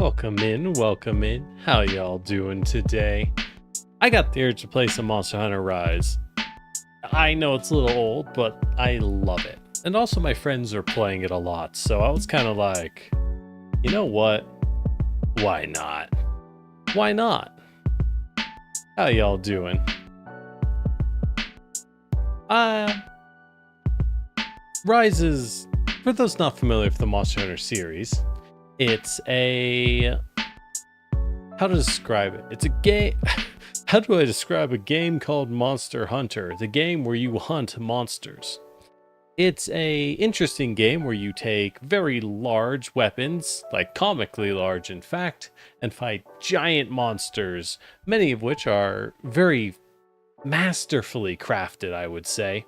Welcome in, welcome in. How y'all doing today? I got the urge to play some Monster Hunter Rise. I know it's a little old, but I love it. And also my friends are playing it a lot, so I was kind of like, you know what? Why not? Why not? How y'all doing? Rise is, for those not familiar with the Monster Hunter series, it's a... how to describe it? It's a game... how do I describe a game called Monster Hunter? The game where you hunt monsters. It's a interesting game where you take very large weapons, like comically large in fact, and fight giant monsters, many of which are very masterfully crafted, I would say.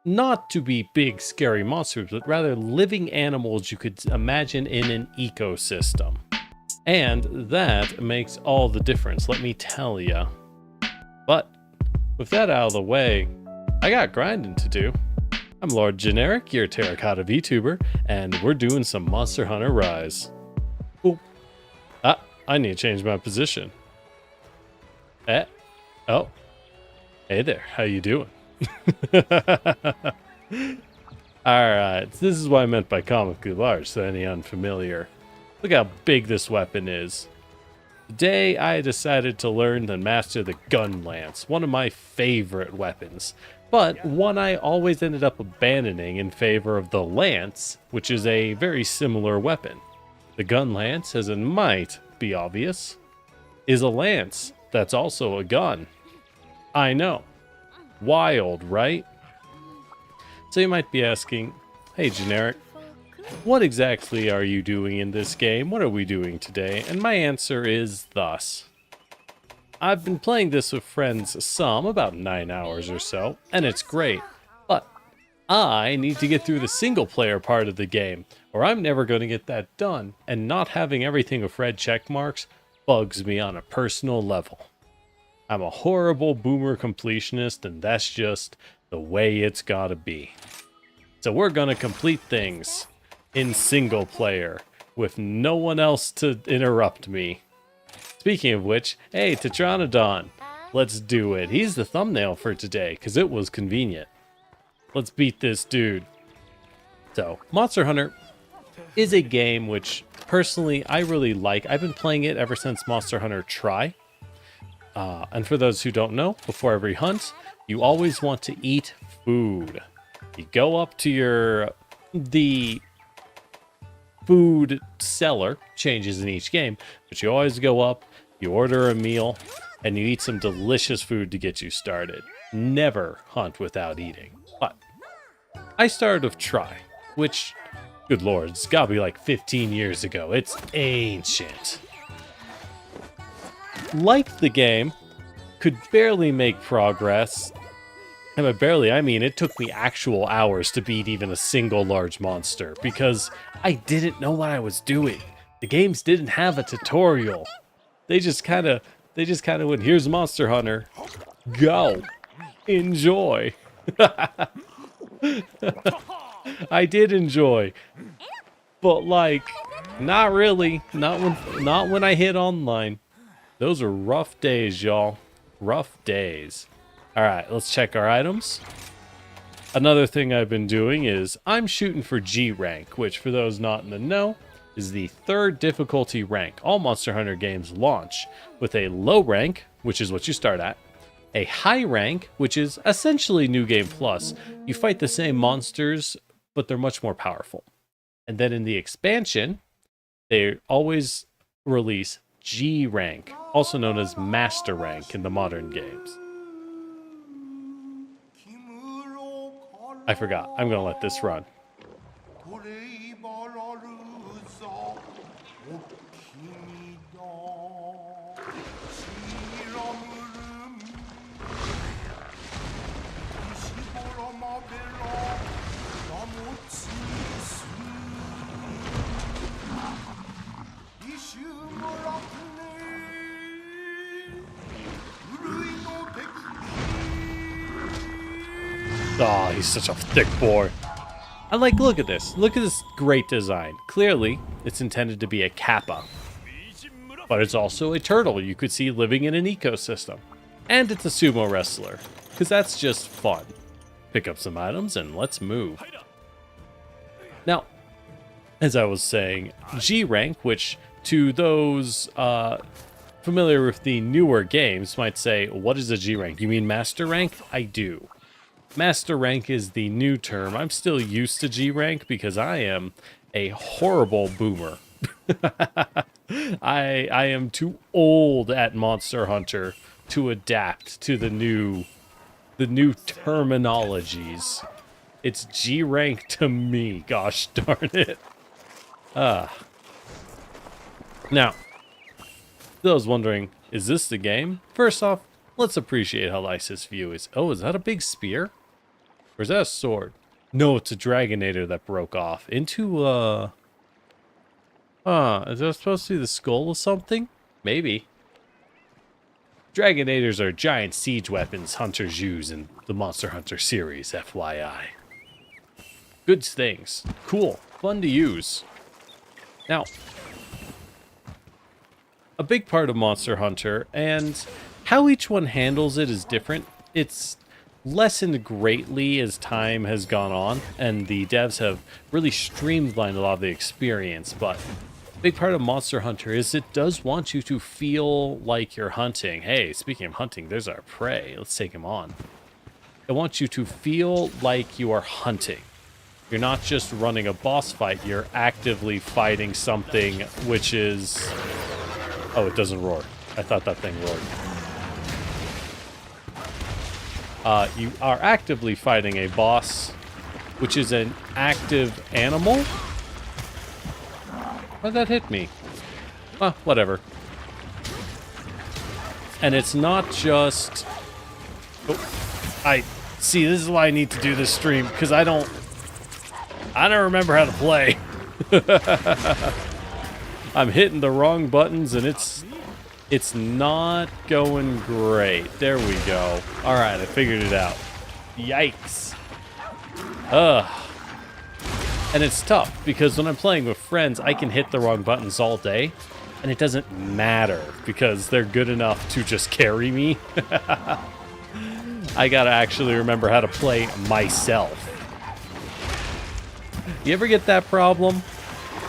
Not to be big, scary monsters, but rather living animals you could imagine in an ecosystem. And that makes all the difference, let me tell ya. But with that out of the way, I got grinding to do. I'm Lord Generic, your Terracotta Vtuber, and we're doing some Monster Hunter Rise. Ooh. I need to change my position. Oh. Hey there, how you doing? Alright, this is what I meant by comically large, so any unfamiliar. Look how big this weapon is. Today I decided to learn and master the gun lance, one of my favorite weapons, but one I always ended up abandoning in favor of the lance, which is a very similar weapon. The gun lance, as it might be obvious, is a lance that's also a gun. I know. Wild, right? So you might be asking, hey Generic, what exactly are you doing in this game? What are we doing today? And my answer is thus. I've been playing this with friends about 9 hours or so, and it's great. But I need to get through the single player part of the game, or I'm never going to get that done, and not having everything with red check marks bugs me on a personal level. I'm a horrible boomer completionist, and that's just the way it's gotta be. So we're gonna complete things in single player with no one else to interrupt me. Speaking of which, hey, Tetranodon, let's do it. He's the thumbnail for today, because it was convenient. Let's beat this dude. So, Monster Hunter is a game which, personally, I really like. I've been playing it ever since Monster Hunter Tri. And for those who don't know, before every hunt, you always want to eat food. You go up to the food seller, changes in each game, but you always go up, you order a meal, and you eat some delicious food to get you started. Never hunt without eating. But I started with Tri, which, good lord, it's gotta be like 15 years ago. It's ancient. Liked the game, could barely make progress, and by barely I mean it took me actual hours to beat even a single large monster, because I didn't know what I was doing. The games didn't have a tutorial. They just kind of went, here's Monster Hunter, go, enjoy. I did enjoy, but like, not really, not when I hit online. Those are rough days, y'all. Rough days. Alright, let's check our items. Another thing I've been doing is I'm shooting for G rank, which for those not in the know, is the 3rd difficulty rank. All Monster Hunter games launch with a low rank, which is what you start at, a high rank, which is essentially New Game Plus. You fight the same monsters, but they're much more powerful. And then in the expansion, they always release G rank, also known as Master rank in the modern games. I forgot. I'm gonna let this run. Oh, he's such a thick boy. I'm like, look at this. Look at this great design. Clearly, it's intended to be a kappa. But it's also a turtle you could see living in an ecosystem. And it's a sumo wrestler. Because that's just fun. Pick up some items and let's move. Now, as I was saying, G rank, which to those familiar with the newer games might say, what is a G rank? You mean master rank? I do. Master rank is the new term. I'm still used to G rank because I am a horrible boomer. I am too old at Monster Hunter to adapt to the new terminologies. It's G rank to me, gosh darn it. Now, those wondering, is this the game? First off, let's appreciate how nice this view is. Oh, is that a big spear? Or is that a sword? No, it's a Dragonator that broke off into, is that supposed to be the skull of something? Maybe. Dragonators are giant siege weapons hunters use in the Monster Hunter series, FYI. Good things. Cool. Fun to use. Now, a big part of Monster Hunter, and how each one handles it is different. It's lessened greatly as time has gone on, and the devs have really streamlined a lot of the experience, but a big part of Monster Hunter is it does want you to feel like you're hunting. Hey, speaking of hunting, there's our prey. Let's take him on. It wants you to feel like you are hunting. You're not just running a boss fight, you're actively fighting something which is... Oh, it doesn't roar. I thought that thing roared. You are actively fighting a boss, which is an active animal. Why'd that hit me? Whatever. And it's not just... Oh, see, this is why I need to do this stream, because I don't remember how to play. I'm hitting the wrong buttons, and it's not going great. There we go. All right, I figured it out. Yikes. And it's tough, because when I'm playing with friends, I can hit the wrong buttons all day, and it doesn't matter, because they're good enough to just carry me. I gotta actually remember how to play myself. You ever get that problem?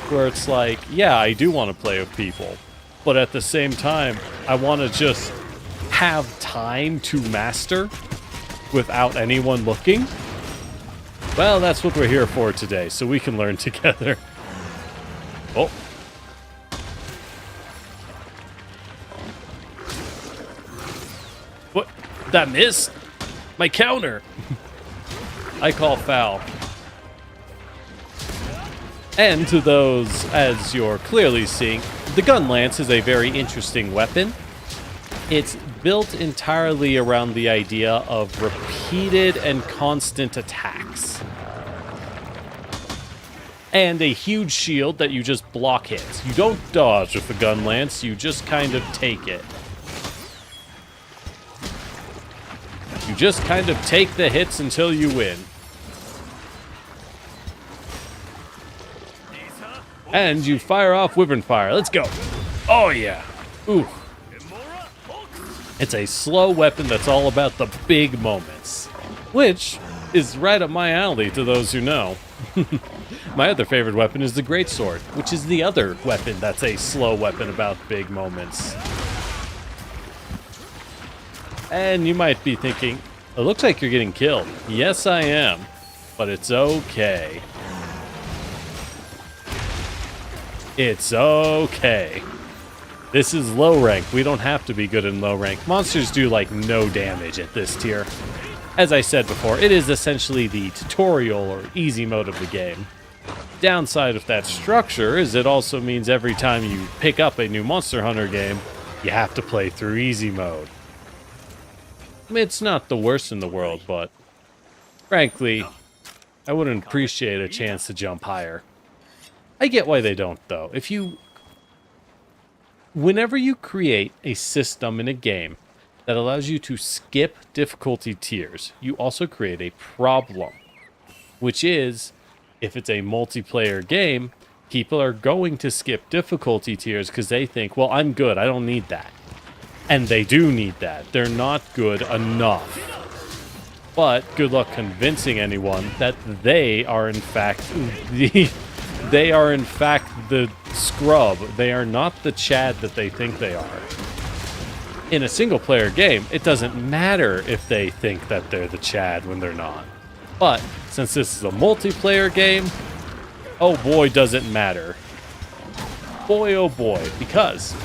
Where it's like, yeah, I do want to play with people, but at the same time, I want to just have time to master without anyone looking. Well, that's what we're here for today, so we can learn together. Oh. What? That missed? My counter! I call foul. And to those, as you're clearly seeing, the gun lance is a very interesting weapon. It's built entirely around the idea of repeated and constant attacks. And a huge shield that you just block hits. You don't dodge with the gun lance, you just kind of take it. You just kind of take the hits until you win. And you fire off Wyvern Fire. Let's go. Oh, yeah. Ooh. It's a slow weapon that's all about the big moments. Which is right up my alley to those who know. My other favorite weapon is the Greatsword, which is the other weapon that's a slow weapon about big moments. And you might be thinking, it looks like you're getting killed. Yes, I am. But it's okay. It's okay. This is low rank. We don't have to be good in low rank. Monsters do like no damage at this tier. As I said before, it is essentially the tutorial or easy mode of the game. Downside of that structure is it also means every time you pick up a new Monster Hunter game, you have to play through easy mode. I mean, it's not the worst in the world, but frankly, I wouldn't appreciate a chance to jump higher. I get why they don't, though. Whenever you create a system in a game that allows you to skip difficulty tiers, you also create a problem, which is If it's a multiplayer game, people are going to skip difficulty tiers because they think, well, I'm good, I don't need that. And they do need that. They're not good enough. But good luck convincing anyone that they are in fact the scrub. They are not the Chad that they think they are. In a single player game, it doesn't matter if they think that they're the Chad when they're not. But since this is a multiplayer game, oh boy, does it matter. Boy, oh boy, because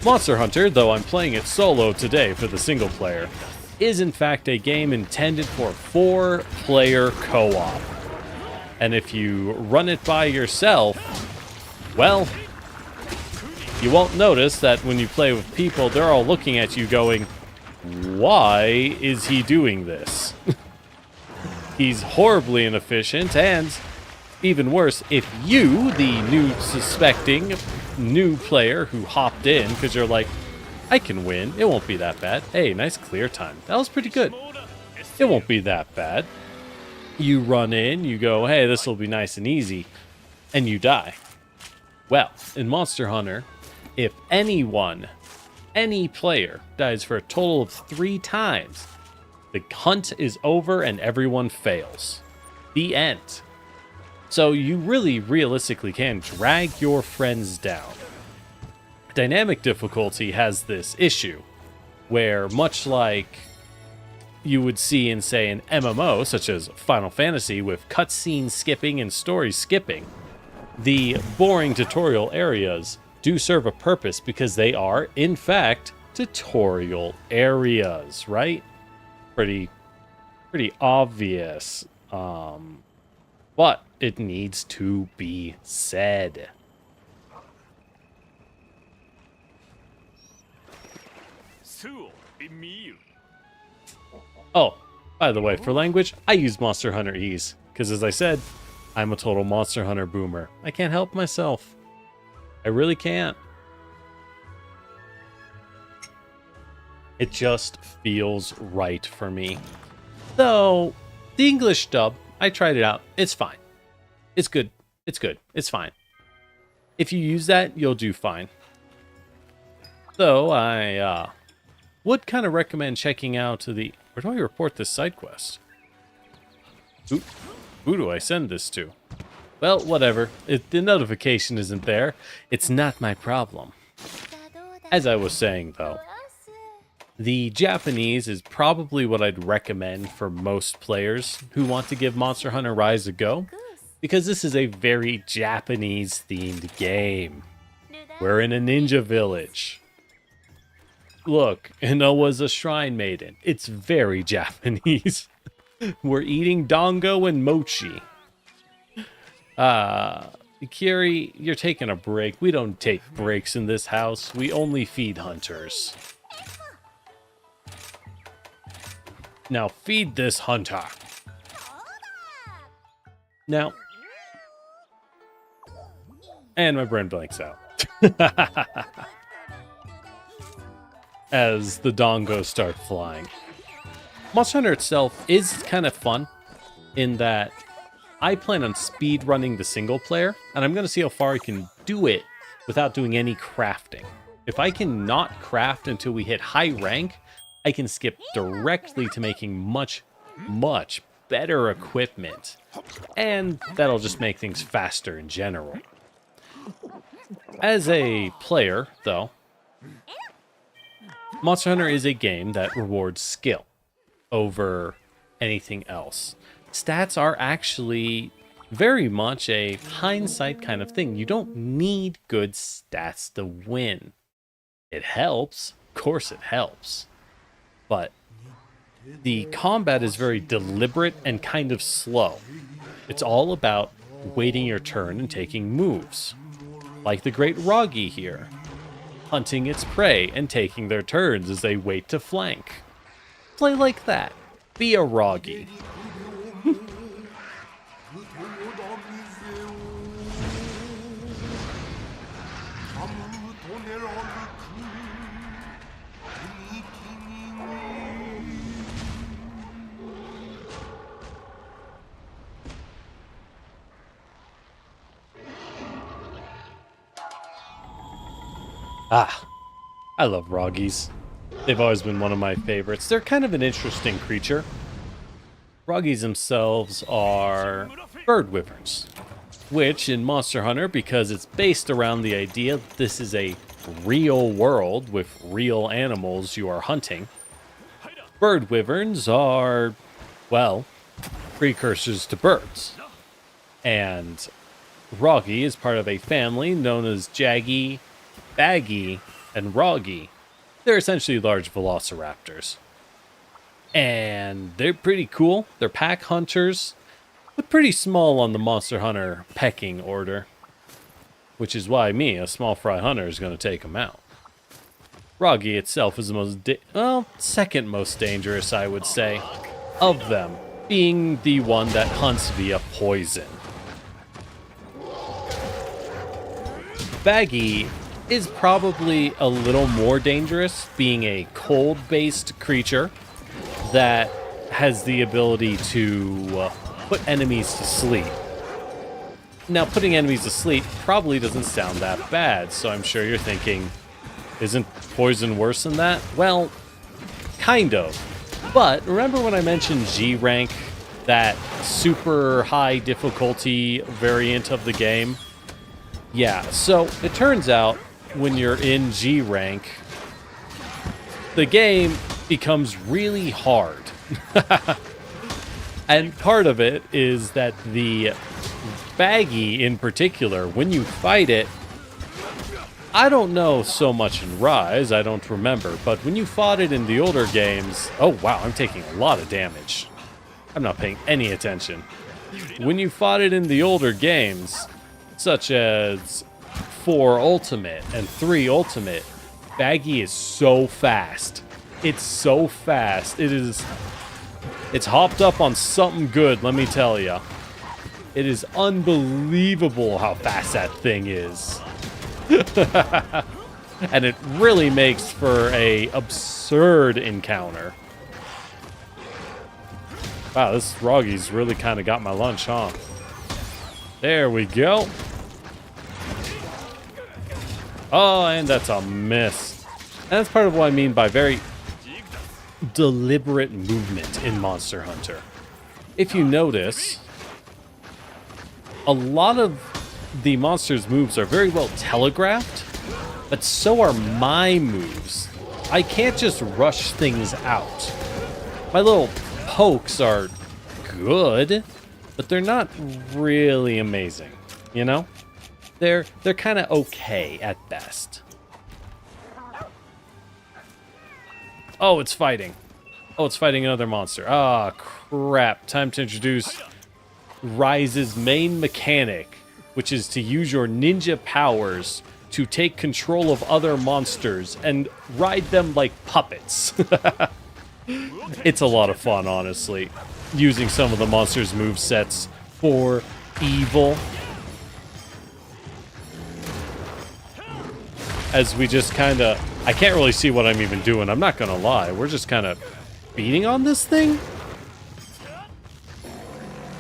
Monster Hunter, though I'm playing it solo today for the single player, is in fact a game intended for 4-player co-op. And if you run it by yourself, well, you won't notice that when you play with people, they're all looking at you going, why is he doing this? He's horribly inefficient, and even worse, if you, the suspecting new player who hopped in because you're like, I can win, it won't be that bad. Hey, nice clear time. That was pretty good. It won't be that bad. You run in, you go, hey, this will be nice and easy, and you die. Well, in Monster Hunter, if anyone, any player, dies for a total of 3 times, the hunt is over and everyone fails. The end. So you really realistically can drag your friends down. Dynamic difficulty has this issue, where much like you would see in, say, an MMO, such as Final Fantasy, with cutscene skipping and story skipping, the boring tutorial areas do serve a purpose because they are, in fact, tutorial areas, right? Pretty obvious. But it needs to be said. Oh, by the way, for language, I use Monster Hunter Ease, because as I said, I'm a total Monster Hunter boomer. I can't help myself. I really can't. It just feels right for me. Though, the English dub, I tried it out. It's fine. It's good. It's good. It's fine. If you use that, you'll do fine. So, I would kind of recommend checking out the... Where do I report this side quest? Who do I send this to? Well, whatever. The notification isn't there. It's not my problem. As I was saying, though, the Japanese is probably what I'd recommend for most players who want to give Monster Hunter Rise a go, because this is a very Japanese-themed game. We're in a ninja village. Look, Inoa's a shrine maiden. It's very Japanese. We're eating dango and mochi. Kiri, you're taking a break. We don't take breaks in this house. We only feed hunters. Now feed this hunter. Now. And my brain blanks out. As the dongos start flying. Monster Hunter itself is kind of fun in that I plan on speed running the single player, and I'm going to see how far I can do it without doing any crafting. If I can not craft until we hit high rank, I can skip directly to making much, much better equipment. And that'll just make things faster in general. As a player, though, Monster Hunter is a game that rewards skill over anything else. Stats are actually very much a hindsight kind of thing. You don't need good stats to win. It helps. Of course it helps. But the combat is very deliberate and kind of slow. It's all about waiting your turn and taking moves. Like the great Roggy here. Hunting its prey and taking their turns as they wait to flank. Play like that. Be a Roggy. Ah, I love Roggies. They've always been one of my favorites. They're kind of an interesting creature. Roggies themselves are bird wyverns, which in Monster Hunter, because it's based around the idea that this is a real world with real animals you are hunting, bird wyverns are, well, precursors to birds. And Roggy is part of a family known as Jaggy, Baggy, and Roggy. They're essentially large velociraptors. And they're pretty cool. They're pack hunters, but pretty small on the Monster Hunter pecking order. Which is why me, a small fry hunter, is going to take them out. Roggy itself is the most, second most dangerous, I would say, of them, being the one that hunts via poison. Baggy is probably a little more dangerous, being a cold-based creature that has the ability to put enemies to sleep. Now, putting enemies to sleep probably doesn't sound that bad, so I'm sure you're thinking, isn't poison worse than that? Well, kind of. But remember when I mentioned G rank, that super high difficulty variant of the game? Yeah, so it turns out when you're in G rank, the game becomes really hard. And part of it is that the Baggy in particular, when you fight it, I don't know so much in Rise, I don't remember, but when you fought it in the older games, oh wow, I'm taking a lot of damage. I'm not paying any attention. When you fought it in the older games, such as 4 Ultimate and 3 Ultimate, Baggy is so fast. It's so fast. It's hopped up on something good, let me tell ya. It is unbelievable how fast that thing is. And it really makes for a absurd encounter. Wow, this Roggy's really kind of got my lunch, huh? There we go. Oh, and that's a miss. And that's part of what I mean by very deliberate movement in Monster Hunter. If you notice, a lot of the monster's moves are very well telegraphed, but so are my moves. I can't just rush things out. My little pokes are good, but they're not really amazing, you know? They're kind of okay at best. Oh, it's fighting. Oh, it's fighting another monster. Ah, crap. Time to introduce Rise's main mechanic, which is to use your ninja powers to take control of other monsters and ride them like puppets. It's a lot of fun, honestly, using some of the monsters' movesets for evil. As we just kind of... I can't really see what I'm even doing, I'm not gonna lie. We're just kind of beating on this thing?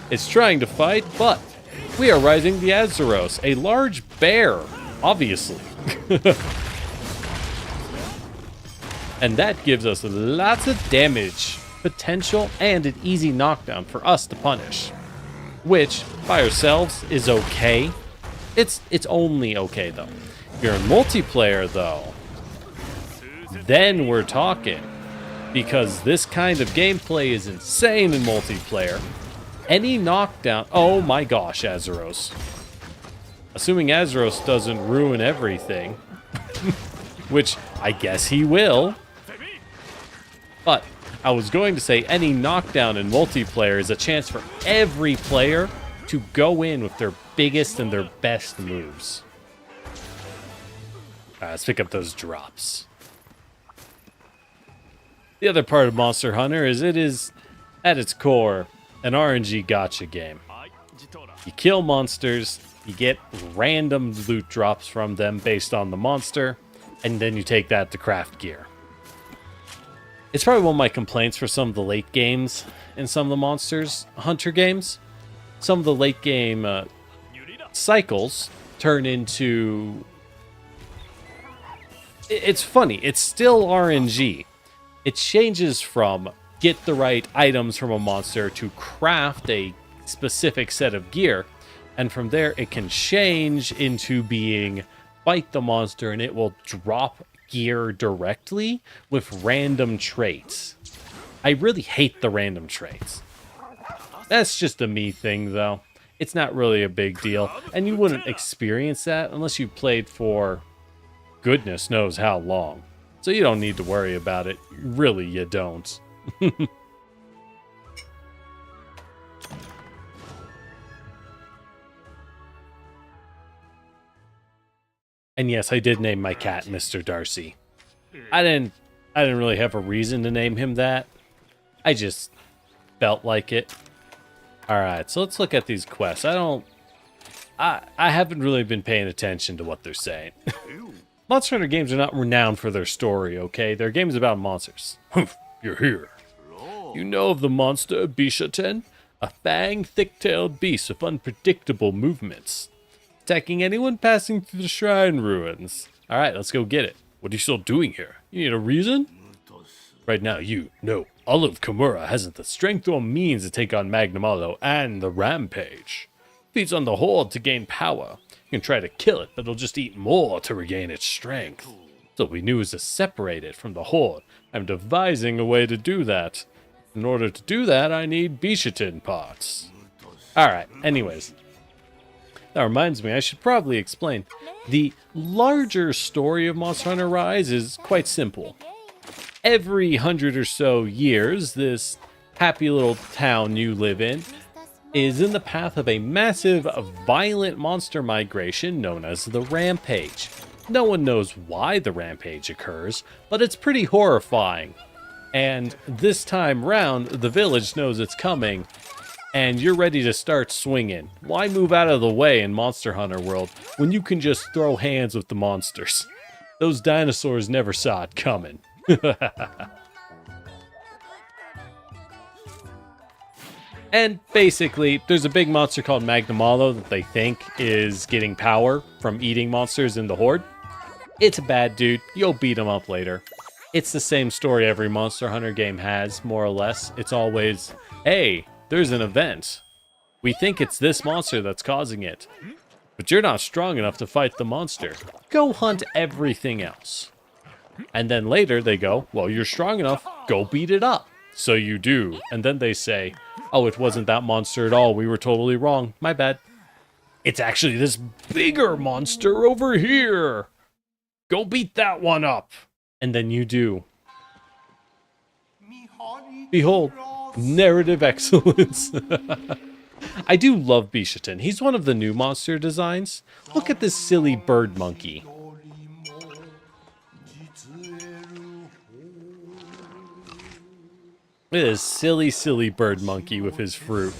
It's trying to fight, but we are rising the Azeros, a large bear, obviously. And that gives us lots of damage, potential, and an easy knockdown for us to punish. Which, by ourselves, is okay. It's only okay, though. If you're in multiplayer, though, then we're talking. Because this kind of gameplay is insane in multiplayer. Any knockdown... Oh my gosh, Azeros. Assuming Azeros doesn't ruin everything. Which I guess he will. But I was going to say any knockdown in multiplayer is a chance for every player to go in with their biggest and their best moves. Let's pick up those drops. The other part of Monster Hunter is it is, at its core, an RNG gacha game. You kill monsters, you get random loot drops from them based on the monster, and then you take that to craft gear. It's probably one of my complaints for some of the late games in some of the Monsters Hunter games. Some of the late game cycles turn into It's funny. It's still RNG. It changes from get the right items from a monster to craft a specific set of gear. And from there, it can change into being fight the monster and it will drop gear directly with random traits. I really hate the random traits. That's just a me thing, though. It's not really a big deal. And you wouldn't experience that unless you played for goodness knows how long. So you don't need to worry about it. Really, you don't. And yes, I did name my cat Mr. Darcy. I didn't really have a reason to name him that. I just felt like it. Alright, so let's look at these quests. I haven't really been paying attention to what they're saying. Monster Hunter games are not renowned for their story, okay? They're games about monsters. Humph, you're here. You know of the monster Bishaten? A fanged, thick-tailed beast with unpredictable movements. Attacking anyone passing through the shrine ruins. Alright, let's go get it. What are you still doing here? You need a reason? Right now, Olive Kimura hasn't the strength or means to take on Magnamalo and the Rampage. Feeds on the Horde to gain power. You can try to kill it, but it'll just eat more to regain its strength. So what we knew is to separate it from the Horde. I'm devising a way to do that. In order to do that, I need Bishaten parts. Alright, anyways. That reminds me, I should probably explain. The larger story of Monster Hunter Rise is quite simple. Every 100 or so years, this happy little town you live in is in the path of a massive, violent monster migration known as the Rampage. No one knows why the Rampage occurs, but it's pretty horrifying. And this time round, the village knows it's coming, and you're ready to start swinging. Why move out of the way in Monster Hunter World when you can just throw hands with the monsters? Those dinosaurs never saw it coming. And basically, there's a big monster called Magnamalo that they think is getting power from eating monsters in the Horde. It's a bad dude. You'll beat him up later. It's the same story every Monster Hunter game has, more or less. It's always, hey, there's an event. We think it's this monster that's causing it. But you're not strong enough to fight the monster. Go hunt everything else. And then later they go, well, you're strong enough, go beat it up. So you do. And then they say, oh, it wasn't that monster at all. We were totally wrong. My bad. It's actually this bigger monster over here. Go beat that one up. And then you do. Behold, narrative excellence. I do love Bishaten. He's one of the new monster designs. Look at this silly bird monkey. Look at this silly, silly bird monkey with his fruit.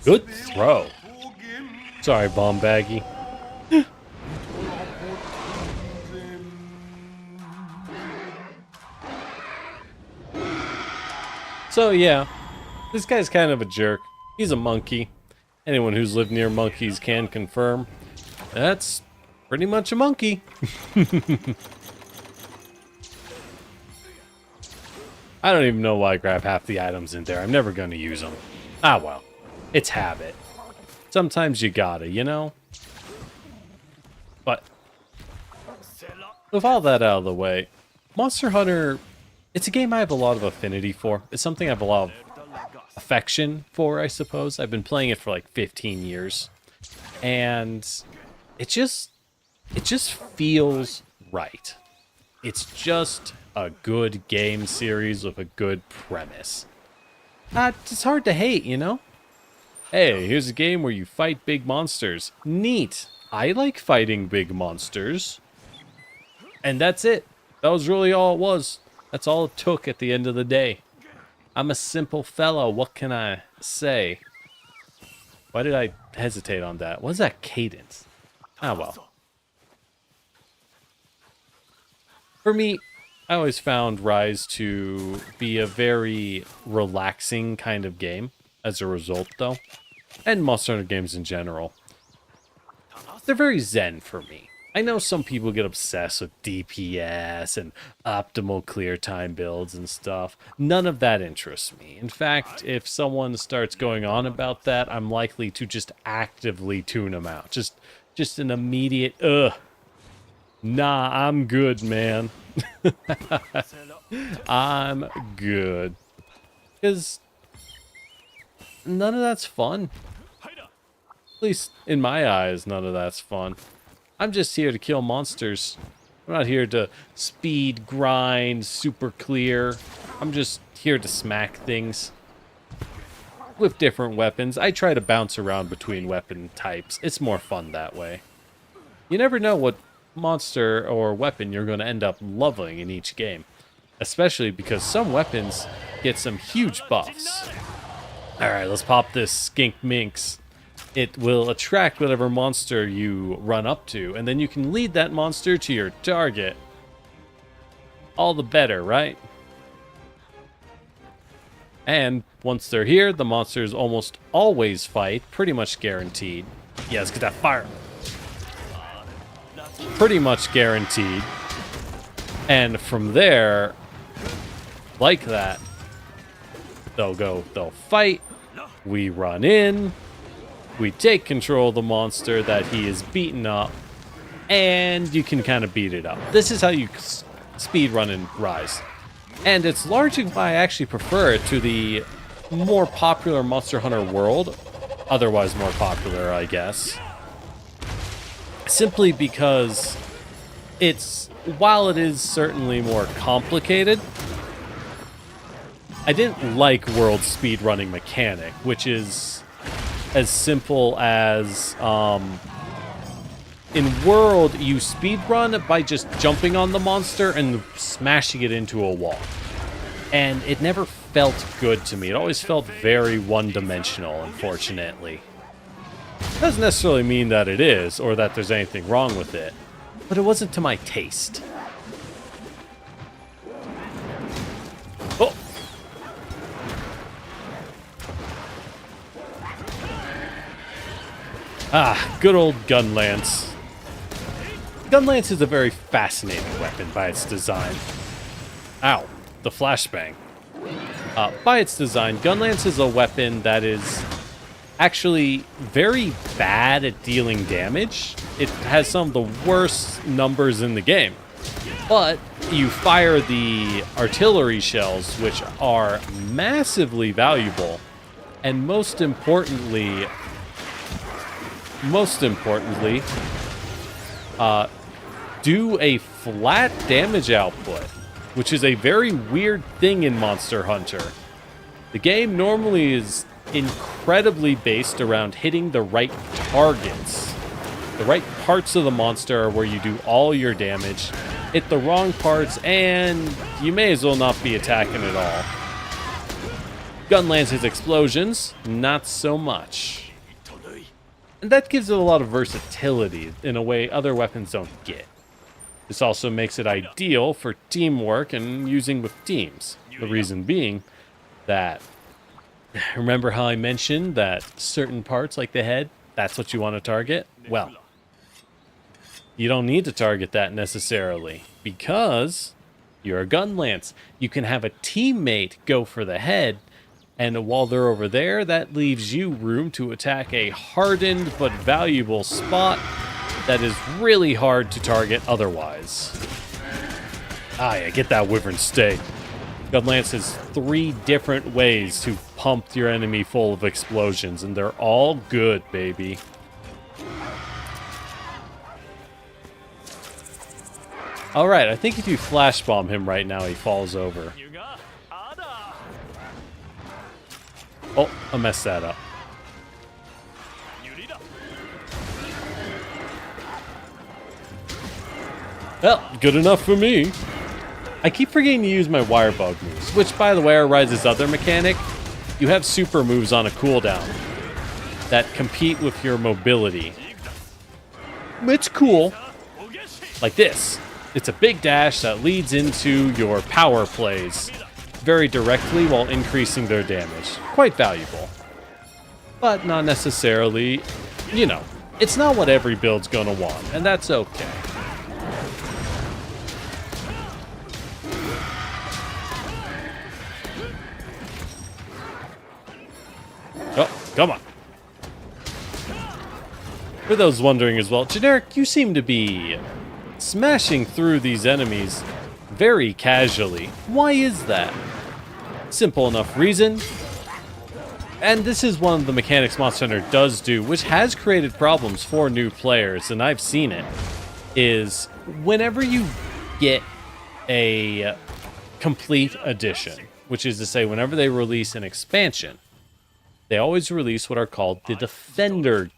Good throw. Sorry, bomb baggy. So yeah, this guy's kind of a jerk. He's a monkey. Anyone who's lived near monkeys can confirm. That's pretty much a monkey. I don't even know why I grab half the items in there. I'm never going to use them. Ah well, it's habit. Sometimes you gotta, you know? But with all that out of the way, Monster Hunter, it's a game I have a lot of affinity for. It's something I have a lot of affection for, I suppose. I've been playing it for like 15 years. And it just feels right. It's just a good game series with a good premise. It's hard to hate, you know? Hey, here's a game where you fight big monsters. Neat. I like fighting big monsters. And that's it. That was really all it was. That's all it took at the end of the day. I'm a simple fellow. What can I say? Why did I hesitate on that? What is that cadence? Ah, well. For me, I always found Rise to be a very relaxing kind of game as a result, though. And Monster Hunter games in general. They're very zen for me. I know some people get obsessed with DPS and optimal clear time builds and stuff. None of that interests me. In fact, if someone starts going on about that, I'm likely to just actively tune them out. Just an immediate, nah, I'm good, man. I'm good. Because none of that's fun. At least in my eyes, none of that's fun. I'm just here to kill monsters. I'm not here to speed, grind, super clear. I'm just here to smack things. With different weapons, I try to bounce around between weapon types. It's more fun that way. You never know what monster or weapon you're going to end up loving in each game. Especially because some weapons get some huge buffs. Alright, let's pop this skink minx. It will attract whatever monster you run up to, and then you can lead that monster to your target. All the better, right? And once they're here, the monsters almost always fight, pretty much guaranteed. Yeah, let's get that fire. Pretty much guaranteed. And from there, like that, they'll fight. We run in. We take control of the monster that he is beaten up, and you can kind of beat it up. This is how you speedrun in Rise. And it's largely why I actually prefer it to the more popular Monster Hunter world. Otherwise more popular, I guess. Simply because while it is certainly more complicated, I didn't like World speedrunning mechanic, which is as simple as, in World, you speedrun by just jumping on the monster and smashing it into a wall. And it never felt good to me. It always felt very one-dimensional, unfortunately. Doesn't necessarily mean that it is, or that there's anything wrong with it, but it wasn't to my taste. Oh! Ah, good old gun lance. Gun lance is a very fascinating weapon by its design. Ow, the flashbang. By its design, gun lance is a weapon that is actually very bad at dealing damage. It has some of the worst numbers in the game. But you fire the artillery shells, which are massively valuable, and most importantly, do a flat damage output, which is a very weird thing in Monster Hunter. The game normally is incredibly based around hitting the right targets. The right parts of the monster are where you do all your damage. Hit the wrong parts and you may as well not be attacking at all. Gun lances explosions, not so much. And that gives it a lot of versatility in a way other weapons don't get. This also makes it ideal for teamwork and using with teams. The reason being that, remember how I mentioned that certain parts like the head, that's what you want to target? Well, you don't need to target that necessarily because you're a gun lance. You can have a teammate go for the head, and while they're over there, that leaves you room to attack a hardened but valuable spot that is really hard to target otherwise. Ah, yeah, get that wyvern stay. Gunlance has 3 different ways to pump your enemy full of explosions, and they're all good, baby. Alright, I think if you flash bomb him right now, he falls over. Oh, I messed that up. Well, good enough for me. I keep forgetting to use my wire bug moves, which, by the way, are Rise's other mechanic. You have super moves on a cooldown that compete with your mobility. It's cool. Like this. It's a big dash that leads into your power plays very directly while increasing their damage. Quite valuable. But not necessarily, you know, it's not what every build's gonna want, and that's okay. Oh, come on. For those wondering as well, Generic, you seem to be smashing through these enemies very casually. Why is that? Simple enough reason. And this is one of the mechanics Monster Hunter does do, which has created problems for new players, and I've seen it, is whenever you get a complete edition, which is to say whenever they release an expansion, they always release what are called the Defender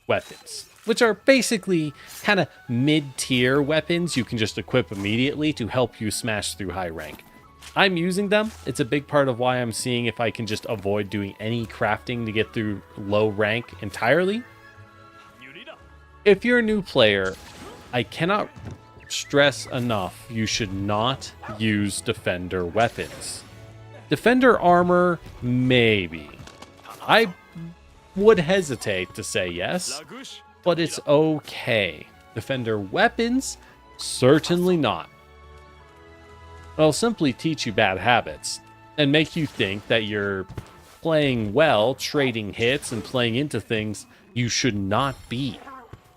weapons, which are basically kind of mid-tier weapons you can just equip immediately to help you smash through high rank. I'm using them. It's a big part of why I'm seeing if I can just avoid doing any crafting to get through low rank entirely. If you're a new player, I cannot stress enough you should not use Defender weapons. Defender armor, maybe. I would hesitate to say yes, but it's okay. Defender weapons, certainly not. It'll simply teach you bad habits and make you think that you're playing well, trading hits, and playing into things you should not be.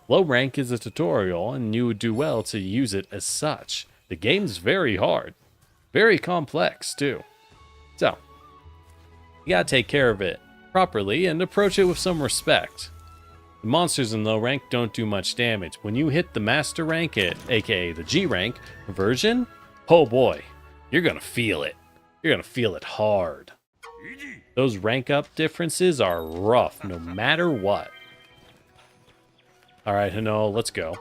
Low rank is a tutorial, and you would do well to use it as such. The game's very hard, very complex too. So, you gotta take care of it properly and approach it with some respect. The monsters in low rank don't do much damage. When you hit the master rank, aka the G rank version, oh boy, you're gonna feel it. You're gonna feel it hard. Those rank up differences are rough no matter what. Alright, Hano, let's go.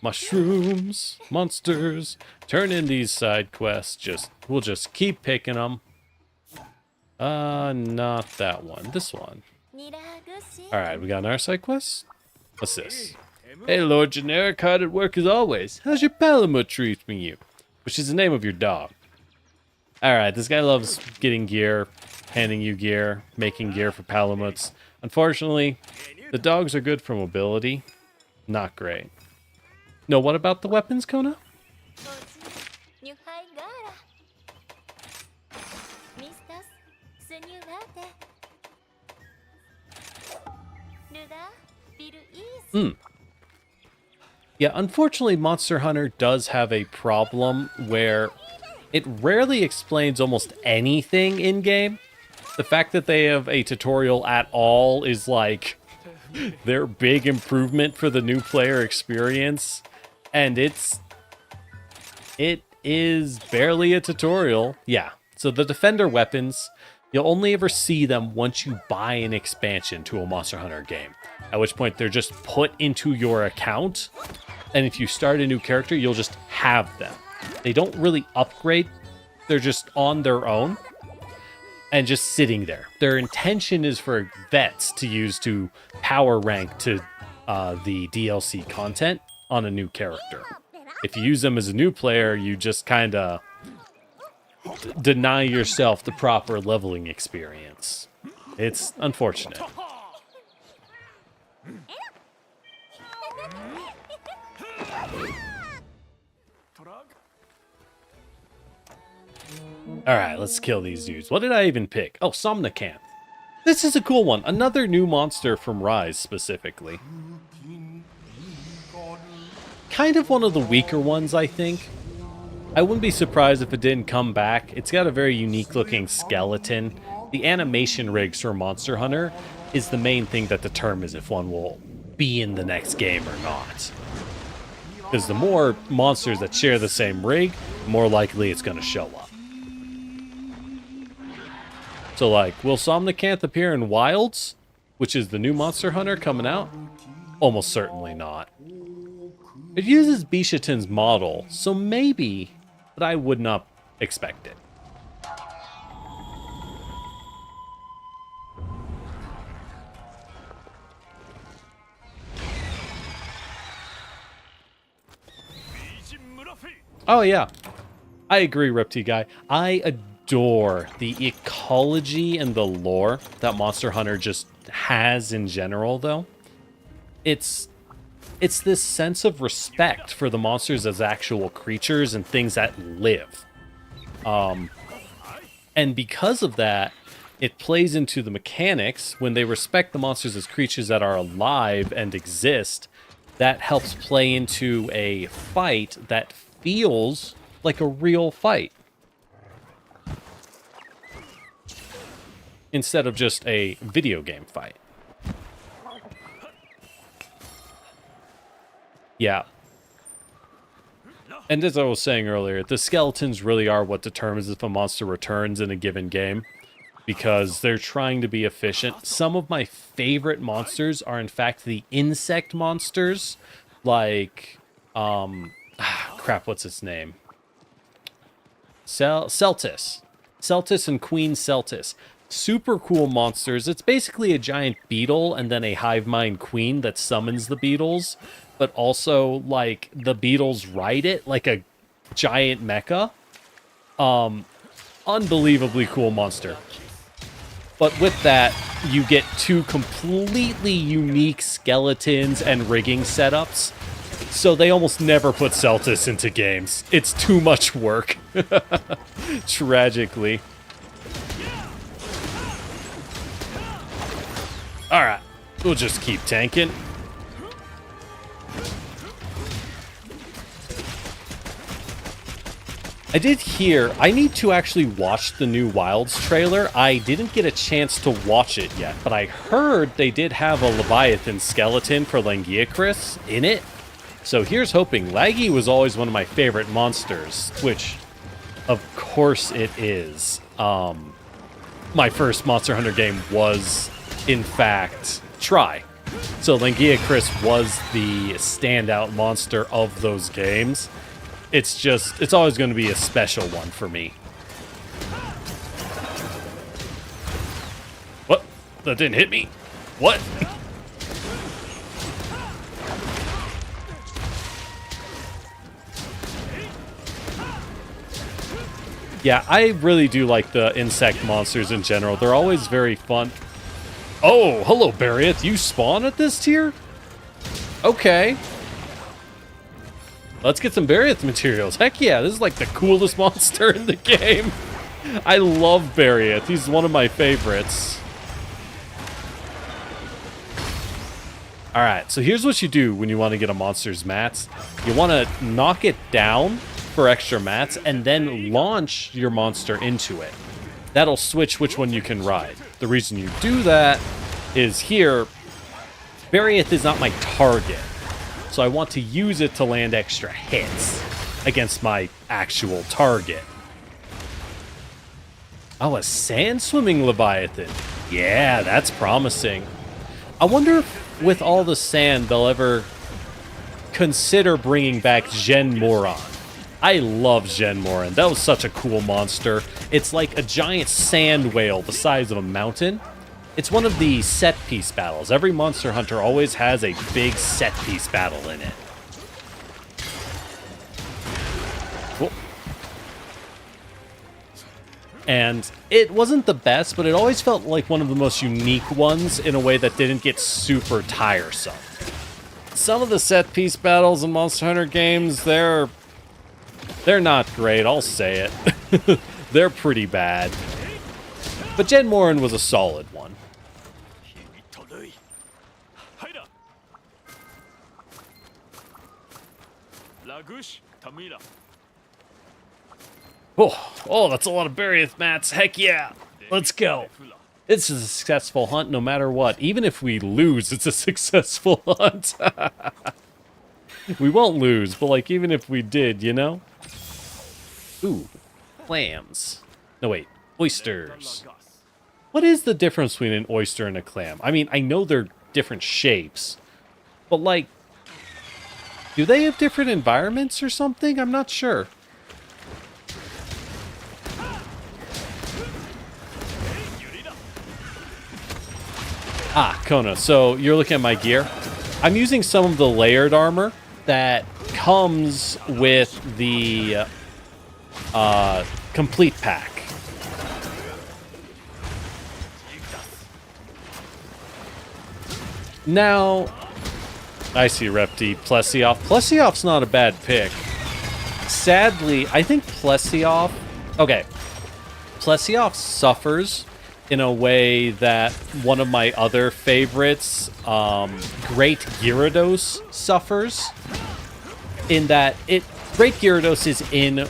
Mushrooms, monsters, turn in these side quests. We'll just keep picking them. Not that one. This one. Alright, we got another side quest? What's this? Hey, Lord Generic, hard at work as always. How's your Palamute treating you? Which is the name of your dog. Alright, this guy loves getting gear, handing you gear, making gear for Palamutes. Unfortunately, the dogs are good for mobility. Not great. No, what about the weapons, Kona? Yeah, unfortunately, Monster Hunter does have a problem where it rarely explains almost anything in-game. The fact that they have a tutorial at all is like their big improvement for the new player experience. And it is barely a tutorial. Yeah, so the Defender weapons, you'll only ever see them once you buy an expansion to a Monster Hunter game. At which point they're just put into your account. And if you start a new character, you'll just have them. They don't really upgrade. They're just on their own and just sitting there. Their intention is for vets to use to power rank to the DLC content on a new character. If you use them as a new player, you just kind of deny yourself the proper leveling experience. It's unfortunate. Alright, let's kill these dudes. What did I even pick? Oh, Somnicanth. This is a cool one. Another new monster from Rise, specifically. Kind of one of the weaker ones, I think. I wouldn't be surprised if it didn't come back. It's got a very unique looking skeleton. The animation rigs for Monster Hunter is the main thing that determines if one will be in the next game or not. Because the more monsters that share the same rig, the more likely it's going to show up. So, like, will Somnicanth appear in Wilds, which is the new Monster Hunter coming out? Almost certainly not. It uses Bishatin's model, so maybe, but I would not expect it. Oh, yeah. I agree, Riptide Guy. I adore the ecology and the lore that Monster Hunter just has in general, though. It's this sense of respect for the monsters as actual creatures and things that live. And because of that, it plays into the mechanics. When they respect the monsters as creatures that are alive and exist, that helps play into a fight that feels like a real fight, instead of just a video game fight. Yeah. And as I was saying earlier, the skeletons really are what determines if a monster returns in a given game, because they're trying to be efficient. Some of my favorite monsters are, in fact, the insect monsters, like, crap, what's its name? Celtis. Celtis and Queen Celtis. Super cool monsters. It's basically a giant beetle and then a hive mind queen that summons the beetles, but also, like, the beetles ride it like a giant mecha. Unbelievably cool monster. But with that, you get two completely unique skeletons and rigging setups, so they almost never put Celtis into games. It's too much work. Tragically. Alright, we'll just keep tanking. I did hear, I need to actually watch the new Wilds trailer. I didn't get a chance to watch it yet, but I heard they did have a Leviathan skeleton for Langiacris in it. So here's hoping. Laggy was always one of my favorite monsters, which, of course it is. My first Monster Hunter game was, in fact, Try. So Langiacris was the standout monster of those games. It's always going to be a special one for me. What? That didn't hit me? What? Yeah, I really do like the insect monsters in general. They're always very fun. Oh, hello, Bariath. You spawn at this tier? Okay. Let's get some Bariath materials. Heck yeah, this is like the coolest monster in the game. I love Bariath. He's one of my favorites. Alright, so here's what you do when you want to get a monster's mats. You want to knock it down for extra mats, and then launch your monster into it. That'll switch which one you can ride. The reason you do that is here, Bariath is not my target. So I want to use it to land extra hits against my actual target. Oh, a sand swimming Leviathan. Yeah, that's promising. I wonder if with all the sand they'll ever consider bringing back Gen Moran. I love Gen Moran. That was such a cool monster. It's like a giant sand whale the size of a mountain. It's one of the set-piece battles. Every Monster Hunter always has a big set-piece battle in it. Cool. And it wasn't the best, but it always felt like one of the most unique ones in a way that didn't get super tiresome. Some of the set-piece battles in Monster Hunter games, they're not great, I'll say it. They're pretty bad. But Gen Moran was a solid one. Oh, that's a lot of Bariath mats. Heck yeah. Let's go. It's a successful hunt no matter what. Even if we lose, it's a successful hunt. We won't lose, but like even if we did, you know? Ooh, clams. No, wait, oysters. What is the difference between an oyster and a clam? I mean, I know they're different shapes, but like, do they have different environments or something? I'm not sure. Ah, Kona, so you're looking at my gear. I'm using some of the layered armor that comes with the complete pack. Now, I see Repti, Plesioff. Plesioff's not a bad pick. Sadly, I think Plesioff... Okay. Plesioff suffers in a way that one of my other favorites, Great Gyarados, suffers. In that Great Gyarados is in...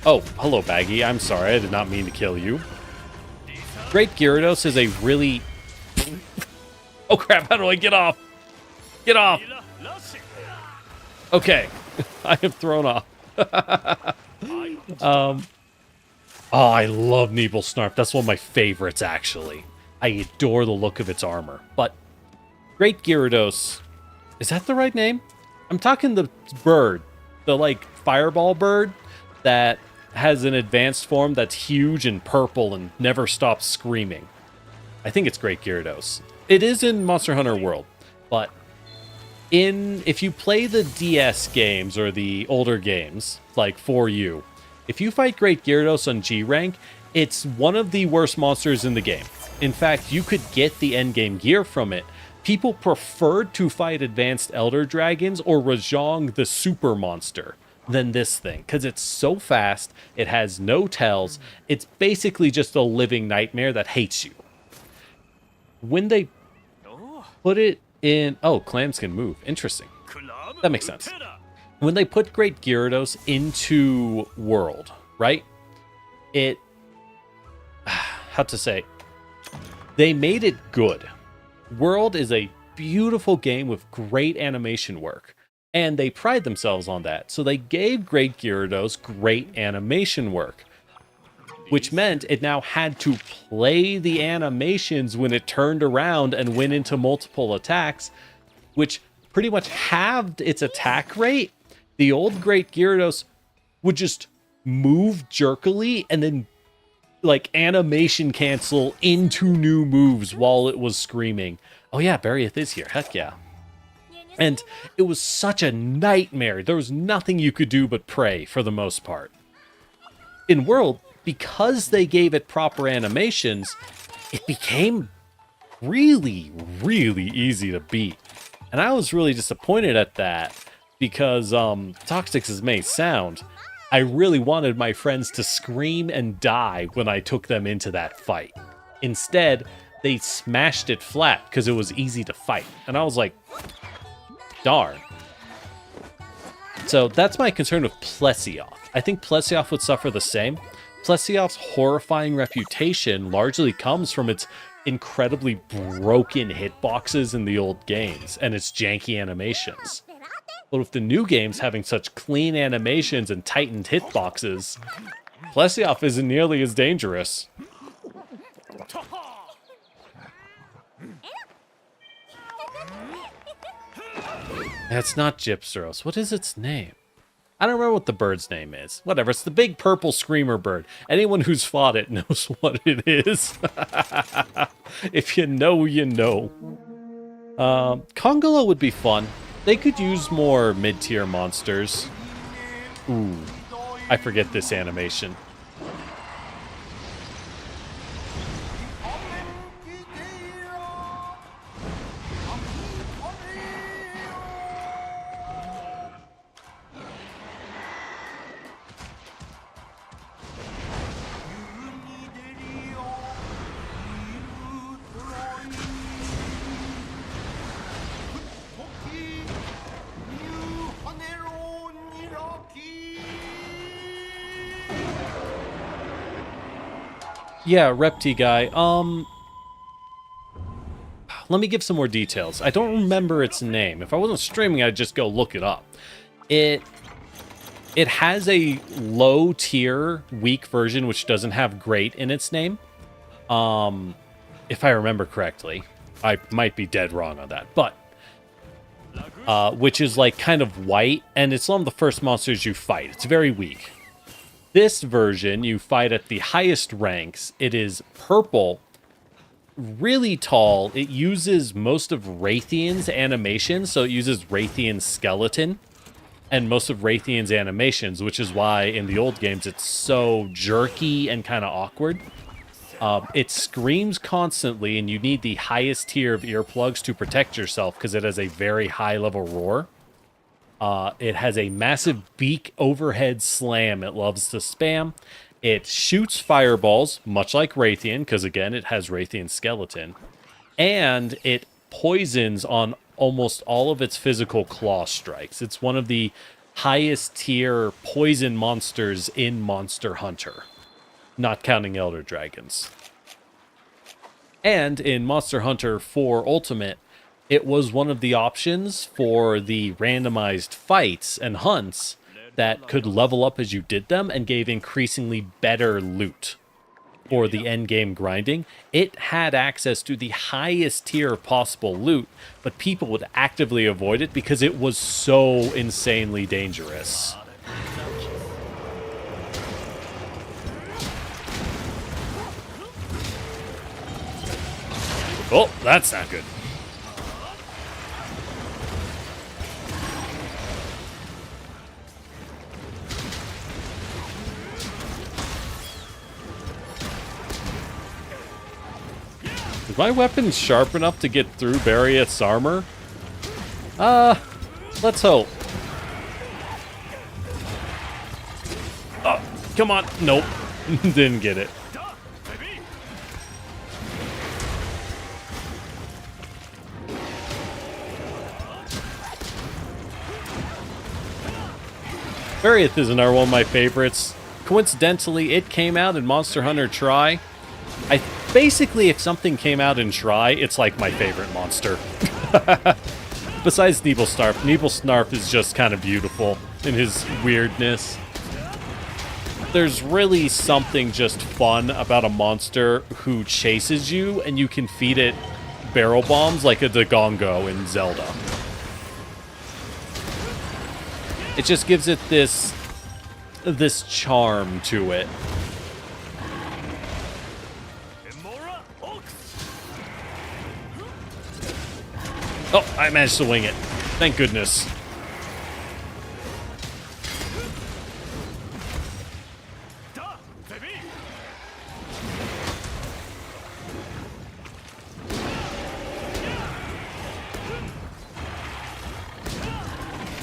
Oh, hello, Baggy. I'm sorry. I did not mean to kill you. Great Gyarados is a really... Oh, crap. How do I get off? Get off. Okay. I am thrown off. Oh, I love Nebelsnarf. That's one of my favorites, actually. I adore the look of its armor. But Great Gyarados... Is that the right name? I'm talking the bird. The, like, fireball bird that has an advanced form that's huge and purple and never stops screaming. I think it's Great Gyarados. It is in Monster Hunter World, but if you play the DS games or the older games, like 4U, if you fight Great Gyarados on G rank, it's one of the worst monsters in the game. In fact, you could get the endgame gear from it. People preferred to fight Advanced Elder Dragons or Rajang the Super Monster than this thing, because it's so fast, it has no tells, it's basically just a living nightmare that hates you. When they put it in... Oh, clams can move. Interesting. That makes sense. When they put Great Gyarados into World, right? How to say? They made it good. World is a beautiful game with great animation work. And they pride themselves on that. So they gave Great Gyarados great animation work. Which meant it now had to play the animations when it turned around and went into multiple attacks, which pretty much halved its attack rate. The old Great Gyarados would just move jerkily and then, like, animation cancel into new moves while it was screaming. Oh yeah, Barriath is here. Heck yeah. And it was such a nightmare. There was nothing you could do but pray for the most part. In World, because they gave it proper animations, it became really, really easy to beat. And I was really disappointed at that because, toxic as may sound, I really wanted my friends to scream and die when I took them into that fight. Instead, they smashed it flat because it was easy to fight. And I was like, darn. So that's my concern with Plesioff. I think Plesioff would suffer the same. Plesioff's horrifying reputation largely comes from its incredibly broken hitboxes in the old games and its janky animations. But with the new games having such clean animations and tightened hitboxes, Plesioff isn't nearly as dangerous. That's not Gypseros. What is its name? I don't remember what the bird's name is. Whatever, it's the big purple screamer bird. Anyone who's fought it knows what it is. If you know, you know. Kongolo would be fun. They could use more mid-tier monsters. Ooh, I forget this animation. Yeah, Repti guy. Let me give some more details. I don't remember its name. If I wasn't streaming, I'd just go look it up. It has a low tier, weak version which doesn't have great in its name. If I remember correctly. I might be dead wrong on that, but which is like kind of white, and it's one of the first monsters you fight. It's very weak. This version, you fight at the highest ranks. It is purple, really tall. It uses most of Raytheon's animation, so it uses Raytheon's skeleton. and most of Raytheon's animations, which is why in the old games it's so jerky and kind of awkward. It screams constantly, and you need the highest tier of earplugs to protect yourself because it has a very high level roar. It has a massive beak overhead slam it loves to spam. It shoots fireballs, much like Raytheon, because again, it has Raytheon's skeleton. And it poisons on almost all of its physical claw strikes. It's one of the highest tier poison monsters in Monster Hunter, not counting Elder Dragons. And in Monster Hunter 4 Ultimate, it was one of the options for the randomized fights and hunts that could level up as you did them and gave increasingly better loot for the endgame grinding. It had access to the highest tier possible loot, but people would actively avoid it because it was so insanely dangerous. Oh, that's not good. Is my weapon sharp enough to get through Barrieth's armor? Let's hope. Oh, come on. Nope. Didn't get it. Barrieth is another one of my favorites. Coincidentally, it came out in Monster Hunter Tri. Basically, if something came out in Tri, it's like my favorite monster. Besides Nebelsnarf. Nebelsnarf is just kind of beautiful in his weirdness. There's really something just fun about a monster who chases you, and you can feed it barrel bombs like a Dagongo in Zelda. It just gives it this charm to it. Oh, I managed to wing it. Thank goodness.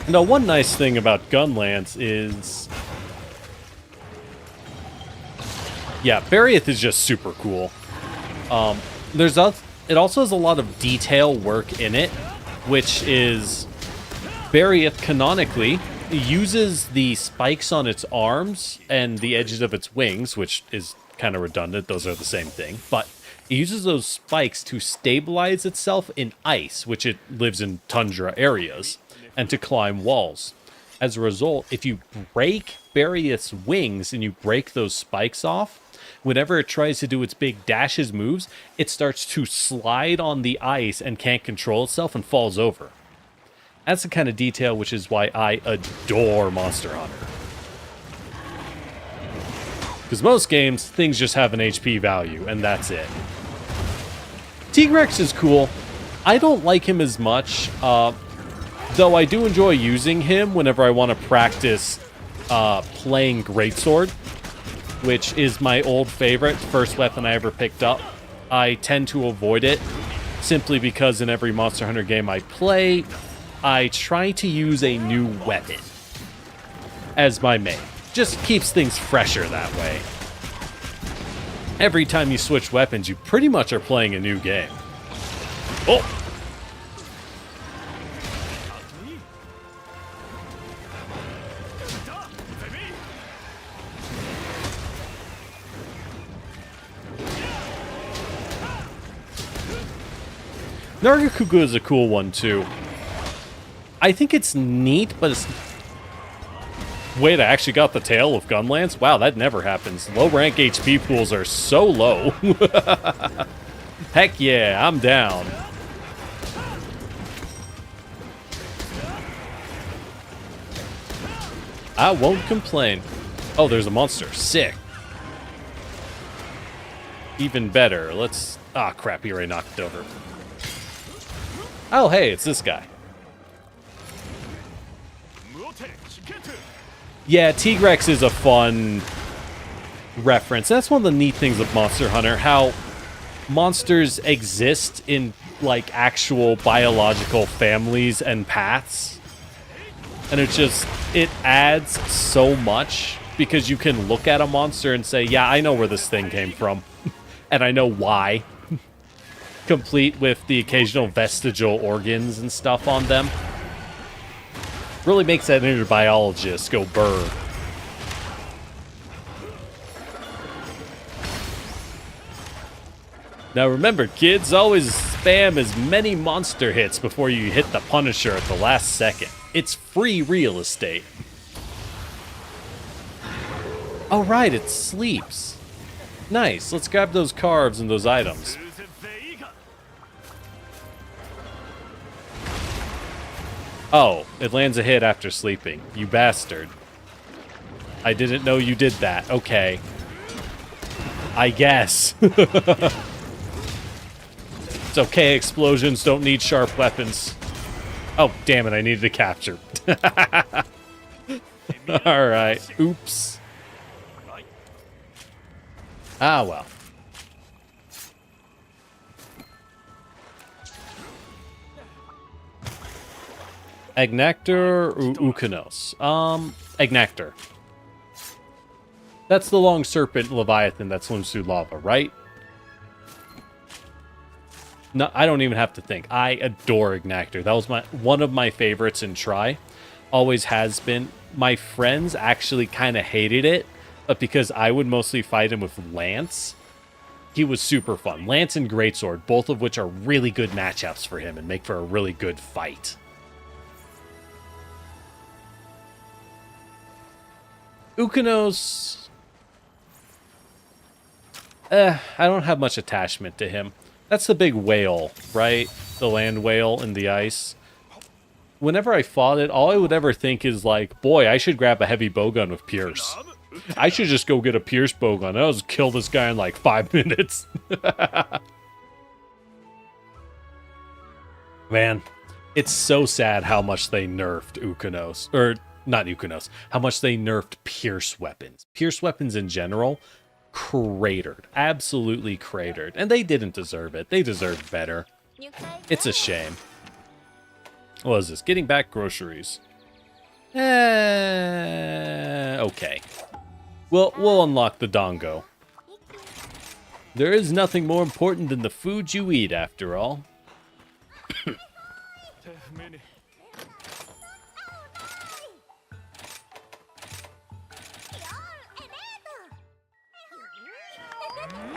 Now, one nice thing about Gunlance is... yeah, Barrieth is just super cool. It also has a lot of detail work in it, which is... Barrieth, canonically, uses the spikes on its arms and the edges of its wings, which is kind of redundant, those are the same thing, but it uses those spikes to stabilize itself in ice, which it lives in tundra areas, and to climb walls. As a result, if you break Barrieth's wings and you break those spikes off, whenever it tries to do its big dashes moves, it starts to slide on the ice and can't control itself and falls over. That's the kind of detail which is why I adore Monster Hunter. Because most games, things just have an HP value, and that's it. Tigrex is cool. I don't like him as much, though I do enjoy using him whenever I want to practice playing Greatsword, which is my old favorite, first weapon I ever picked up. I tend to avoid it simply because in every Monster Hunter game I play, I try to use a new weapon as my main. Just keeps things fresher that way. Every time you switch weapons, you pretty much are playing a new game. Oh! Nargacuga is a cool one, too. I think it's neat, but it's... Wait, I actually got the tail of Gunlance? Wow, that never happens. Low rank HP pools are so low. Heck yeah, I'm down. I won't complain. Oh, there's a monster. Sick. Even better. Let's... ah, crap, he already knocked it over. Oh, hey, it's this guy. Yeah, Tigrex is a fun reference. That's one of the neat things of Monster Hunter, how monsters exist in, like, actual biological families and paths. And it adds so much, because you can look at a monster and say, yeah, I know where this thing came from. And I know why. Complete with the occasional vestigial organs and stuff on them. Really makes that inner biologist go burr. Now remember, kids, always spam as many monster hits before you hit the Punisher at the last second. It's free real estate. Oh right, it sleeps. Nice, let's grab those carves and those items. Oh, it lands a hit after sleeping. You bastard. I didn't know you did that. Okay. I guess. It's okay, explosions don't need sharp weapons. Oh, damn it, I needed to capture. Alright, oops. Ah, well. Agnactor or Ukanos? Agnactor. That's the long serpent Leviathan that swims through lava, right? No, I don't even have to think. I adore Agnactor. That was one of my favorites in Try. Always has been. My friends actually kind of hated it, but because I would mostly fight him with Lance, he was super fun. Lance and Greatsword, both of which are really good matchups for him and make for a really good fight. Ukanos... I don't have much attachment to him. That's the big whale, right? The land whale in the ice. Whenever I fought it, all I would ever think is like, boy, I should grab a heavy bowgun with Pierce. I should just go get a Pierce bowgun. I'll just kill this guy in like 5 minutes. Man, it's so sad how much they nerfed Ukanos. Or, not Ukanos. How much they nerfed Pierce weapons. Pierce weapons in general, cratered. Absolutely cratered. And they didn't deserve it. They deserved better. It's a shame. What is this? Getting back groceries. Okay. We'll unlock the dongo. There is nothing more important than the food you eat, after all.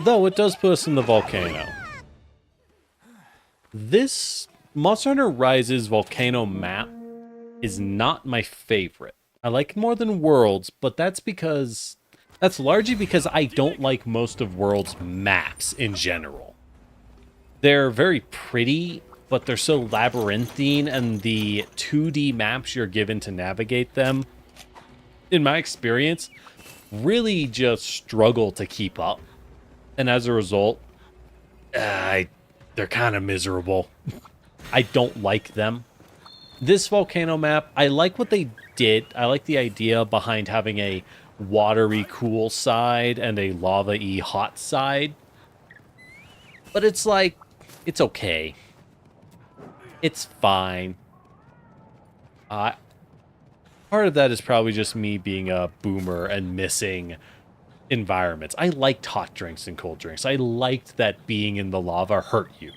Though it does put us in the volcano. This Monster Hunter Rises volcano map is not my favorite. I like it more than Worlds, but that's largely because I don't like most of Worlds maps in general. They're very pretty, but they're so labyrinthine, and the 2D maps you're given to navigate them, in my experience, really just struggle to keep up. And as a result, they're kind of miserable. I don't like them. This volcano map, I like what they did. I like the idea behind having a watery cool side and a lava-y hot side. But it's like, it's okay. It's fine. Part of that is probably just me being a boomer and missing environments. I liked hot drinks and cold drinks. I liked that being in the lava hurt you.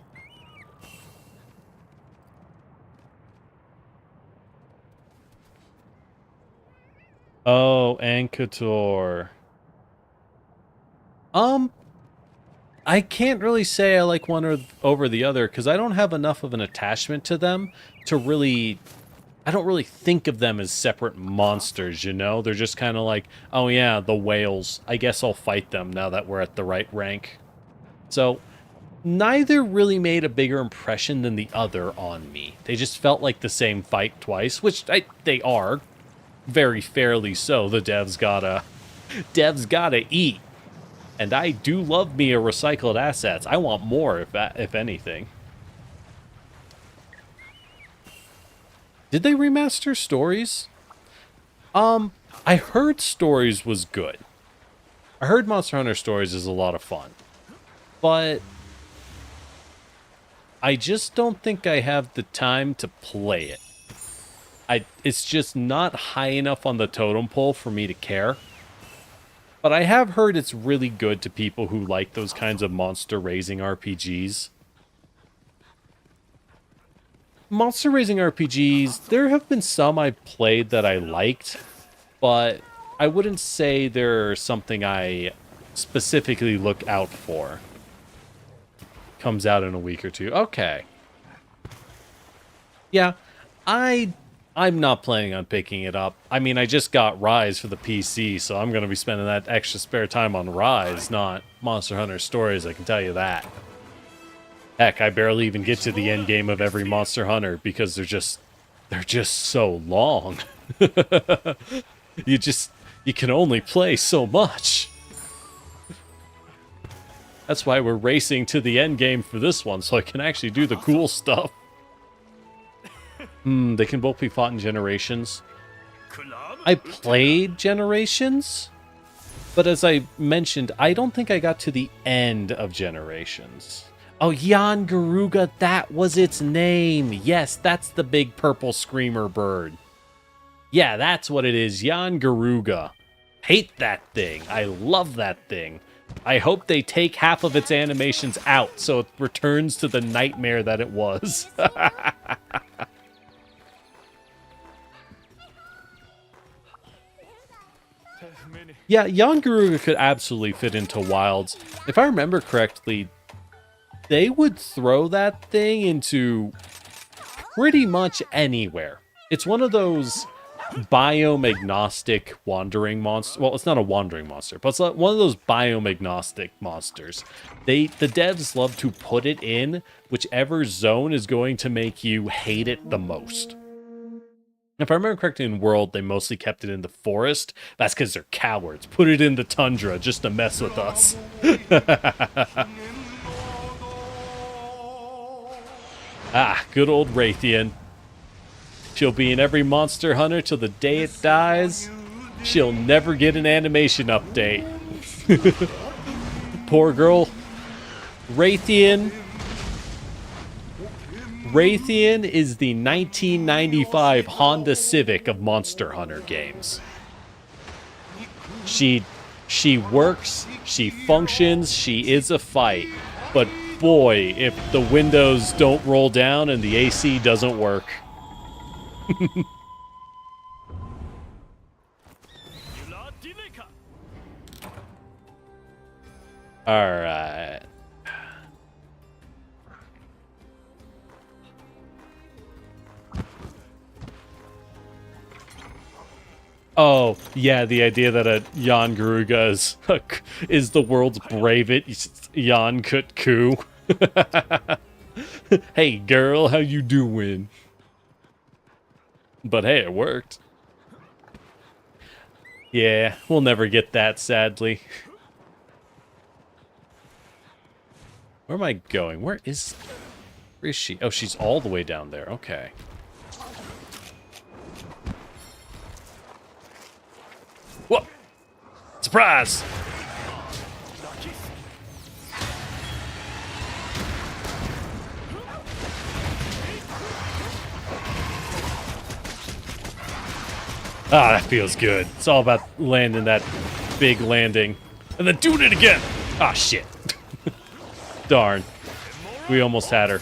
Oh, Ankator. I can't really say I like one over the other because I don't have enough of an attachment to them to really... I don't really think of them as separate monsters, you know? They're just kind of like, oh yeah, the whales. I guess I'll fight them now that we're at the right rank. So, neither really made a bigger impression than the other on me. They just felt like the same fight twice, which they are. Very fairly so. The devs gotta eat. And I do love me a recycled assets. I want more, if anything. Did they remaster stories? I heard Stories was good. I heard Monster Hunter Stories is a lot of fun. But I just don't think I have the time to play it. It's just not high enough on the totem pole for me to care. But I have heard it's really good to people who like those kinds of monster raising RPGs. Monster raising RPGs, there have been some I've played that I liked, but I wouldn't say they're something I specifically look out for. Comes out in a week or two. Okay. Yeah, I'm not planning on picking it up. I mean, I just got Rise for the PC, so I'm going to be spending that extra spare time on Rise, not Monster Hunter Stories, I can tell you that. Heck, I barely even get to the end game of every Monster Hunter because they're just so long. You can only play so much. That's why we're racing to the end game for this one, so I can actually do the cool stuff. They can both be fought in Generations. I played Generations, but as I mentioned, I don't think I got to the end of Generations. Oh, Jan Garuga, that was its name. Yes, that's the big purple screamer bird. Yeah, that's what it is, Jan Garuga. Hate that thing. I love that thing. I hope they take half of its animations out so it returns to the nightmare that it was. Yeah, Jan Garuga could absolutely fit into Wilds. If I remember correctly, they would throw that thing into pretty much anywhere. It's one of those biome agnostic wandering monsters. Well, it's not a wandering monster, but it's like one of those biome agnostic monsters. The devs love to put it in whichever zone is going to make you hate it the most. If I remember correctly, in World, they mostly kept it in the forest. That's because they're cowards. Put it in the tundra just to mess with us. Ah, good old Raytheon. She'll be in every Monster Hunter till the day it dies. She'll never get an animation update. Poor girl. Raytheon. Raytheon is the 1995 Honda Civic of Monster Hunter games. She works, she functions, she is a fight. But boy, if the windows don't roll down and the AC doesn't work. Alright. Oh, yeah, the idea that a Jan Garuga is the world's bravest Jan Kutku. Hey, girl, how you doing? But hey, it worked. Yeah, we'll never get that, sadly. Where am I going? Where is she? Oh, she's all the way down there. Okay. Whoa! Surprise! Ah, that feels good. It's all about landing that big landing. And then doing it again! Ah, shit. Darn. We almost had her.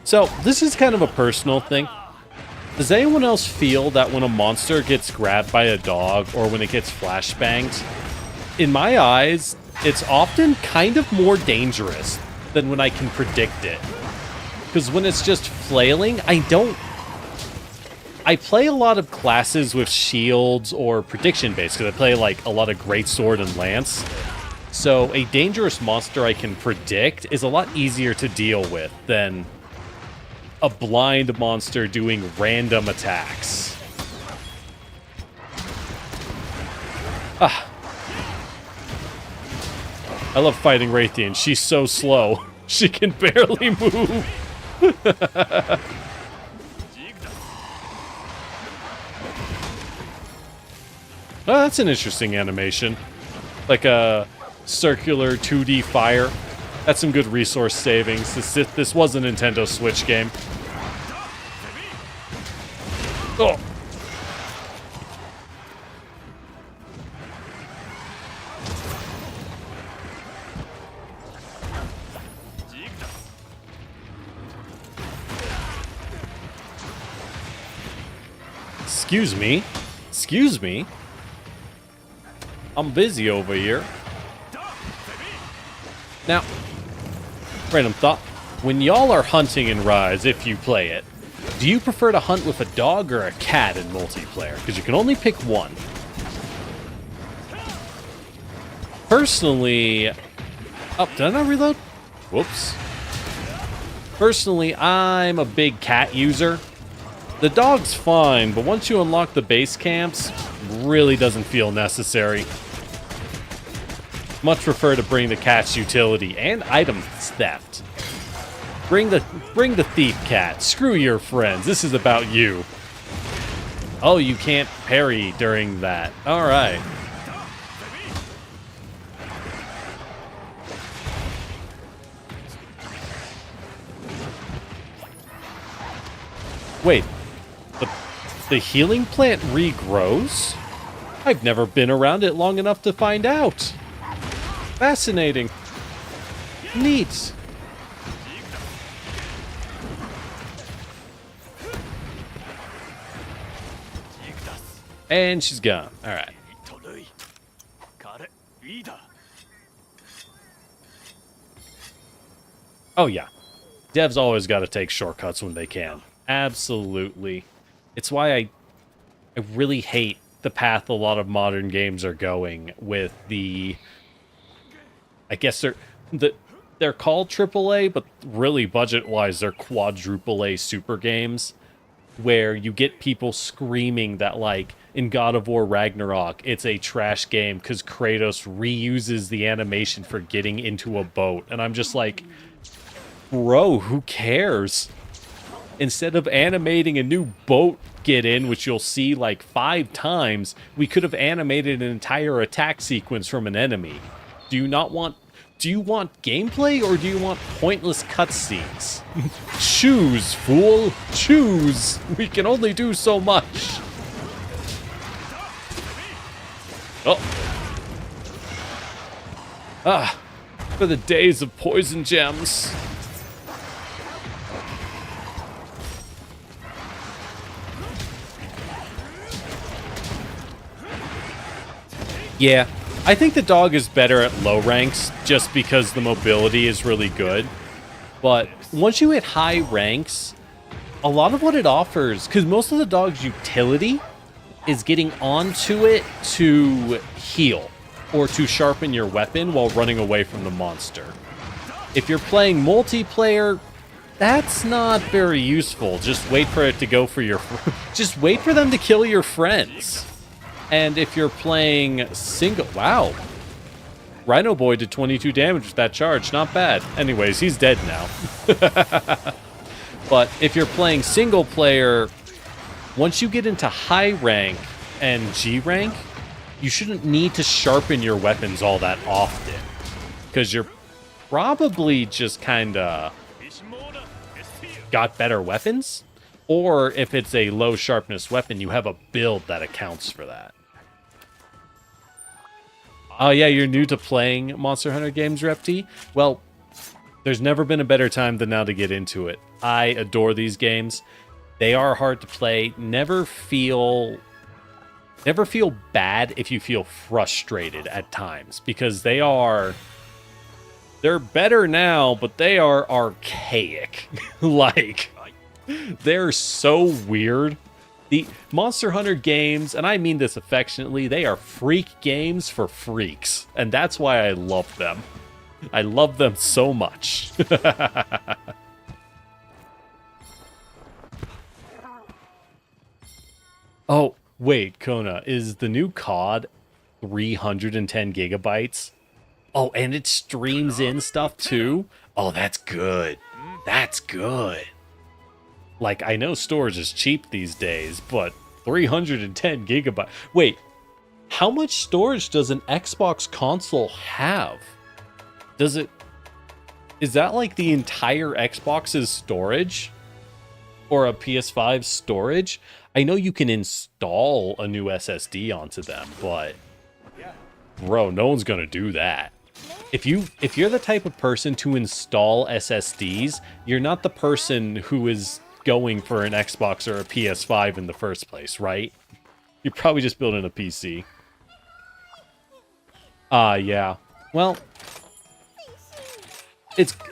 So, this is kind of a personal thing. Does anyone else feel that when a monster gets grabbed by a dog or when it gets flashbanged, in my eyes, it's often kind of more dangerous than when I can predict it? Because when it's just flailing, I play a lot of classes with shields or prediction-based, because I play like a lot of Greatsword and Lance. So a dangerous monster I can predict is a lot easier to deal with than a blind monster doing random attacks. Ah. I love fighting Raytheon. She's so slow. She can barely move. Oh, that's an interesting animation. Like a circular 2D fire. That's some good resource savings. This was a Nintendo Switch game. Oh. Excuse me. Excuse me. I'm busy over here. Now, random thought. When y'all are hunting in Rise, if you play it, do you prefer to hunt with a dog or a cat in multiplayer? Because you can only pick one. Personally... Oh, did I not reload? Whoops. Personally, I'm a big cat user. The dog's fine, but once you unlock the base camps, really doesn't feel necessary. Much prefer to bring the cat's utility and item theft. Bring the thief cat. Screw your friends. This is about you. Oh, you can't parry during that. All right. Wait. The healing plant regrows? I've never been around it long enough to find out. Fascinating. Neat. And she's gone. All right. Oh, yeah. Devs always got to take shortcuts when they can. Absolutely. It's why I really hate the path a lot of modern games are going with the... I guess they're called AAA, but really budget-wise, they're quadruple A super games, where you get people screaming that, like, in God of War Ragnarok, it's a trash game because Kratos reuses the animation for getting into a boat. And I'm just like, bro, who cares? Instead of animating a new boat get in, which you'll see like 5 times, we could have animated an entire attack sequence from an enemy. Do you want gameplay or do you want pointless cutscenes? Choose, fool. Choose. We can only do so much. Oh. Ah. For the days of poison gems. Yeah, I think the dog is better at low ranks just because the mobility is really good. But once you hit high ranks, a lot of what it offers, because most of the dog's utility is getting onto it to heal or to sharpen your weapon while running away from the monster. If you're playing multiplayer, that's not very useful. Just wait for it to go for your... Just wait for them to kill your friends. And if you're playing single... Wow. Rhino Boy did 22 damage with that charge. Not bad. Anyways, he's dead now. But if you're playing single player, once you get into high rank and G rank, you shouldn't need to sharpen your weapons all that often. Because you're probably just kind of got better weapons. Or if it's a low sharpness weapon, you have a build that accounts for that. Oh yeah, you're new to playing Monster Hunter games, Repti? Well, there's never been a better time than now to get into it. I adore these games. They are hard to play. Never feel bad if you feel frustrated at times, because they're better now, but they are archaic. Like, they're so weird. The Monster Hunter games, and I mean this affectionately, they are freak games for freaks. And that's why I love them. I love them so much. Oh, wait, Kona, is the new COD 310 gigabytes? Oh, and it streams in stuff too? Oh, that's good. That's good. Like, I know storage is cheap these days, but 310 gigabytes. Wait, how much storage does an Xbox console have? Does it... Is that like the entire Xbox's storage? Or a PS5 storage? I know you can install a new SSD onto them, but... Bro, no one's gonna do that. If you're the type of person to install SSDs, you're not the person who is going for an Xbox or a PS5 in the first place, right? You're probably just building a PC. Yeah. Well,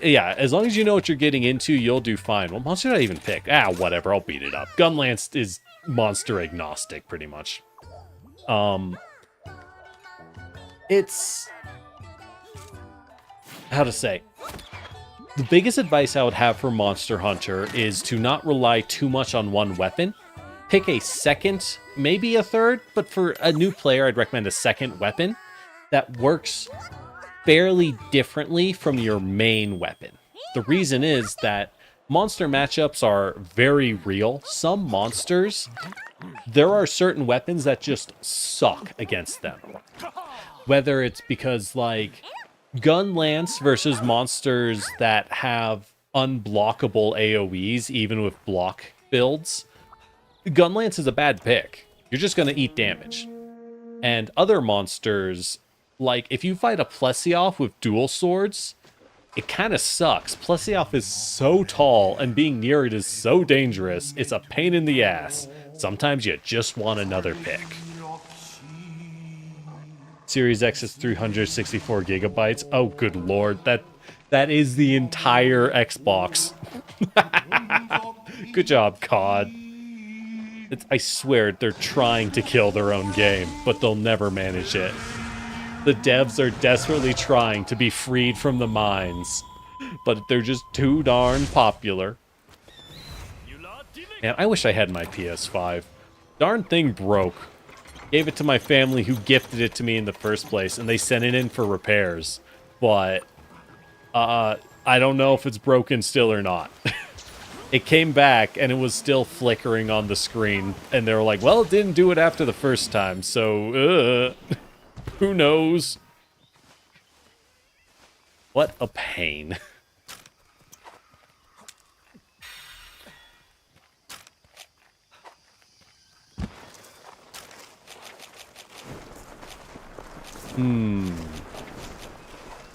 yeah, as long as you know what you're getting into, you'll do fine. What monster did I even pick? Ah, whatever, I'll beat it up. Gunlance is monster agnostic, pretty much. It's... How to say? The biggest advice I would have for Monster Hunter is to not rely too much on one weapon. Pick a second, maybe a third, but for a new player, I'd recommend a second weapon that works fairly differently from your main weapon. The reason is that monster matchups are very real. Some monsters, there are certain weapons that just suck against them. Whether it's because, like, Gunlance versus monsters that have unblockable AoEs, even with block builds, Gunlance is a bad pick. You're just going to eat damage. And other monsters, like, if you fight a Plesioth with dual swords, it kind of sucks. Plesioth is so tall, and being near it is so dangerous, it's a pain in the ass. Sometimes you just want another pick. Series X is 364 gigabytes. Oh, good lord. That is the entire Xbox. Good job, COD. I swear, they're trying to kill their own game, but they'll never manage it. The devs are desperately trying to be freed from the mines, but they're just too darn popular. And I wish I had my PS5. Darn thing broke. Gave it to my family who gifted it to me in the first place, and they sent it in for repairs. But, I don't know if it's broken still or not. It came back, and it was still flickering on the screen, and they were like, well, it didn't do it after the first time, so, who knows? What a pain.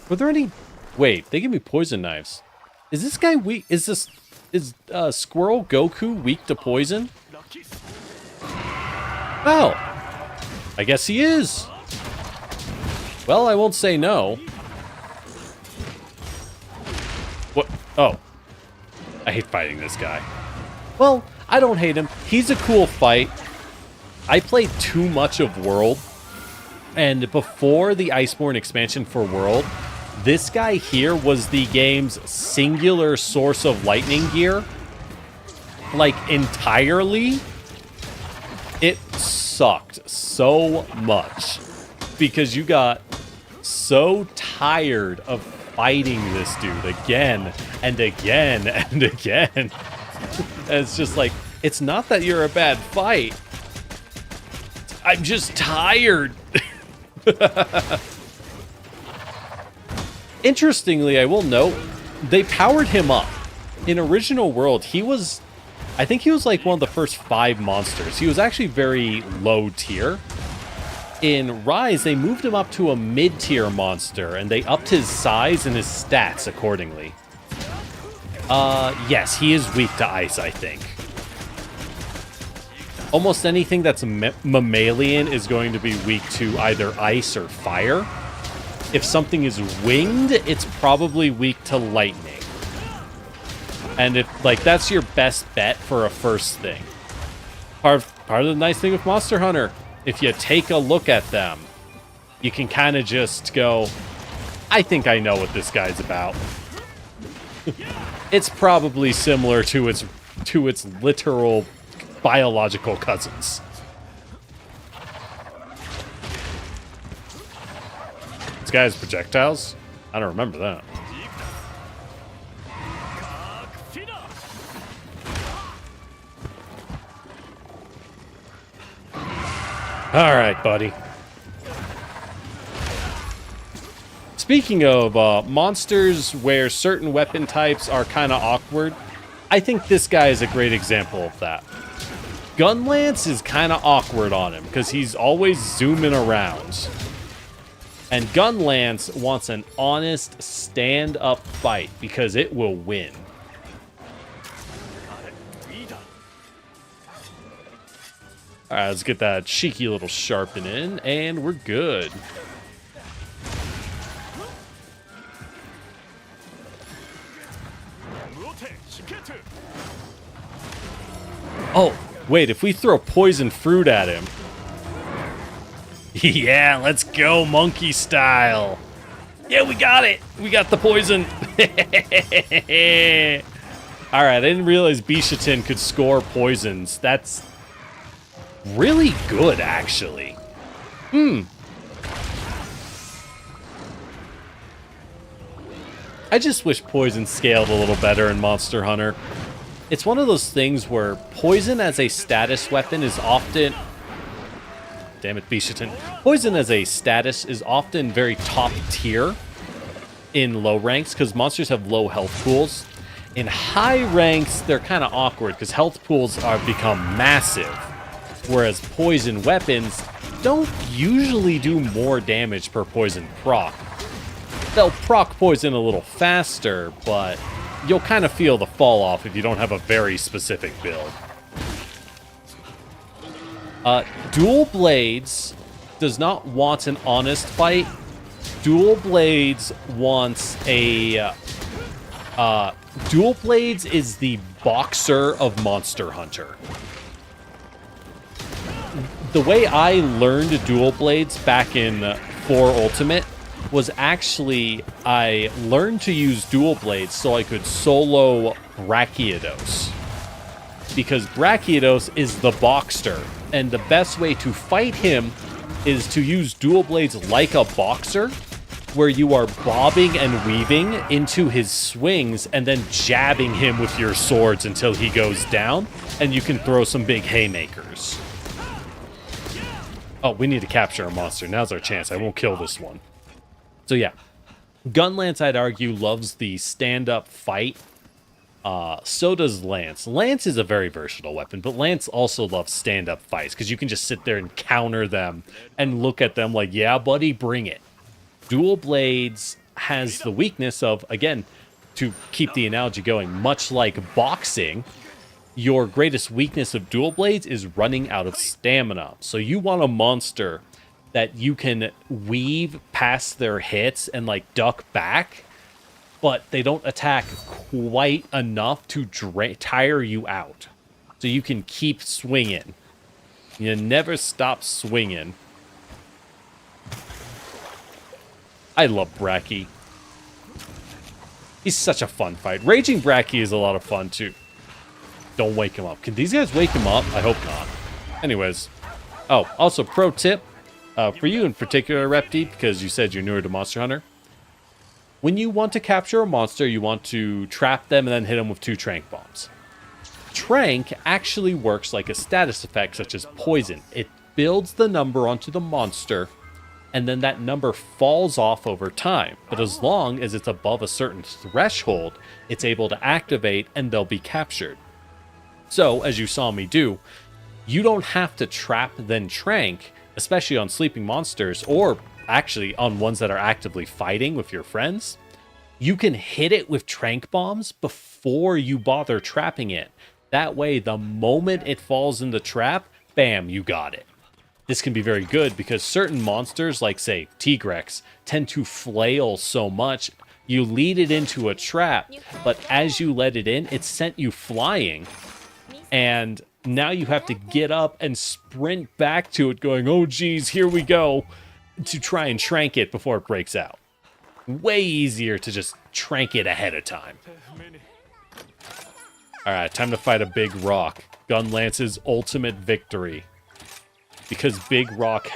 Were there any... Wait, they give me poison knives. Is this guy weak? Is Squirrel Goku weak to poison? Well, I guess he is. Well, I won't say no. What? Oh. I hate fighting this guy. Well, I don't hate him. He's a cool fight. I played too much of World. And before the Iceborne expansion for World, this guy here was the game's singular source of lightning gear. Like, entirely. It sucked so much. Because you got so tired of fighting this dude again and again and again. And it's just like, it's not that you're a bad fight. I'm just tired. Interestingly, I will note, they powered him up. In Original World, I think he was like one of the first 5 monsters. He was actually very low tier. In Rise, they moved him up to a mid-tier monster, and they upped his size and his stats accordingly. Yes, he is weak to ice, I think. Almost anything that's mammalian is going to be weak to either ice or fire. If something is winged, it's probably weak to lightning. And if, like, that's your best bet for a first thing. Part of the nice thing with Monster Hunter, if you take a look at them, you can kind of just go, I think I know what this guy's about. It's probably similar to its literal biological cousins. guy has projectiles? I don't remember that. All right, buddy. Speaking of monsters where certain weapon types are kind of awkward, I think this guy is a great example of that. Gunlance is kind of awkward on him because he's always zooming around. And Gunlance wants an honest stand-up fight because it will win. All right, let's get that cheeky little sharpen in, and we're good. Oh, wait, if we throw poison fruit at him... Yeah, let's go monkey style. Yeah, we got it. We got the poison. All right, I didn't realize Bishatin could score poisons. That's really good, actually. I just wish poison scaled a little better in Monster Hunter. It's one of those things where poison as a status weapon is often... Damn it, Bishatin. Poison as a status is often very top tier in low ranks because monsters have low health pools. In high ranks, they're kind of awkward because health pools are become massive. Whereas poison weapons don't usually do more damage per poison proc. They'll proc poison a little faster, but you'll kind of feel the fall off if you don't have a very specific build. Dual Blades does not want an honest fight. Dual Blades wants a... Dual Blades is the boxer of Monster Hunter. The way I learned Dual Blades back in 4 Ultimate was actually I learned to use Dual Blades so I could solo Brachiodos. Because Brachiodos is the boxer, and the best way to fight him is to use Dual Blades like a boxer, where you are bobbing and weaving into his swings and then jabbing him with your swords until he goes down, and you can throw some big haymakers. Oh, we need to capture a monster. Now's our chance. I won't kill this one. So yeah, Gunlance, I'd argue, loves the stand-up fight. So does Lance. Lance is a very versatile weapon, but Lance also loves stand-up fights because you can just sit there and counter them and look at them like, yeah, buddy, bring it. Dual Blades has the weakness of, again, to keep the analogy going, much like boxing, your greatest weakness of Dual Blades is running out of stamina. So you want a monster that you can weave past their hits and like duck back, but they don't attack quite enough to tire you out. So you can keep swinging. You never stop swinging. I love Brachy. He's such a fun fight. Raging Brachy is a lot of fun too. Don't wake him up. Can these guys wake him up? I hope not. Anyways. Oh, also pro tip. For you in particular, Repti, because you said you're newer to Monster Hunter. When you want to capture a monster, you want to trap them and then hit them with 2 Trank Bombs. Trank actually works like a status effect such as poison. It builds the number onto the monster, and then that number falls off over time. But as long as it's above a certain threshold, it's able to activate and they'll be captured. So, as you saw me do, you don't have to trap then Trank, especially on sleeping monsters, or actually on ones that are actively fighting with your friends. You can hit it with Trank Bombs before you bother trapping it. That way, the moment it falls in the trap, bam, you got it. This can be very good because certain monsters, like say Tigrex, tend to flail so much. You lead it into a trap, but as you let it in, it sent you flying. And now you have to get up and sprint back to it going, oh geez, here we go, to try and trank it before it breaks out. Way easier to just trank it ahead of time. Alright, time to fight a big rock. Gunlance's ultimate victory. Because Big Rock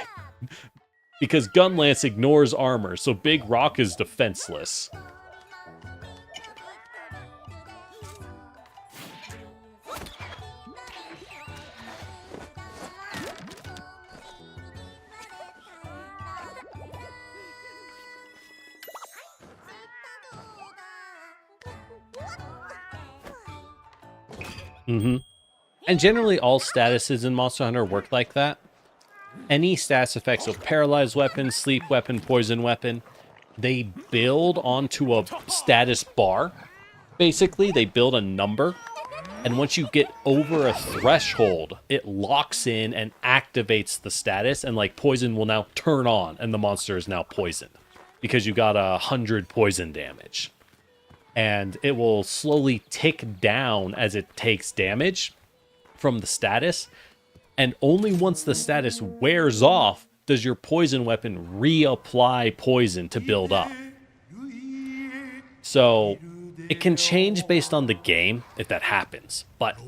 because Gun Lance ignores armor, so Big Rock is defenseless. And generally all statuses in Monster Hunter work like that. Any status effects of paralyzed weapon, sleep weapon, poison weapon, they build onto a status bar. Basically, they build a number, and once you get over a threshold, it locks in and activates the status, and like poison will now turn on, and the monster is now poisoned because you got 100 poison damage. And it will slowly tick down as it takes damage from the status, and only once the status wears off does your poison weapon reapply poison to build up. So it can change based on the game if that happens, but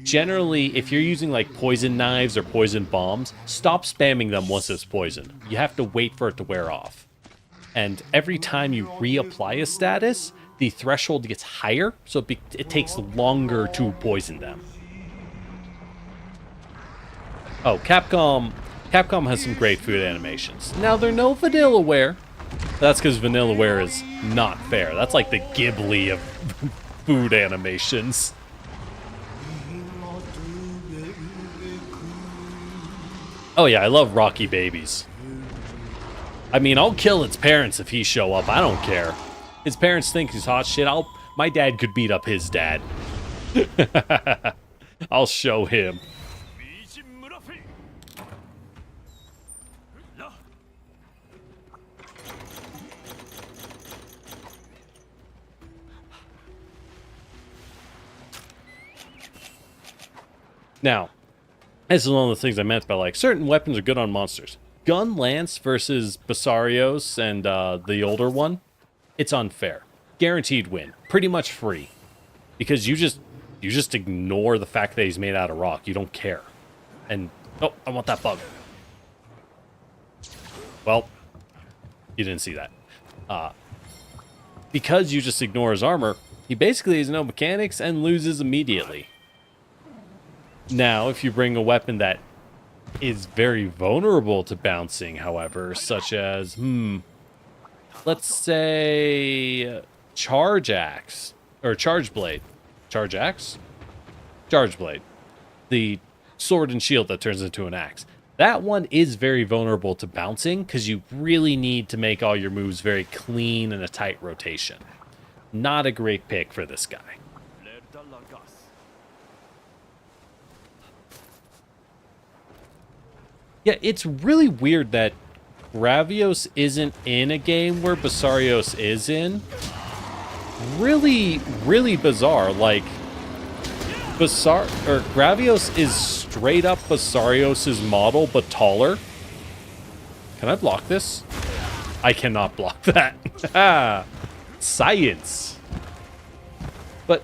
generally if you're using like poison knives or poison bombs, stop spamming them once it's poisoned. You have to wait for it to wear off. And every time you reapply a status, the threshold gets higher, so it takes longer to poison them. Oh, Capcom has some great food animations. Now, they're no Vanillaware. That's because Vanillaware is not fair. That's like the Ghibli of food animations. Oh yeah, I love Rocky Babies. I mean, I'll kill its parents if he show up. I don't care. His parents think he's hot shit. My dad could beat up his dad. I'll show him. Now, this is one of the things I meant by like certain weapons are good on monsters. Gun Lance versus Basarios and the older one, it's unfair. Guaranteed win. Pretty much free. Because you just ignore the fact that he's made out of rock. You don't care. And oh, I want that bug. Well, you didn't see that. Because you just ignore his armor, he basically has no mechanics and loses immediately. Now, if you bring a weapon that is very vulnerable to bouncing, however, such as, let's say, Charge Axe, or Charge Blade. Charge Axe? Charge Blade. The sword and shield that turns into an axe. That one is very vulnerable to bouncing, because you really need to make all your moves very clean and a tight rotation. Not a great pick for this guy. Yeah, it's really weird that Gravios isn't in a game where Basarios is in. Really, really bizarre. Like, Gravios is straight up Basarios' model, but taller. Can I block this? I cannot block that. Science. But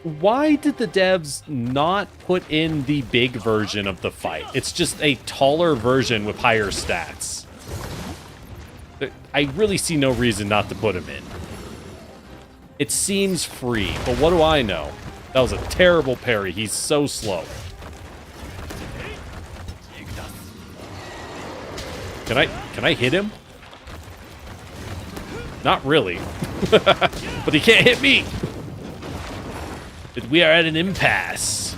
why did the devs not put in the big version of the fight? It's just a taller version with higher stats. I really see no reason not to put him in. It seems free, but what do I know? That was a terrible parry. He's so slow. Can I hit him? Not really. But he can't hit me. We are at an impasse.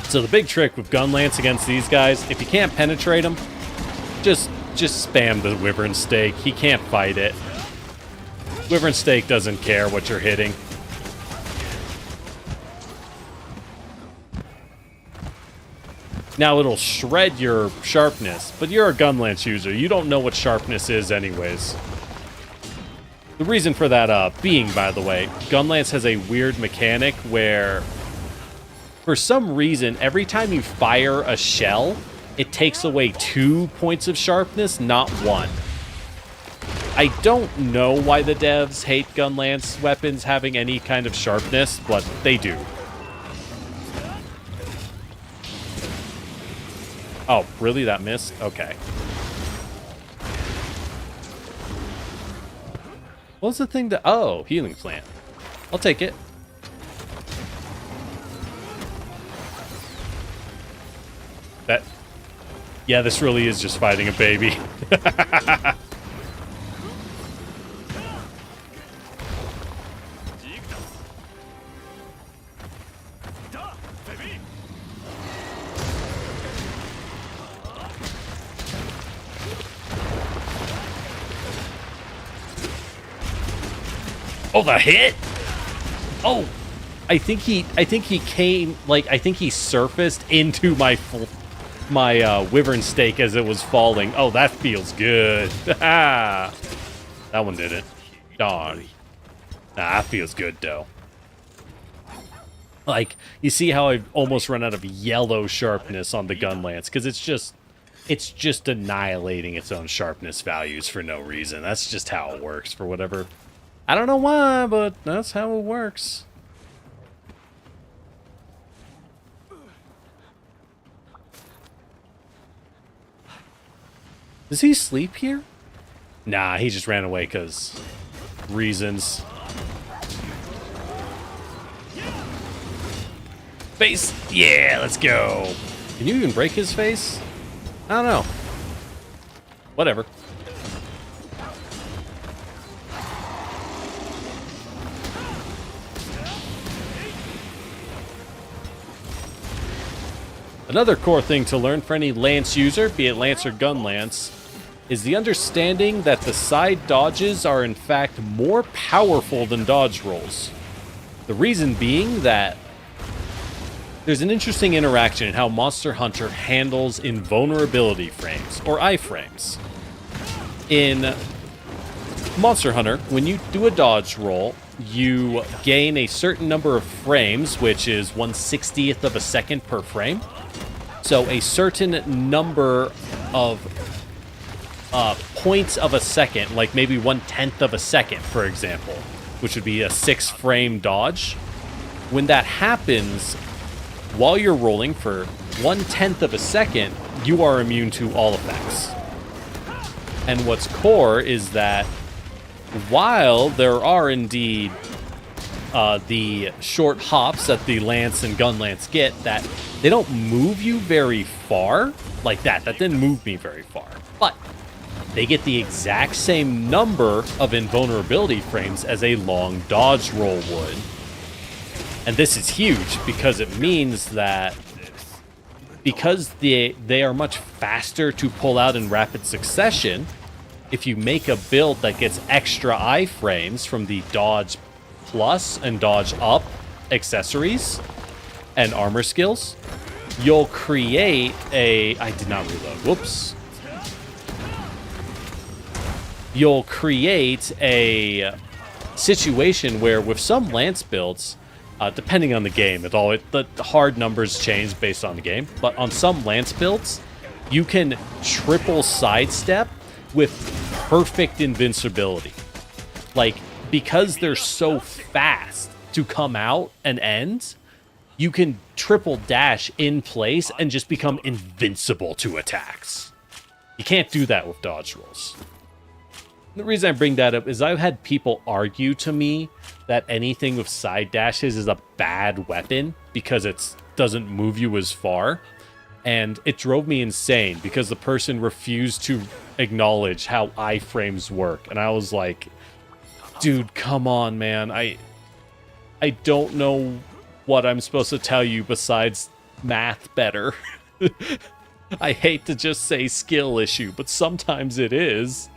So the big trick with Gun Lance against these guys, if you can't penetrate them, just spam the Wyvern Stake. He can't fight it. Wyvern Stake doesn't care what you're hitting. Now, it'll shred your sharpness, but you're a Gun Lance user. You don't know what sharpness is anyways. The reason for that being, by the way, Gun Lance has a weird mechanic where, for some reason, every time you fire a shell, it takes away 2 points of sharpness, not 1. I don't know why the devs hate gun lance weapons having any kind of sharpness, but they do. Oh, really? That missed? Okay. What was the thing that... Oh, healing plant. I'll take it. That... Yeah, this really is just fighting a baby. Oh, the hit? Oh, I think he came, like, I think he surfaced into my wyvern stake as it was falling. Oh, that feels good. That one didn't. Darn. Nah, that feels good, though. Like, you see how I've almost run out of yellow sharpness on the gun lance, because it's just annihilating its own sharpness values for no reason. That's just how it works for whatever. I don't know why, but that's how it works. Does he sleep here? Nah, he just ran away because reasons. Face! Yeah, let's go. Can you even break his face? I don't know. Whatever. Another core thing to learn for any lance user, be it lance or gun lance, is the understanding that the side dodges are in fact more powerful than dodge rolls. The reason being that there's an interesting interaction in how Monster Hunter handles invulnerability frames, or iframes. In Monster Hunter, when you do a dodge roll, you gain a certain number of frames, which is 1/60th of a second per frame. So a certain number of points of a second, like maybe 1/10 of a second, for example, which would be a 6-frame dodge. When that happens, while you're rolling for 1/10 of a second, you are immune to all effects. And what's core is that while there are indeed the short hops that the lance and gun lance get, that they don't move you very far like that. That didn't move me very far. But they get the exact same number of invulnerability frames as a long dodge roll would. And this is huge because it means that because they are much faster to pull out in rapid succession, if you make a build that gets extra iframes from the dodge plus and dodge up accessories and armor skills, you'll create a... I did not reload. Whoops. You'll create a situation where with some lance builds, depending on the game, the hard numbers change based on the game, but on some lance builds, you can triple sidestep with perfect invincibility. Like, because they're so fast to come out and end, you can triple dash in place and just become invincible to attacks. You can't do that with dodge rolls. The reason I bring that up is I've had people argue to me that anything with side dashes is a bad weapon because it doesn't move you as far. And it drove me insane because the person refused to acknowledge how iframes work. And I was like, dude, come on, man. I don't know what I'm supposed to tell you besides math better. I hate to just say skill issue, but sometimes it is.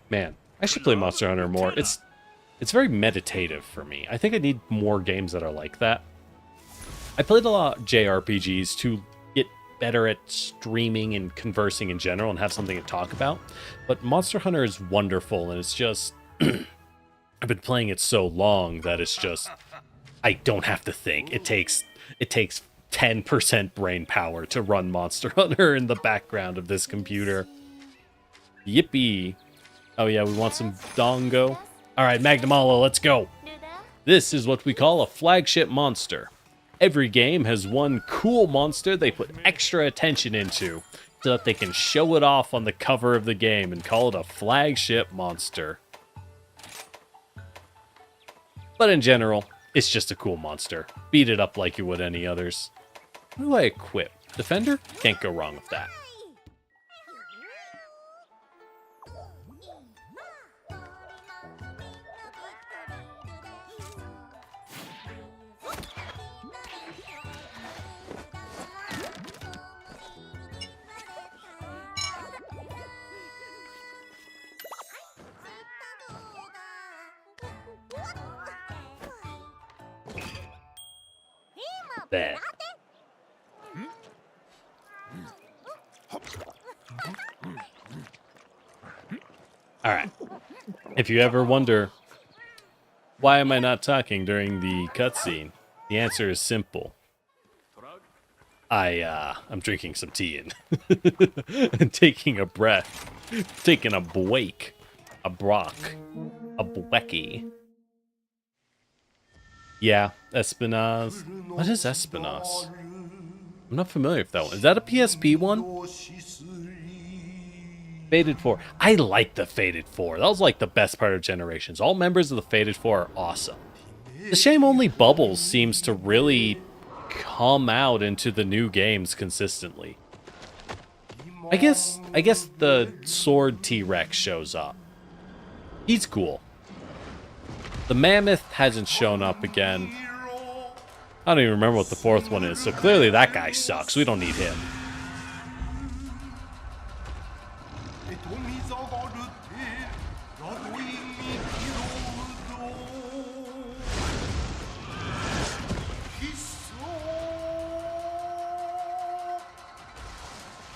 Man, I should play Monster Hunter more. It's very meditative for me. I think I need more games that are like that. I played a lot of JRPGs to get better at streaming and conversing in general and have something to talk about. But Monster Hunter is wonderful, and it's just I've been playing it so long that it's just I don't have to think. It takes 10% brain power to run Monster Hunter in the background of this computer. Yippee. Oh yeah, we want some dongo. Alright, Magnamalo, let's go. This is what we call a flagship monster. Every game has one cool monster they put extra attention into so that they can show it off on the cover of the game and call it a flagship monster. But in general, it's just a cool monster. Beat it up like you would any others. What do I equip? Defender? Can't go wrong with that. There. Alright. If you ever wonder, why am I not talking during the cutscene? The answer is simple. I'm drinking some tea and taking a breath. Taking a break. A brock. A bwecky. Yeah, Espinasse. What is Espinasse? I'm not familiar with that one. Is that a PSP one? Fated 4. I like the Fated 4. That was like the best part of Generations. All members of the Fated 4 are awesome. The shame only Bubbles seems to really come out into the new games consistently. I guess the Sword T-Rex shows up. He's cool. The Mammoth hasn't shown up again. I don't even remember what the fourth one is, so clearly that guy sucks. We don't need him.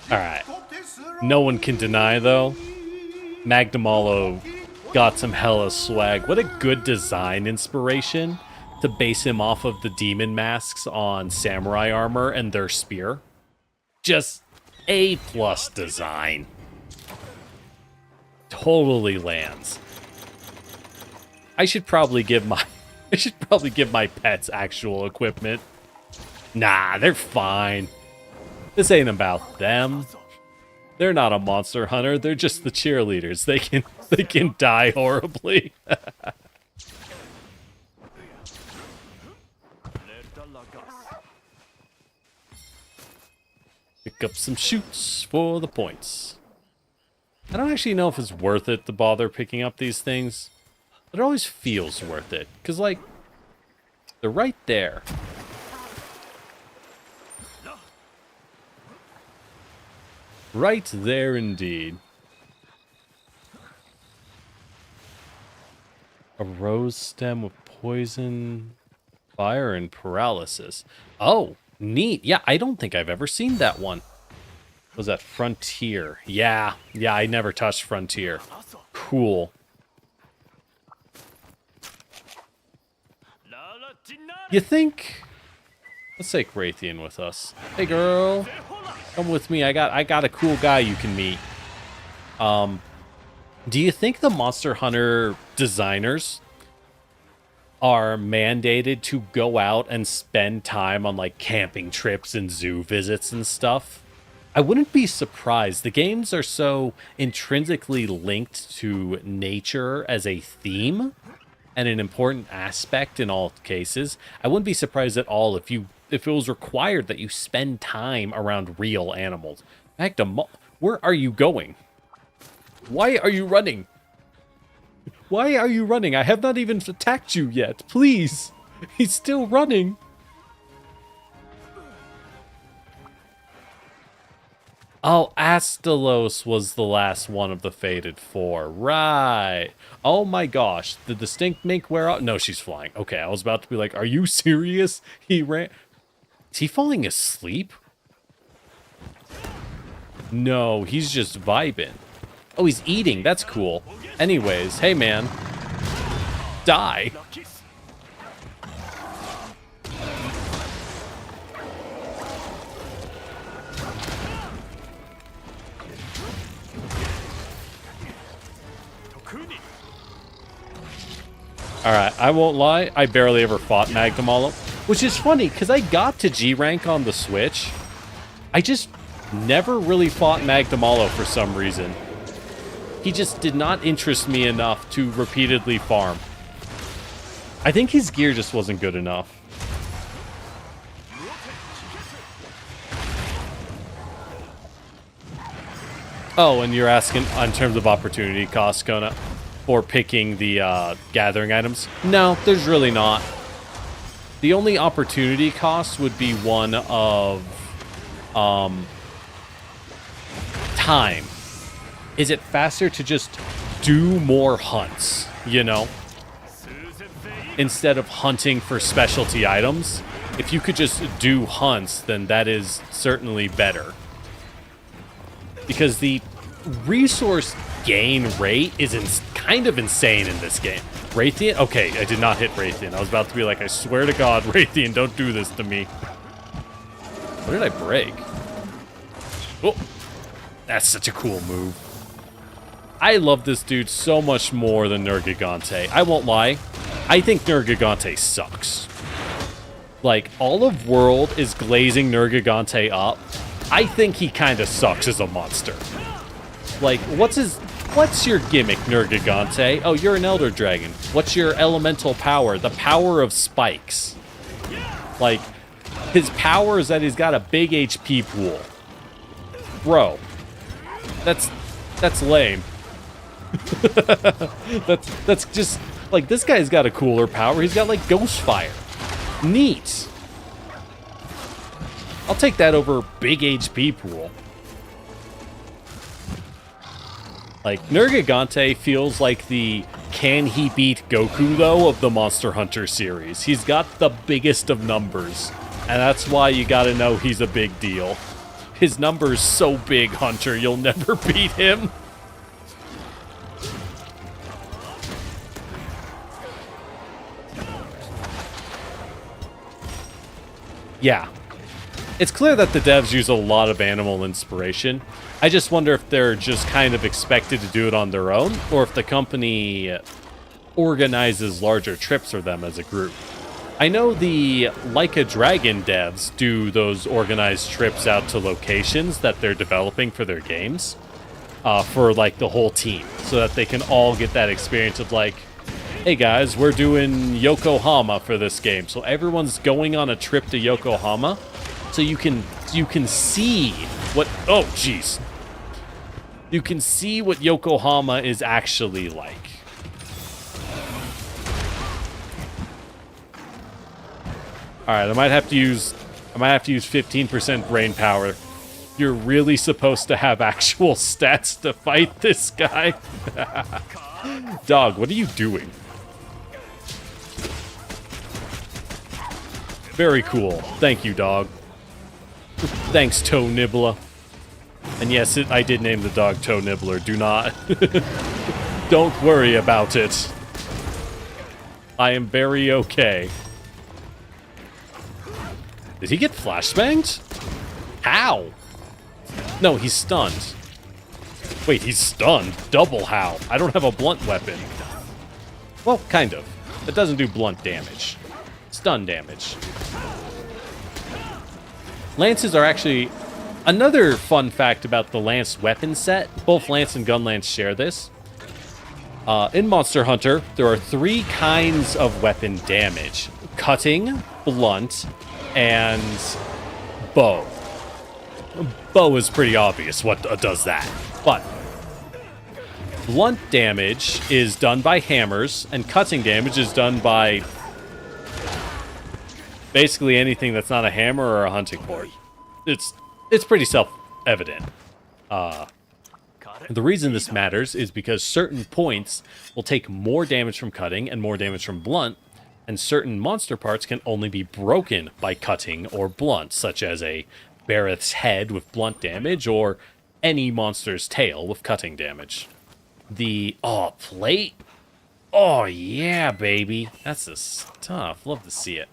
Alright. No one can deny, though, Magnamalo got some hella swag. What a good design inspiration to base him off of the demon masks on samurai armor and their spear. Just A+ design. Totally lands. I should probably give my pets actual equipment. Nah, they're fine. This ain't about them. They're not a monster hunter, they're just the cheerleaders. They can die horribly. Pick up some shoots for the points. I don't actually know if it's worth it to bother picking up these things, but it always feels worth it. Because, like, they're right there. Right there indeed. A rose stem with poison, fire, and paralysis. Oh, neat. Yeah, I don't think I've ever seen that one. Was that Frontier? Yeah, I never touched Frontier. Cool. You think? Let's take Raytheon with us. Hey, girl. Come with me. I got a cool guy you can meet. Do you think the Monster Hunter designers are mandated to go out and spend time on, like, camping trips and zoo visits and stuff? I wouldn't be surprised. The games are so intrinsically linked to nature as a theme and an important aspect in all cases. I wouldn't be surprised at all if it was required that you spend time around real animals. Where are you going? Why are you running? Why are you running? I have not even attacked you yet. Please. He's still running. Oh, Astalos was the last one of the Fated 4. Right. Oh my gosh. Did the stink mink wear out? No, she's flying. Okay, I was about to be like, are you serious? He ran. Is he falling asleep? No, he's just vibing. Oh, he's eating. That's cool. Anyways, hey, man. Die. Alright, I won't lie, I barely ever fought Magnum Hollow, which is funny, because I got to G rank on the Switch. I just never really fought Magnum Hollow for some reason. He just did not interest me enough to repeatedly farm. I think his gear just wasn't good enough. Oh, and you're asking in terms of opportunity cost, Kona? For picking the gathering items? No, there's really not. The only opportunity cost would be one of time. Is it faster to just do more hunts, you know? Instead of hunting for specialty items? If you could just do hunts, then that is certainly better. Because the resource gain rate is kind of insane in this game. Raytheon? Okay, I did not hit Raytheon. I was about to be like, I swear to God, Raytheon, don't do this to me. What did I break? Oh, that's such a cool move. I love this dude so much more than Nergigante. I won't lie. I think Nergigante sucks. Like, all of World is glazing Nergigante up. I think he kind of sucks as a monster. Like, what's your gimmick, Nergigante? Oh, you're an Elder Dragon. What's your elemental power? The power of spikes. Like, his power is that he's got a big HP pool. Bro. That's lame. that's just, like, this guy's got a cooler power. He's got, like, Ghost Fire. Neat. I'll take that over big HP pool. Like, Nergigante feels like the can he beat Goku, though, of the Monster Hunter series. He's got the biggest of numbers, and that's why you gotta know he's a big deal. His number's so big, Hunter, you'll never beat him. Yeah. It's clear that the devs use a lot of animal inspiration. I just wonder if they're just kind of expected to do it on their own, or if the company organizes larger trips for them as a group. I know the Like a Dragon devs do those organized trips out to locations that they're developing for their games, for like the whole team, so that they can all get that experience of like, hey guys, we're doing Yokohama for this game, so everyone's going on a trip to Yokohama, so you can see what, oh jeez, you can see what Yokohama is actually like. All right, I might have to use 15% brain power. You're really supposed to have actual stats to fight this guy. Dog, what are you doing? Very cool. Thank you, dog. Thanks, Toe Nibbler. And yes, I did name the dog Toe Nibbler. Do not. Don't worry about it. I am very okay. Did he get flashbanged? How? No, he's stunned. Wait, he's stunned? Double how? I don't have a blunt weapon. Well, kind of. It doesn't do blunt damage. Stun damage. Lances are actually... Another fun fact about the Lance weapon set, both Lance and Gunlance share this. In Monster Hunter, there are 3 kinds of weapon damage. Cutting, blunt, and bow. Bow is pretty obvious what does that. But blunt damage is done by hammers, and cutting damage is done by basically anything that's not a hammer or a hunting board. It's pretty self-evident. The reason this matters is because certain points will take more damage from cutting and more damage from blunt, and certain monster parts can only be broken by cutting or blunt, such as a Bareth's head with blunt damage, or any monster's tail with cutting damage. The, oh, plate? Oh, yeah, baby. That's the stuff. Love to see it.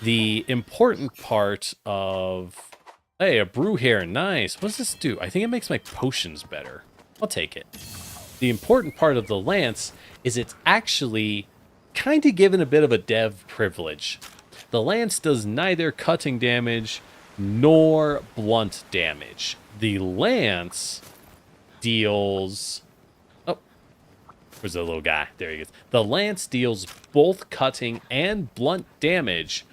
The important part of... Hey, a brew here. Nice. What does this do? I think it makes my potions better. I'll take it. The important part of the lance is it's actually kind of given a bit of a dev privilege. The lance does neither cutting damage nor blunt damage. The lance deals... Oh, where's the little guy? There he is. The lance deals both cutting and blunt damage,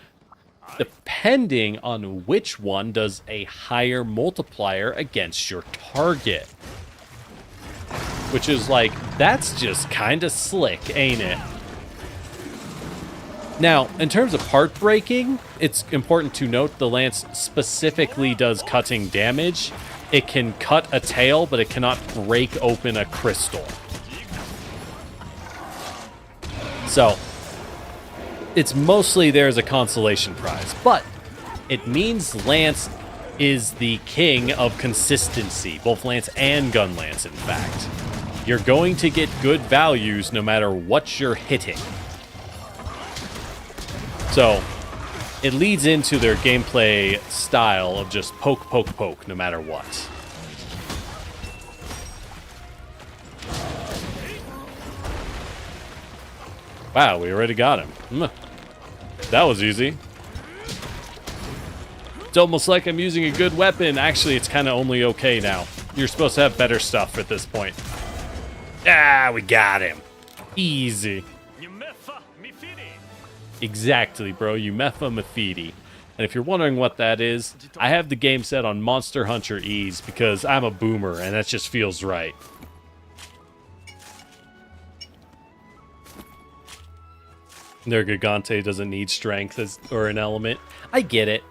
depending on which one does a higher multiplier against your target. Which is like, that's just kind of slick, ain't it? Now, in terms of heartbreaking, it's important to note the lance specifically does cutting damage. It can cut a tail, but it cannot break open a crystal. So, it's mostly there as a consolation prize, but it means Lance is the king of consistency, both Lance and Gun Lance, in fact. You're going to get good values no matter what you're hitting. So, it leads into their gameplay style of just poke, poke, poke, no matter what. Wow, we already got him. That was easy. It's almost like I'm using a good weapon. Actually, it's kind of only okay now. You're supposed to have better stuff at this point. Ah, we got him. Easy. Exactly, bro. Umefa Mafidi. And if you're wondering what that is, I have the game set on Monster Hunter Ease because I'm a boomer and that just feels right. Nergigante doesn't need strength or an element. I get it.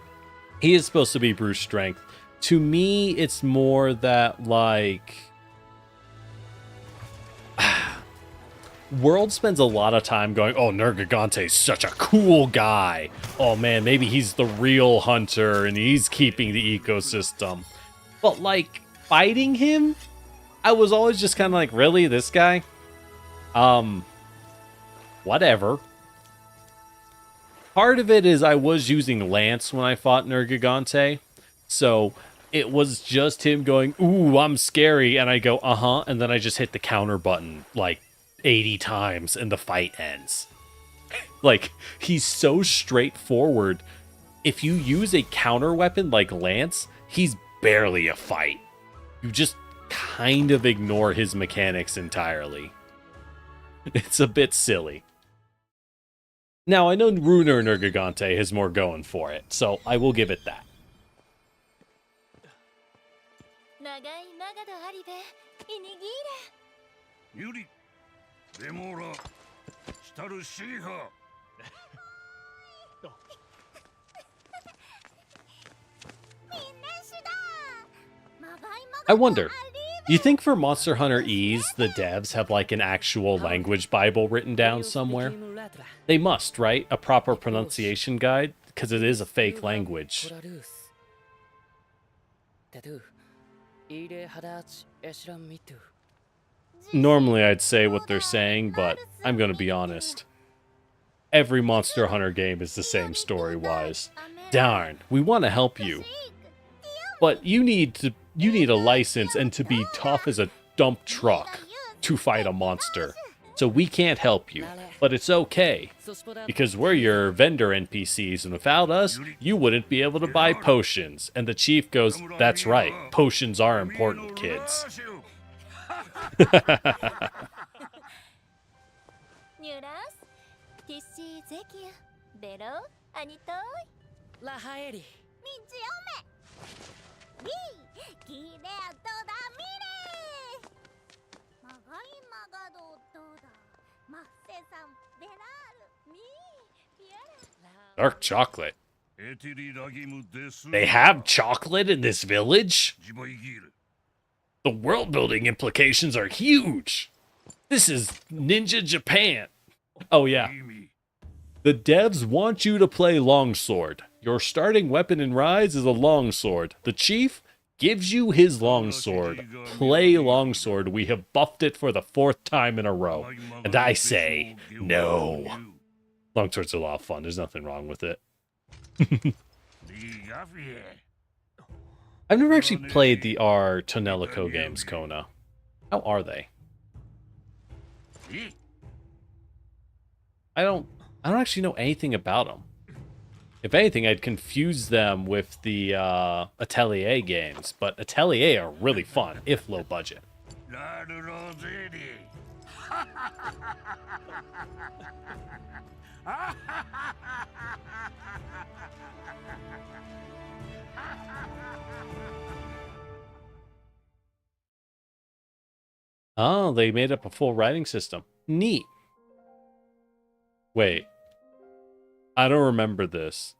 He is supposed to be brute strength. To me, it's more that, like... World spends a lot of time going, oh, Nergigante's such a cool guy. Oh, man, maybe he's the real hunter and he's keeping the ecosystem. But, like, fighting him, I was always just kind of like, really, this guy? Whatever. Part of it is I was using Lance when I fought Nergigante, so it was just him going, ooh, I'm scary, and I go, uh-huh, and then I just hit the counter button, like, 80 times, and the fight ends. Like, he's so straightforward. If you use a counter weapon like Lance, he's barely a fight. You just kind of ignore his mechanics entirely. It's a bit silly. Now, I know Runer Nergigante has more going for it, so I will give it that. I wonder, you think for Monster Hunter Ease, the devs have like an actual language Bible written down somewhere? They must, right? A proper pronunciation guide, because it is a fake language. Normally I'd say what they're saying, but I'm gonna be honest. Every Monster Hunter game is the same story-wise. Darn, we want to help you, but you need a license and to be tough as a dump truck to fight a monster. So we can't help you, but it's okay, because we're your vendor NPCs, and without us, you wouldn't be able to buy potions. And the chief goes, that's right, potions are important, kids. Dark chocolate. They have chocolate in this village? The world building implications are huge. This is Ninja Japan. Oh yeah. The devs want you to play longsword. Your starting weapon in Rise is a longsword. The chief gives you his longsword. Play longsword. We have buffed it for the 4th time in a row. And I say, no. Longsword's a lot of fun. There's nothing wrong with it. I've never actually played the R Tonelico games, Kona. How are they? I don't actually know anything about them. If anything, I'd confuse them with the Atelier games, but Atelier are really fun, if low budget. Oh, they made up a full writing system. Neat. Wait. I don't remember this.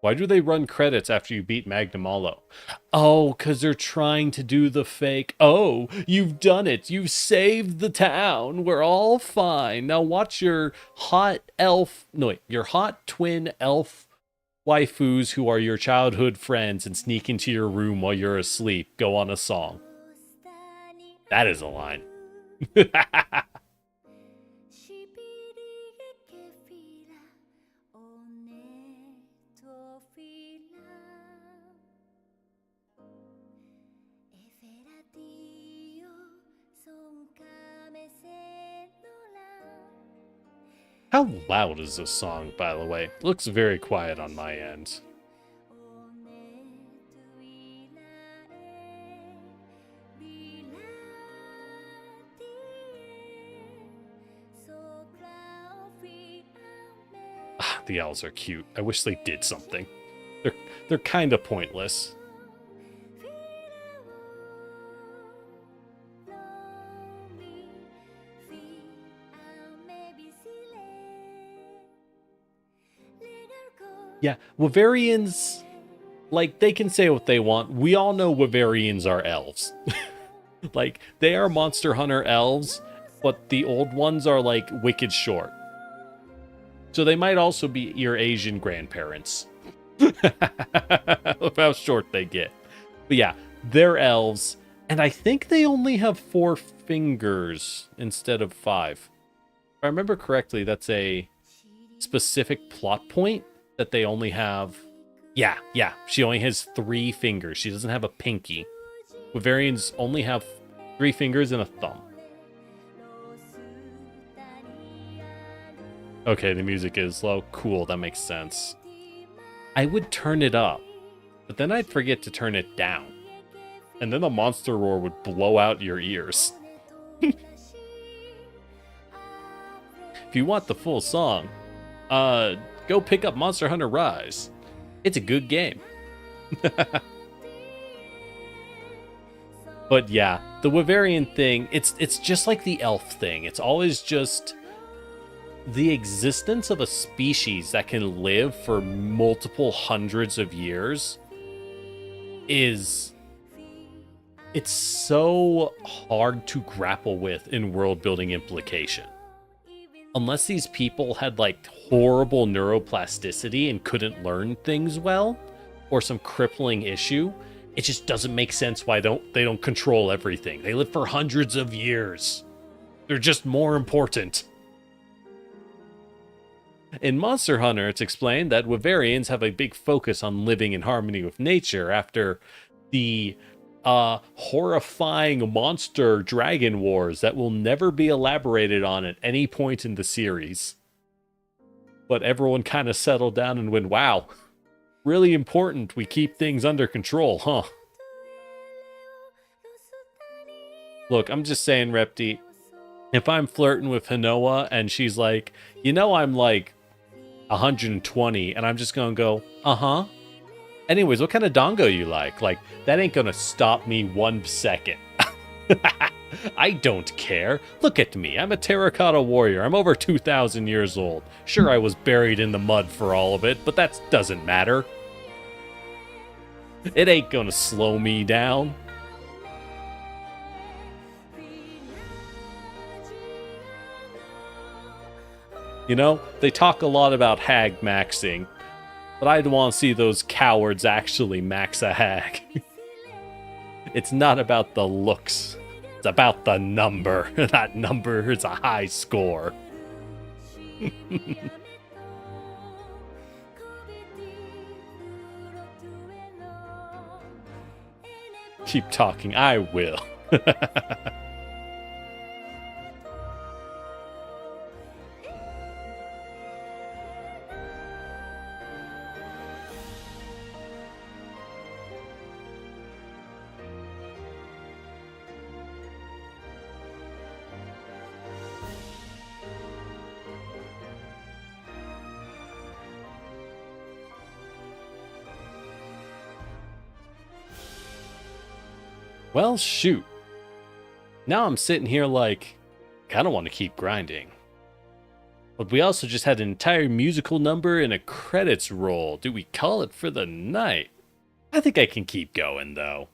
Why do they run credits after you beat Magnamalo? Oh, because they're trying to do the fake, oh, you've done it. You've saved the town. We're all fine. Now watch your hot elf, no wait, your hot twin elf waifus who are your childhood friends and sneak into your room while you're asleep. Go on a song. That is a line. How loud is this song, by the way? It looks very quiet on my end. The owls are cute. I wish they did something. They're kind of pointless. Yeah, Wavarians, like, they can say what they want. We all know Wavarians are elves. Like, they are Monster Hunter elves, but the old ones are, like, wicked short. So they might also be your Asian grandparents. Of how short they get. But yeah, they're elves, and I think they only have 4 fingers instead of 5. If I remember correctly, that's a specific plot point that they only have. Yeah, she only has 3 fingers. She doesn't have a pinky. Bavarians only have 3 fingers and a thumb. Okay, the music is low. Cool, that makes sense. I would turn it up, but then I'd forget to turn it down. And then the monster roar would blow out your ears. If you want the full song, go pick up Monster Hunter Rise. It's a good game. But yeah, the Wavarian thing, it's just like the elf thing. It's always just the existence of a species that can live for multiple hundreds of years it's so hard to grapple with in world building implication. Unless these people had like horrible neuroplasticity and couldn't learn things well, or some crippling issue, it just doesn't make sense why they don't control everything. They live for hundreds of years. They're just more important. In Monster Hunter, it's explained that Wavarians have a big focus on living in harmony with nature after the horrifying monster dragon wars that will never be elaborated on at any point in the series. But everyone kind of settled down and went, wow, really important we keep things under control, huh? Look, I'm just saying, Repti, if I'm flirting with Hinoa and she's like, you know, I'm like 120, and I'm just gonna go, uh-huh. Anyways, what kind of dongo you like? Like, that ain't gonna stop me 1 second. I don't care. Look at me. I'm a terracotta warrior. I'm over 2,000 years old. Sure, I was buried in the mud for all of it, but that doesn't matter. It ain't gonna slow me down. You know, they talk a lot about hag maxing, but I'd want to see those cowards actually max a hag. It's not about the looks. It's about the number. That number is a high score. Keep talking. I will. Well, shoot. Now I'm sitting here like, kind of want to keep grinding. But we also just had an entire musical number and a credits roll. Do we call it for the night? I think I can keep going, though.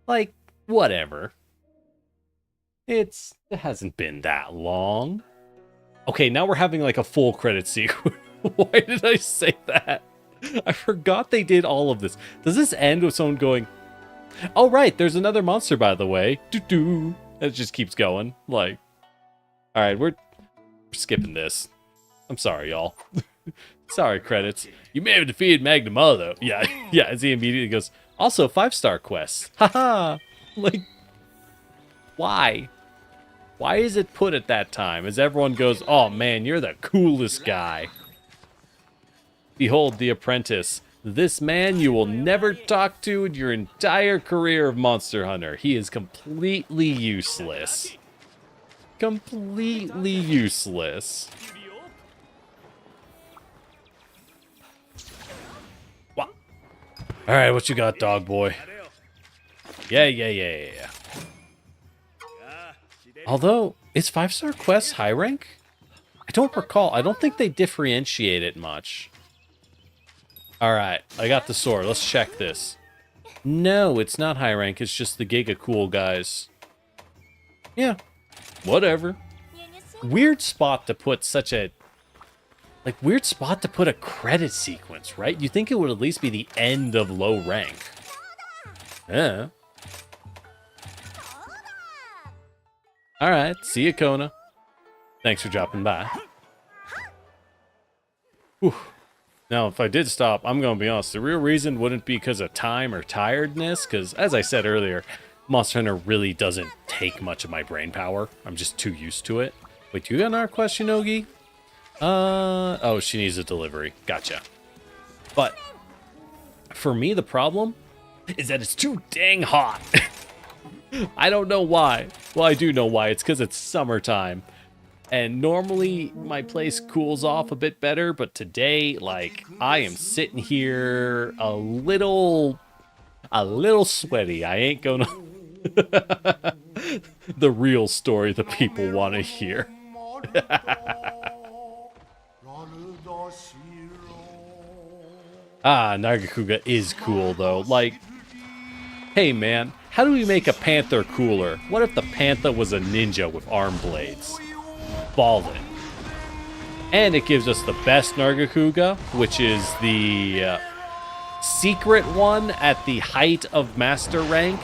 Like, whatever. It hasn't been that long. Okay, now we're having like a full credit sequence. Why did I say that? I forgot they did all of this. Does this end with someone going, oh, right, there's another monster, by the way. Doo-doo. It just keeps going. Like, all right, we're skipping this. I'm sorry, y'all. Sorry, credits. You may have defeated Magnum, though. Yeah, yeah, as he immediately goes, also 5-star quests. Haha. Like, why? Why is it put at that time? As everyone goes, oh, man, you're the coolest guy. Behold, the apprentice. This man you will never talk to in your entire career of Monster Hunter. He is completely useless. Completely useless. What? Alright, what you got, dog boy? Yeah. Although, is 5-star quests high rank? I don't recall. I don't think they differentiate it much. Alright, I got the sword. Let's check this. No, it's not high rank. It's just the Giga Cool guys. Yeah, whatever. Weird spot to put such a... Like, weird spot to put a credit sequence, right? You think it would at least be the end of low rank. Yeah. Alright, see ya, Kona. Thanks for dropping by. Whew. Now, if I did stop, I'm going to be honest, the real reason wouldn't be because of time or tiredness, because, as I said earlier, Monster Hunter really doesn't take much of my brain power. I'm just too used to it. Wait, do you got another quest, Shinogi? Oh, she needs a delivery. Gotcha. But, for me, the problem is that it's too dang hot. I don't know why. Well, I do know why. It's because it's summertime. And normally my place cools off a bit better, but today, like, I am sitting here a little sweaty. I ain't gonna... The real story the people want to hear. Ah, Nargacuga is cool, though. Like, hey, man, how do we make a panther cooler? What if the panther was a ninja with arm blades? Ballin'. And it gives us the best Nargacuga, which is the secret one at the height of master rank,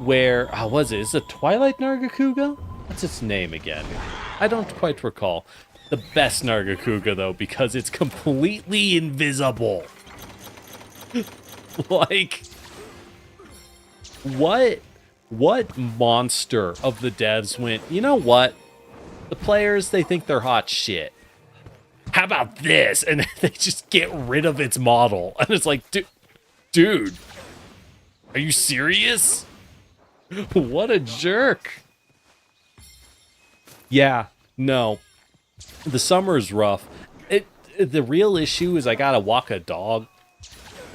where, how was it? Is it Twilight Nargacuga? What's its name again? I don't quite recall. The best Nargacuga, though, because it's completely invisible. Like, what monster of the devs went, you know what? The players, they think they're hot shit. How about this? And they just get rid of its model. And it's like, dude, are you serious? What a jerk. Yeah, no. The summer is rough. The real issue is I gotta walk a dog.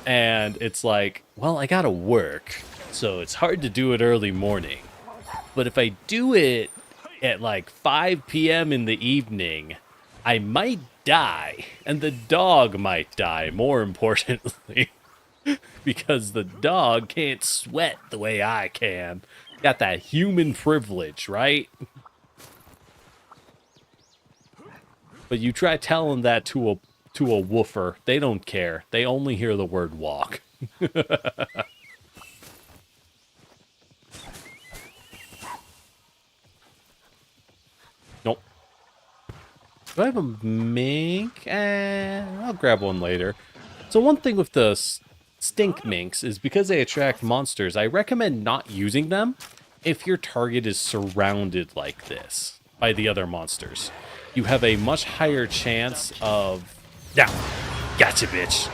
And it's like, well, I gotta work. So it's hard to do it early morning. But if I do it at like 5 p.m. in the evening, I might die. And the dog might die, more importantly. Because the dog can't sweat the way I can. Got that human privilege, right? But you try telling that to a woofer, they don't care. They only hear the word walk. grab a mink? I'll grab one later. So one thing with the stink minks is because they attract monsters, I recommend not using them if your target is surrounded like this by the other monsters. You have a much higher chance of... Now, gotcha, bitch.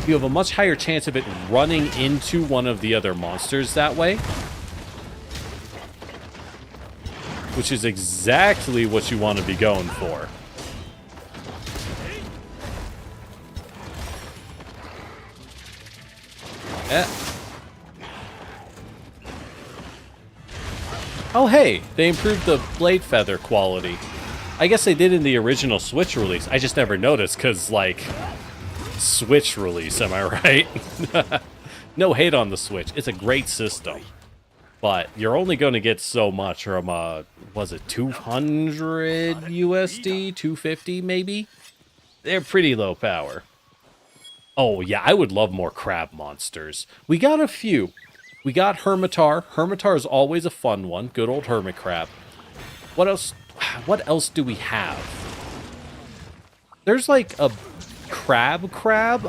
You have a much higher chance of it running into one of the other monsters that way. Which is exactly what you want to be going for. Oh, hey, they improved the blade feather quality. I guess they did in the original Switch release. I just never noticed because, like, Switch release, am I right? No hate on the Switch. It's a great system. But you're only going to get so much from, was it 200 USD? 250 maybe? They're pretty low power. Oh, yeah, I would love more crab monsters. We got a few. We got Hermitar. Hermitar is always a fun one. Good old hermit crab. What else? What else do we have? There's like a crab,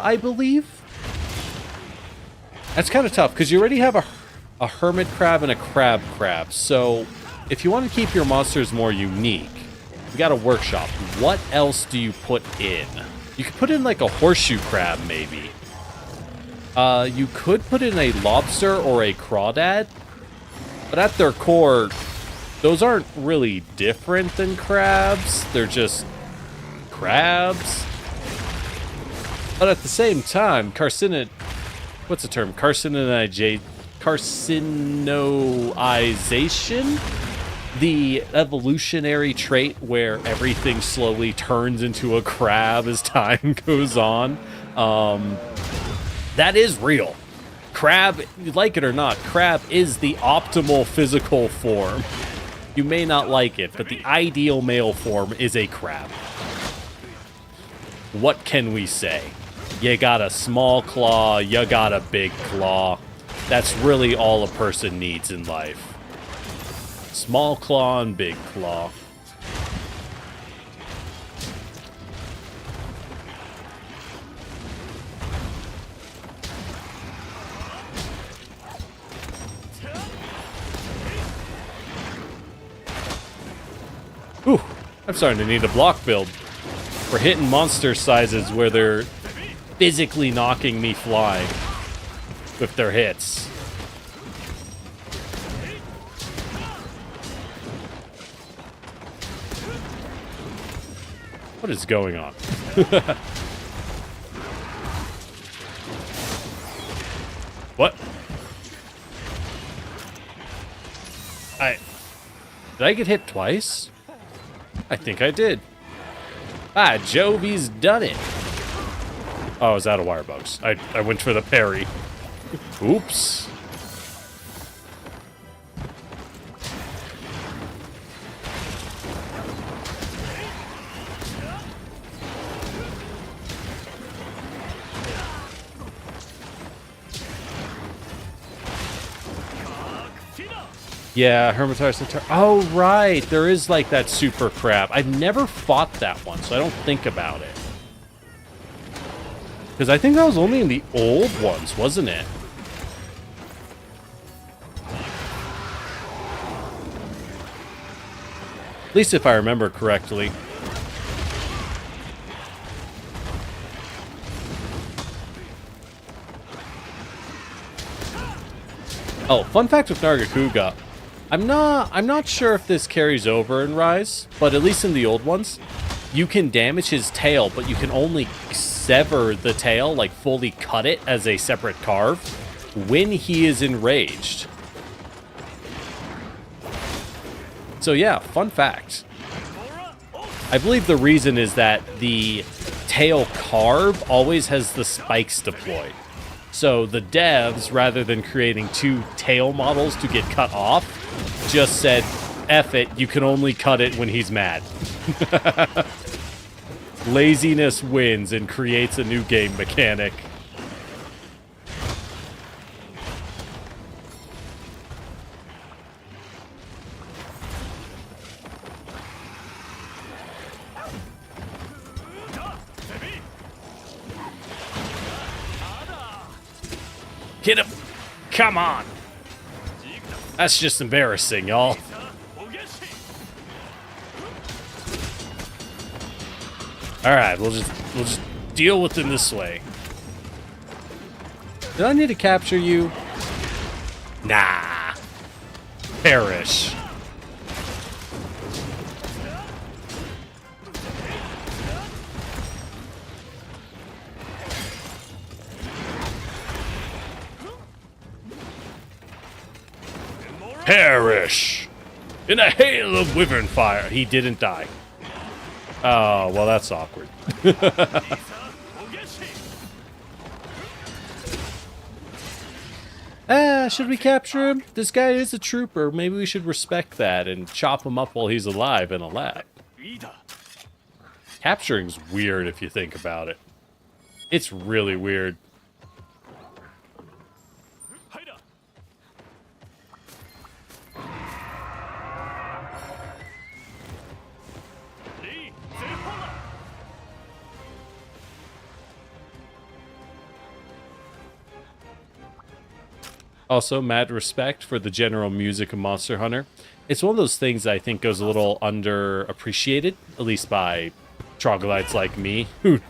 I believe. That's kind of tough because you already have a hermit crab and a crab. So if you want to keep your monsters more unique, we got a workshop. What else do you put in? You could put in like a horseshoe crab, maybe. You could put in a lobster or a crawdad, but at their core, those aren't really different than crabs. They're just crabs. But at the same time, what's the term? Carcinoization? The evolutionary trait where everything slowly turns into a crab as time goes on. That is real. Crab, like it or not, crab is the optimal physical form. You may not like it, but the ideal male form is a crab. What can we say? You got a small claw, you got a big claw. That's really all a person needs in life. Small claw and big claw. Ooh, I'm starting to need a block build. We're hitting monster sizes where they're physically knocking me flying with their hits. What is going on? What? Did I get hit twice? I think I did. Ah, Jovi's done it. Oh, I was out of wire bugs. I went for the parry. Oops. Yeah, Hermitar Centaur. Oh, right. There is like that super crab. I've never fought that one, so I don't think about it. Because I think that was only in the old ones, wasn't it? At least if I remember correctly. Oh, fun fact with Nargacuga. I'm not sure if this carries over in Rise, but at least in the old ones, you can damage his tail, but you can only sever the tail, like fully cut it as a separate carve, when he is enraged. So yeah, fun fact. I believe the reason is that the tail carve always has the spikes deployed. So the devs, rather than creating two tail models to get cut off, just said, F it, you can only cut it when he's mad. Laziness wins and creates a new game mechanic. Hit him! Come on! That's just embarrassing, y'all. Alright, we'll just deal with him this way. Do I need to capture you? Nah. Perish. Perish! In a hail of wyvern fire. He didn't die. Oh, well, that's awkward. Should we capture him? This guy is a trooper. Maybe we should respect that and chop him up while he's alive in a lab. Capturing's weird if you think about it. It's really weird. Also, mad respect for the general music of Monster Hunter. It's one of those things that I think goes a little underappreciated, at least by troglodytes like me, who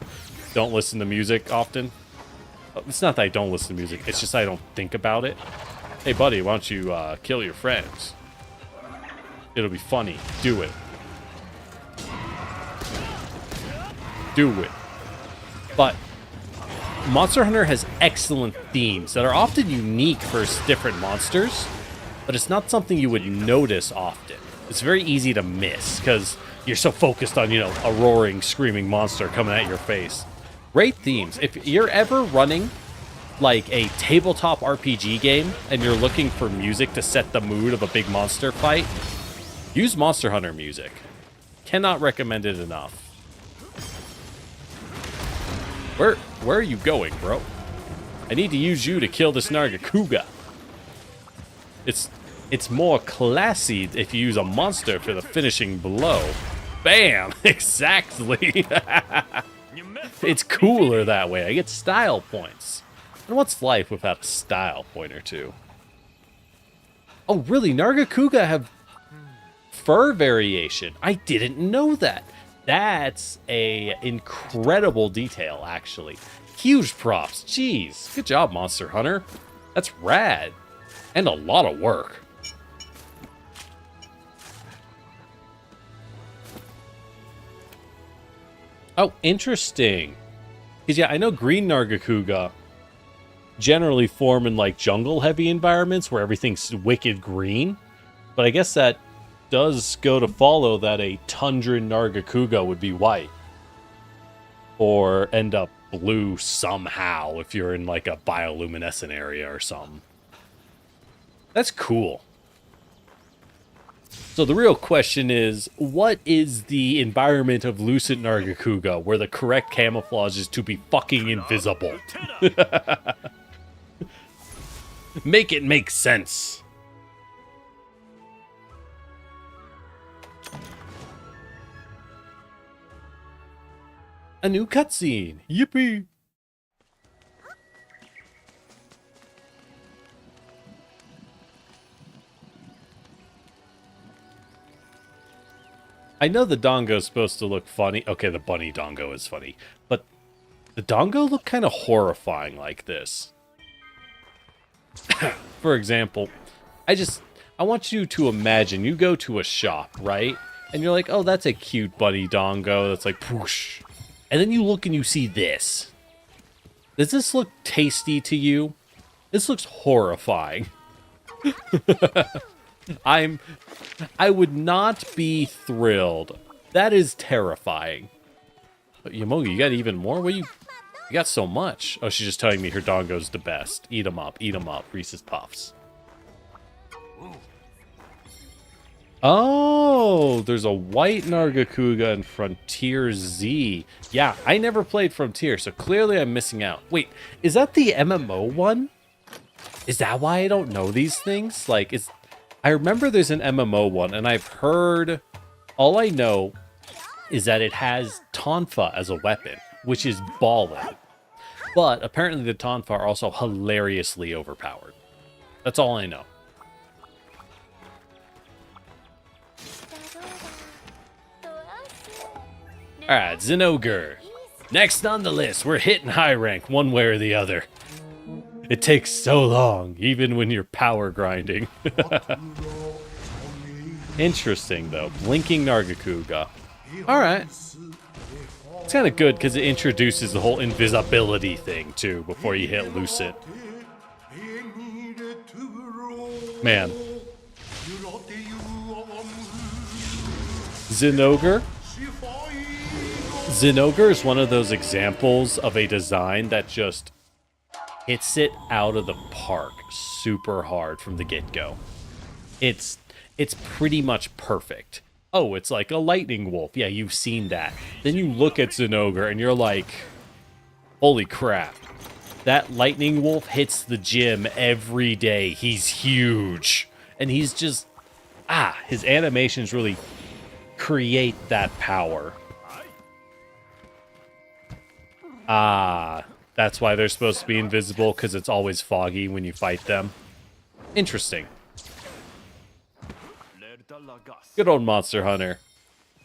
don't listen to music often. It's not that I don't listen to music, it's just I don't think about it. Hey buddy, why don't you kill your friends? It'll be funny. Do it. Do it. But Monster Hunter has excellent themes that are often unique for different monsters, but it's not something you would notice often. It's very easy to miss because you're so focused on, you know, a roaring, screaming monster coming at your face. Great themes. If you're ever running like a tabletop RPG game and you're looking for music to set the mood of a big monster fight, use Monster Hunter music. Cannot recommend it enough. Where are you going, bro? I need to use you to kill this Nargacuga. It's more classy if you use a monster for the finishing blow. Bam! Exactly! It's cooler that way. I get style points. And what's life without a style point or two? Oh, really? Nargacuga have fur variation. I didn't know that. That's a incredible detail, actually. Huge props. Jeez. Good job, Monster Hunter. That's rad. And a lot of work. Oh, interesting. Because, yeah, I know green Nargacuga generally form in, like, jungle-heavy environments where everything's wicked green. But I guess that does go to follow that a tundra Nargacuga would be white. Or end up blue somehow if you're in, like, a bioluminescent area or something. That's cool. So the real question is, what is the environment of Lucent Nargacuga where the correct camouflage is to be fucking invisible? Make it make sense. A new cutscene. Yippee! I know the dongo's supposed to look funny. Okay, the bunny dongo is funny. But the dongo look kind of horrifying like this. For example, I want you to imagine you go to a shop, right? And you're like, oh, that's a cute bunny dongo. That's like, poosh. And then you look and you see this. Does this look tasty to you? This looks horrifying. I would not be thrilled. That is terrifying. But Yamogi, you got even more? What you got so much? Oh, she's just telling me her dongo's the best. Eat 'em up, Reese's Puffs. Oh, there's a white Nargacuga in Frontier Z. Yeah, I never played Frontier, so clearly I'm missing out. Wait, is that the MMO one? Is that why I don't know these things? Like, I remember there's an MMO one, and I've heard... All I know is that it has Tonfa as a weapon, which is ballin'. But apparently the Tonfa are also hilariously overpowered. That's all I know. Alright, Zinogre. Next on the list, we're hitting high rank one way or the other. It takes so long, even when you're power grinding. Interesting, though. Blinking Nargacuga. Alright. It's kind of good because it introduces the whole invisibility thing, too, before you hit Lucid. Man. Zinogre. Zinogre is one of those examples of a design that just hits it out of the park super hard from the get-go. It's pretty much perfect. Oh, it's like a lightning wolf. Yeah, you've seen that. Then you look at Zinogre and you're like, holy crap. That lightning wolf hits the gym every day. He's huge. And he's just, his animations really create that power. That's why they're supposed to be invisible, because it's always foggy when you fight them. Interesting. Good old Monster Hunter.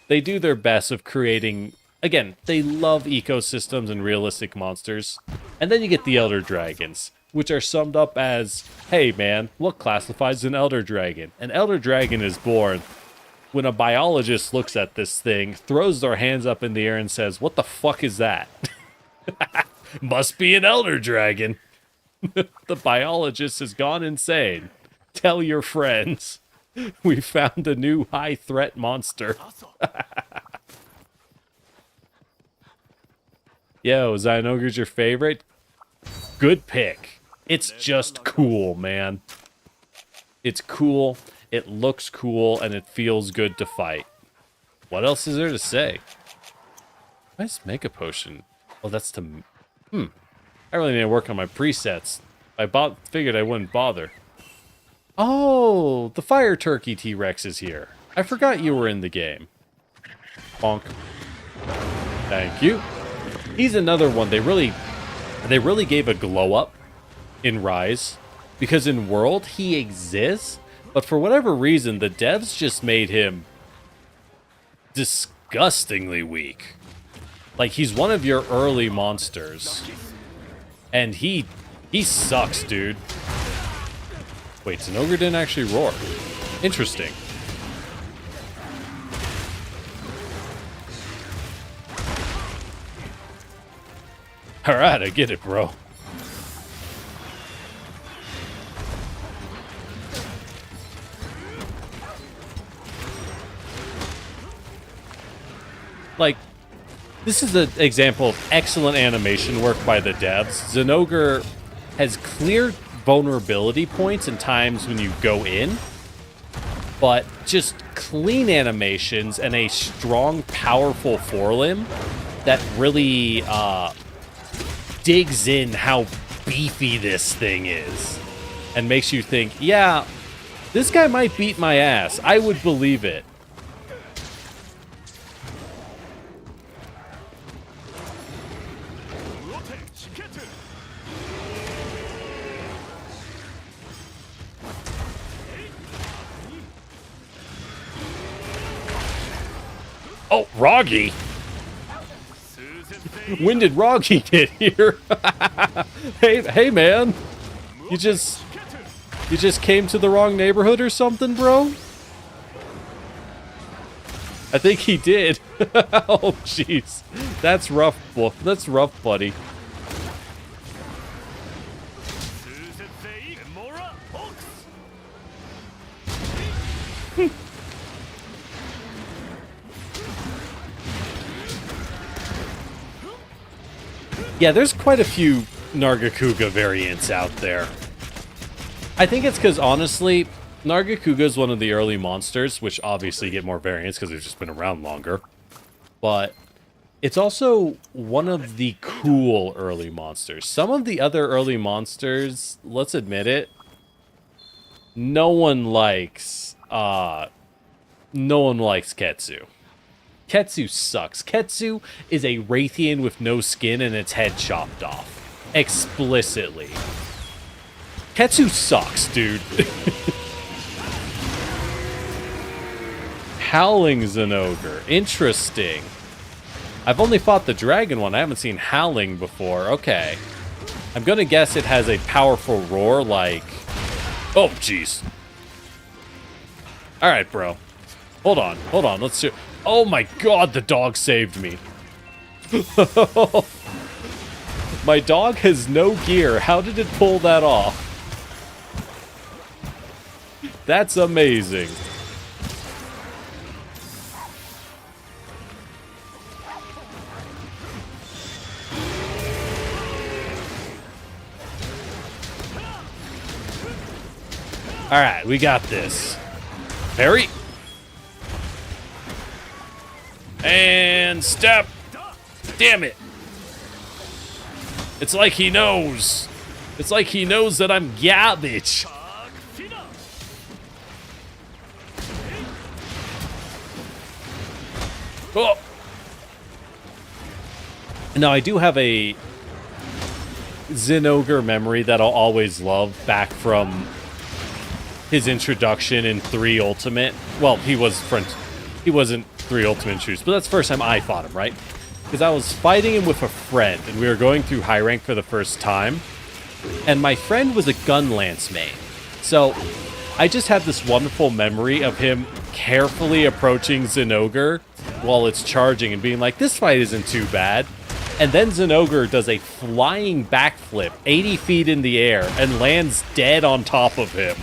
They do their best of creating... Again, they love ecosystems and realistic monsters. And then you get the Elder Dragons, which are summed up as, hey man, what classifies an Elder Dragon? An Elder Dragon is born when a biologist looks at this thing, throws their hands up in the air and says, what the fuck is that? Must be an Elder Dragon. The biologist has gone insane. Tell your friends. We found a new high threat monster. Yo, Zinogre's your favorite? Good pick. It's just cool, man. It's cool, it looks cool, and it feels good to fight. What else is there to say? Nice Mega Potion. Oh, that's to... I really need to work on my presets. I figured I wouldn't bother. Oh, the Fire Turkey T-Rex is here. I forgot you were in the game. Bonk. Thank you. He's another one. They really gave a glow up in Rise. Because in World, he exists. But for whatever reason, the devs just made him disgustingly weak. Like, he's one of your early monsters. And he sucks, dude. Wait, Zinogre didn't actually roar. Interesting. Alright, I get it, bro. Like, this is an example of excellent animation work by the devs. Zinogre has clear vulnerability points in times when you go in, but just clean animations and a strong, powerful forelimb that really digs in how beefy this thing is and makes you think, yeah, this guy might beat my ass. I would believe it. Oh, Roggy! When did Roggy get here? Hey, man! You just came to the wrong neighborhood or something, bro? I think he did. Oh, jeez. That's rough, that's rough, buddy. Yeah, there's quite a few Nargacuga variants out there. I think it's because, honestly, Nargacuga is one of the early monsters, which obviously get more variants because they've just been around longer. But it's also one of the cool early monsters. Some of the other early monsters, let's admit it, no one likes Ketsu. Ketsu sucks. Ketsu is a Raytheon with no skin and its head chopped off. explicitly. Ketsu sucks, dude. Howling Zinogre. Interesting. I've only fought the dragon one. I haven't seen Howling before. Okay. I'm gonna guess it has a powerful roar like... Oh, jeez. Alright, bro. Hold on. Let's do... Oh my god, the dog saved me. My dog has no gear. How did it pull that off? That's amazing. Alright, we got this. Parry. And step. Damn it. It's like he knows. It's like he knows that I'm garbage. Oh. Now, I do have a Zinogre memory that I'll always love back from his introduction in 3 Ultimate. Well, he wasn't 3 Ultimate Shooters, but that's the first time I fought him, right? Because I was fighting him with a friend, and we were going through high rank for the first time, and my friend was a gun lance main. So I just have this wonderful memory of him carefully approaching Zinogre while it's charging and being like, this fight isn't too bad. And then Zinogre does a flying backflip 80 feet in the air and lands dead on top of him,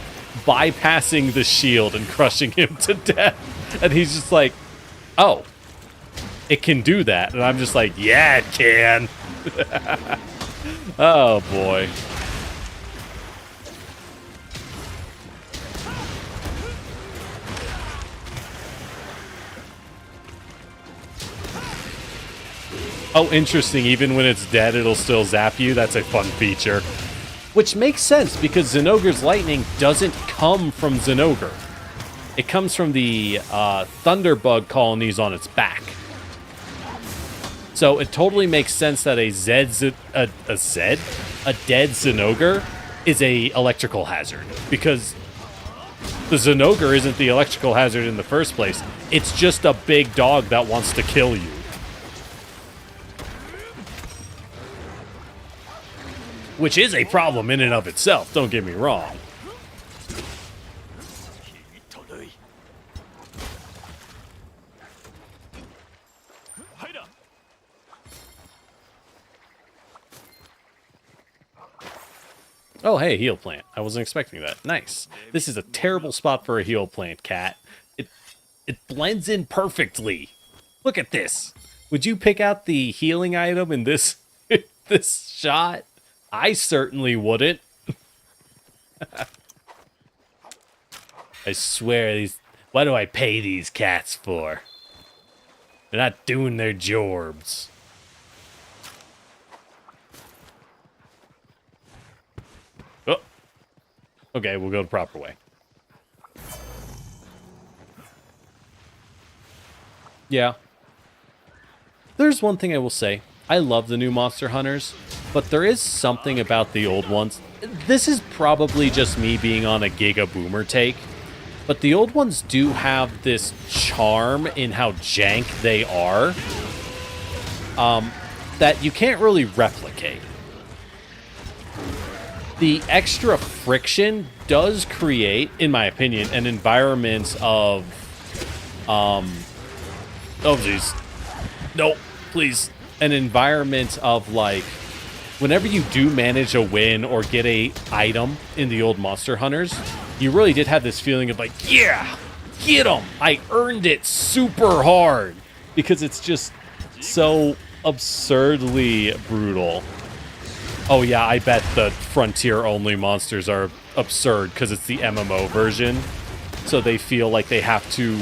bypassing the shield and crushing him to death. And he's just like, oh, it can do that. And I'm just like, yeah, it can. Oh, boy. Oh, interesting. Even when it's dead, it'll still zap you. That's a fun feature. Which makes sense, because Zinogre's lightning doesn't come from Zinogre. It comes from the Thunderbug colonies on its back. So it totally makes sense that a dead Zinogre is a electrical hazard. Because the Zinogre isn't the electrical hazard in the first place. It's just a big dog that wants to kill you. Which is a problem in and of itself, don't get me wrong. Oh, hey, heal plant. I wasn't expecting that. Nice. This is a terrible spot for a heal plant, cat. It blends in perfectly. Look at this. Would you pick out the healing item in this this shot? I certainly wouldn't. I swear, what do I pay these cats for? They're not doing their jobs. Oh. Okay, we'll go the proper way. Yeah. There's one thing I will say. I love the new Monster Hunters, but there is something about the old ones. This is probably just me being on a Giga Boomer take, but the old ones do have this charm in how jank they are that you can't really replicate. The extra friction does create, in my opinion, an environment of... oh, jeez. No, please. An environment of, like, whenever you do manage a win or get a item in the old Monster Hunters, you really did have this feeling of like, yeah, get him! I earned it super hard! Because it's just so absurdly brutal. Oh yeah, I bet the Frontier-only monsters are absurd because it's the MMO version. So they feel like they have to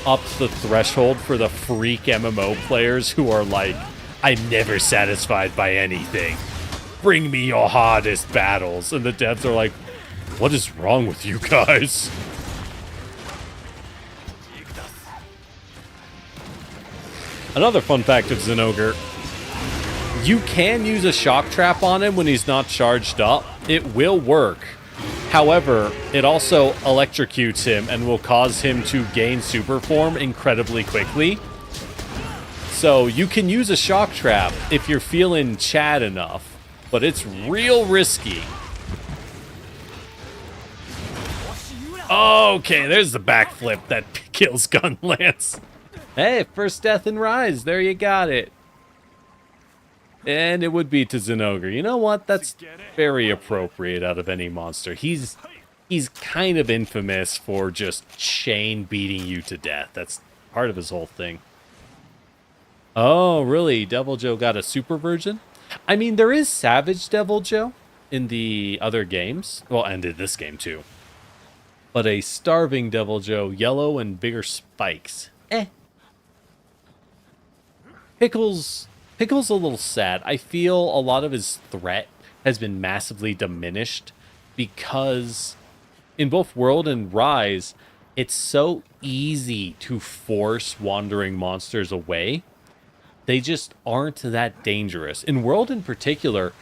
up the threshold for the freak MMO players who are like, I'm never satisfied by anything. Bring me your hardest battles. And the devs are like, what is wrong with you guys? Another fun fact of Zinogre. You can use a shock trap on him when he's not charged up. It will work. However, it also electrocutes him and will cause him to gain super form incredibly quickly. So you can use a shock trap if you're feeling Chad enough, but it's real risky. Okay, there's the backflip that kills Gunlance. Hey, first death in Rise. There you got it. And it would be to Zinogre. You know what? That's very appropriate out of any monster. He's kind of infamous for just chain beating you to death. That's part of his whole thing. Oh, really? Devil Joe got a super version? I mean, there is Savage Devil Joe in the other games. Well, and in this game, too. But a Starving Devil Joe, yellow and bigger spikes. Pickle's a little sad. I feel a lot of his threat has been massively diminished because in both World and Rise, it's so easy to force wandering monsters away. They just aren't that dangerous. In World in particular,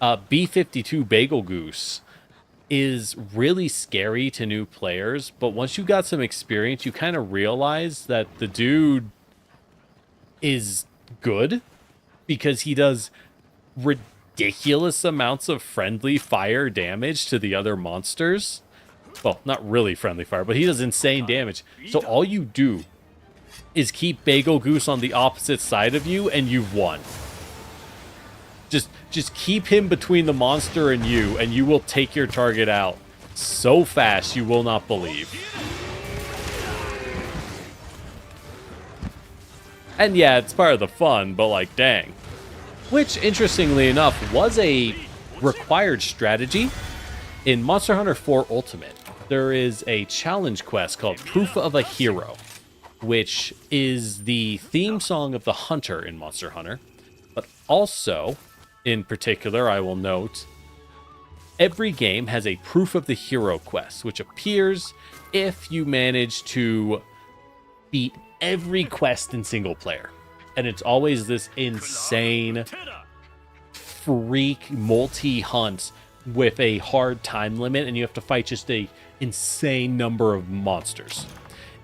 B-52 Bagel Goose is really scary to new players, but once you got some experience, you kind of realize that the dude is good because he does ridiculous amounts of friendly fire damage to the other monsters. Well, not really friendly fire, but he does insane damage. So all you do is keep Bagel Goose on the opposite side of you, and you've won. Just keep him between the monster and you will take your target out so fast you will not believe. And yeah, it's part of the fun, but like, dang. Which, interestingly enough, was a required strategy. In Monster Hunter 4 Ultimate, there is a challenge quest called Proof of a Hero, which is the theme song of the Hunter in Monster Hunter. But also, in particular, I will note, every game has a Proof of the Hero quest, which appears if you manage to beat every quest in single player. And it's always this insane freak multi-hunt with a hard time limit, and you have to fight just a insane number of monsters.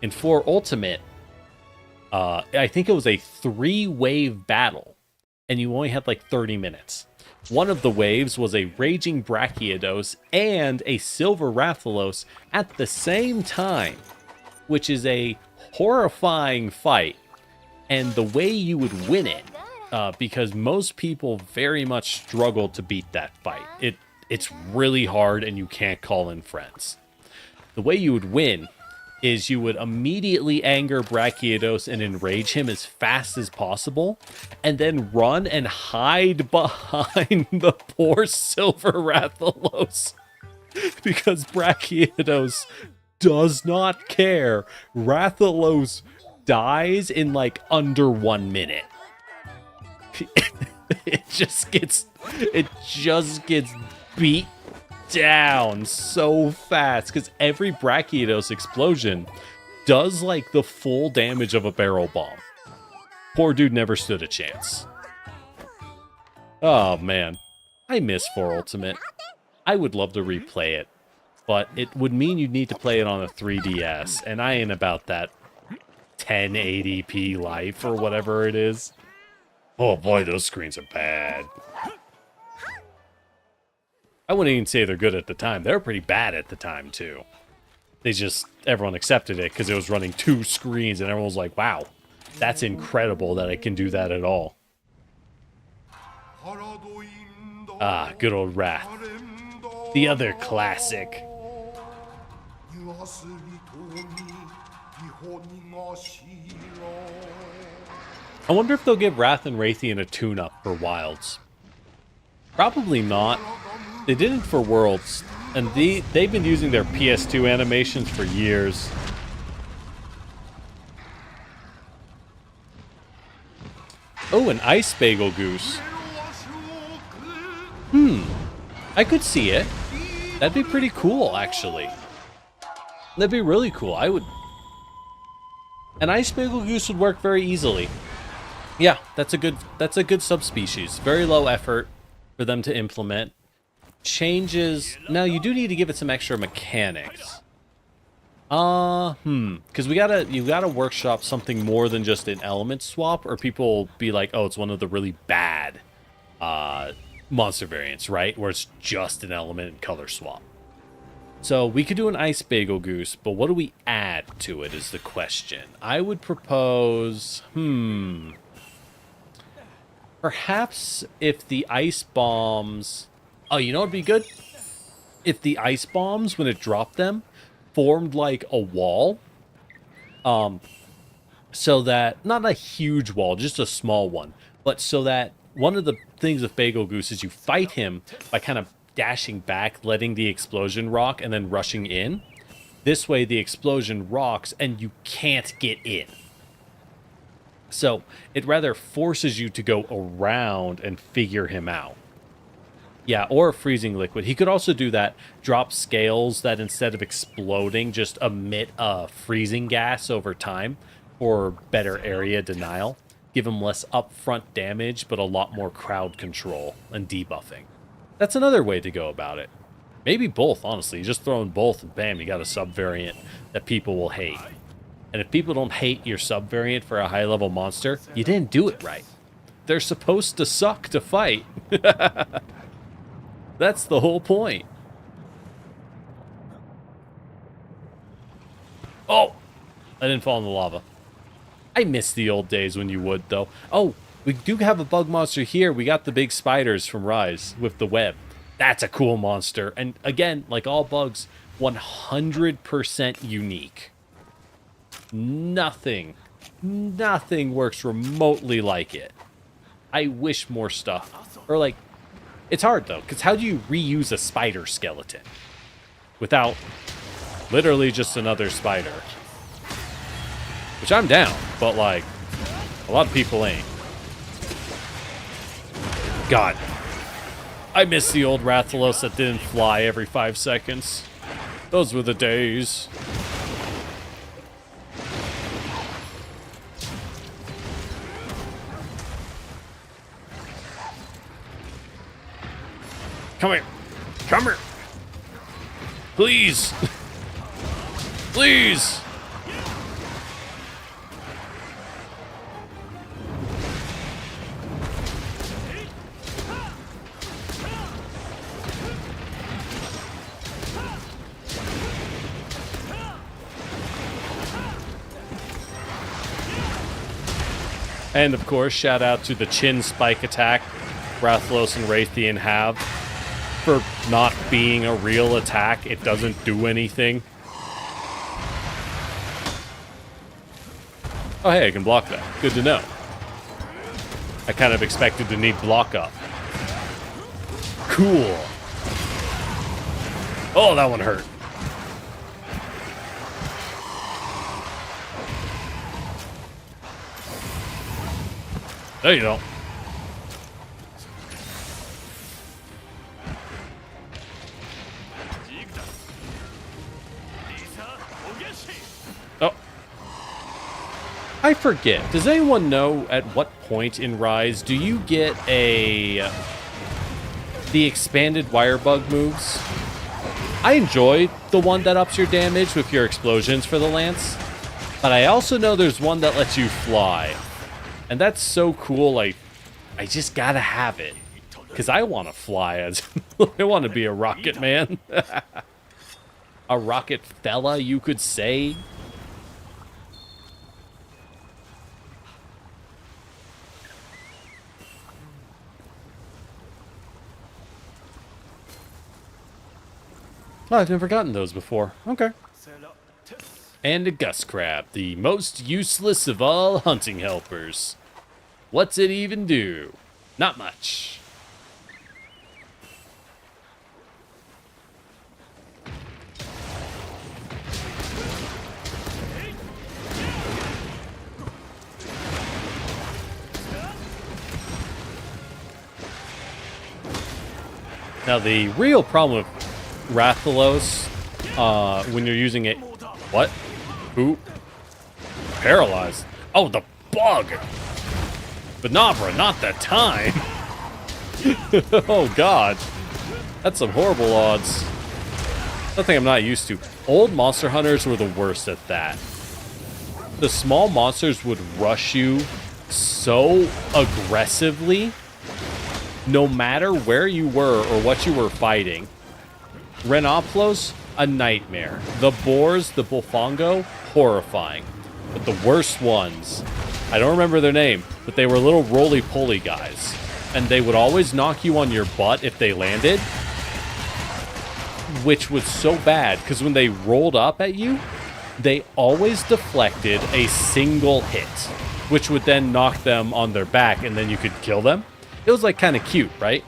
In 4 Ultimate, I think it was a 3-wave battle, and you only had like 30 minutes. One of the waves was a Raging Brachiodos and a Silver Rathalos at the same time, which is a horrifying fight. And the way you would win it, because most people very much struggle to beat that fight. It's really hard and you can't call in friends. The way you would win is you would immediately anger Brachiodos and enrage him as fast as possible, and then run and hide behind the poor Silver Rathalos. Because Brachiodos does not care. Rathalos dies in like under 1 minute. It just gets beat down so fast because every Brachiodos explosion does like the full damage of a barrel bomb. Poor dude never stood a chance. Oh man, I miss 4 Ultimate. I would love to replay it, but it would mean you'd need to play it on a 3DS, and I ain't about that 1080p life or whatever it is. Oh boy, those screens are bad. I wouldn't even say they're good at the time. They were pretty bad at the time, too. Everyone accepted it because it was running 2 screens, and everyone was like, wow, that's incredible that it can do that at all. Ah, good old Wrath. The other classic. I wonder if they'll give Wrath and Raytheon a tune-up for Wilds. Probably not. They didn't for Worlds, and they've been using their PS2 animations for years. Oh, an Ice Bagel Goose. I could see it. That'd be pretty cool, actually. That'd be really cool. An Ice Bagel Goose would work very easily. Yeah, that's a good subspecies. Very low effort for them to implement. Changes. Now you do need to give it some extra mechanics. Because you gotta workshop something more than just an element swap, or people will be like, oh, it's one of the really bad monster variants, right? Where it's just an element and color swap. So we could do an ice bagel goose, but what do we add to it is the question. I would propose, perhaps if the ice bombs, oh, you know what'd be good? If the ice bombs, when it dropped them, formed like a wall, so that, not a huge wall, just a small one, but so that one of the things with Bagel Goose is you fight him by kind of dashing back, letting the explosion rock, and then rushing in. This way the explosion rocks and you can't get in. So it rather forces you to go around and figure him out. Yeah, or a freezing liquid. He could also do that, drop scales that instead of exploding, just emit a freezing gas over time for better area denial. Give him less upfront damage, but a lot more crowd control and debuffing. That's another way to go about it. Maybe both, honestly. You just throw in both and bam, you got a subvariant that people will hate. And if people don't hate your subvariant for a high-level monster, you didn't do it right. They're supposed to suck to fight. That's the whole point. Oh! I didn't fall in the lava. I miss the old days when you would, though. Oh, we do have a bug monster here. We got the big spiders from Rise with the web. That's a cool monster. And again, like all bugs, 100% unique. Nothing works remotely like it. I wish more stuff. Or like, it's hard though, because how do you reuse a spider skeleton without literally just another spider? Which I'm down, but like, a lot of people ain't. God. I miss the old Rathalos that didn't fly every 5 seconds. Those were the days. Come here. Come here. Please. Please. And of course, shout out to the chin spike attack Rathalos and Raytheon have. For not being a real attack, it doesn't do anything. Oh hey, I can block that. Good to know. I kind of expected to need block up. Cool. Oh, that one hurt. No, you don't. Oh. I forget. Does anyone know at what point in Rise do you get the expanded wire bug moves? I enjoy the one that ups your damage with your explosions for the lance, but I also know there's one that lets you fly. And that's so cool, I just gotta have it. Because I want to fly as... I want to be a rocket man. A rocket fella, you could say. Oh, I've never gotten those before. Okay. And a gust crab, the most useless of all hunting helpers. What's it even do? Not much. Now the real problem with Rathalos, when you're using it... What? Who? Paralyzed. Oh, the bug! But Nabra, not that time. Oh god. That's some horrible odds. Something I'm not used to. Old monster hunters were the worst at that. The small monsters would rush you so aggressively, no matter where you were or what you were fighting. Renoplos, a nightmare. The boars, the Bullfongo, horrifying. But the worst ones, I don't remember their name, but they were little roly-poly guys. And they would always knock you on your butt if they landed, which was so bad, because when they rolled up at you, they always deflected a single hit, which would then knock them on their back, and then you could kill them. It was, like, kind of cute, right?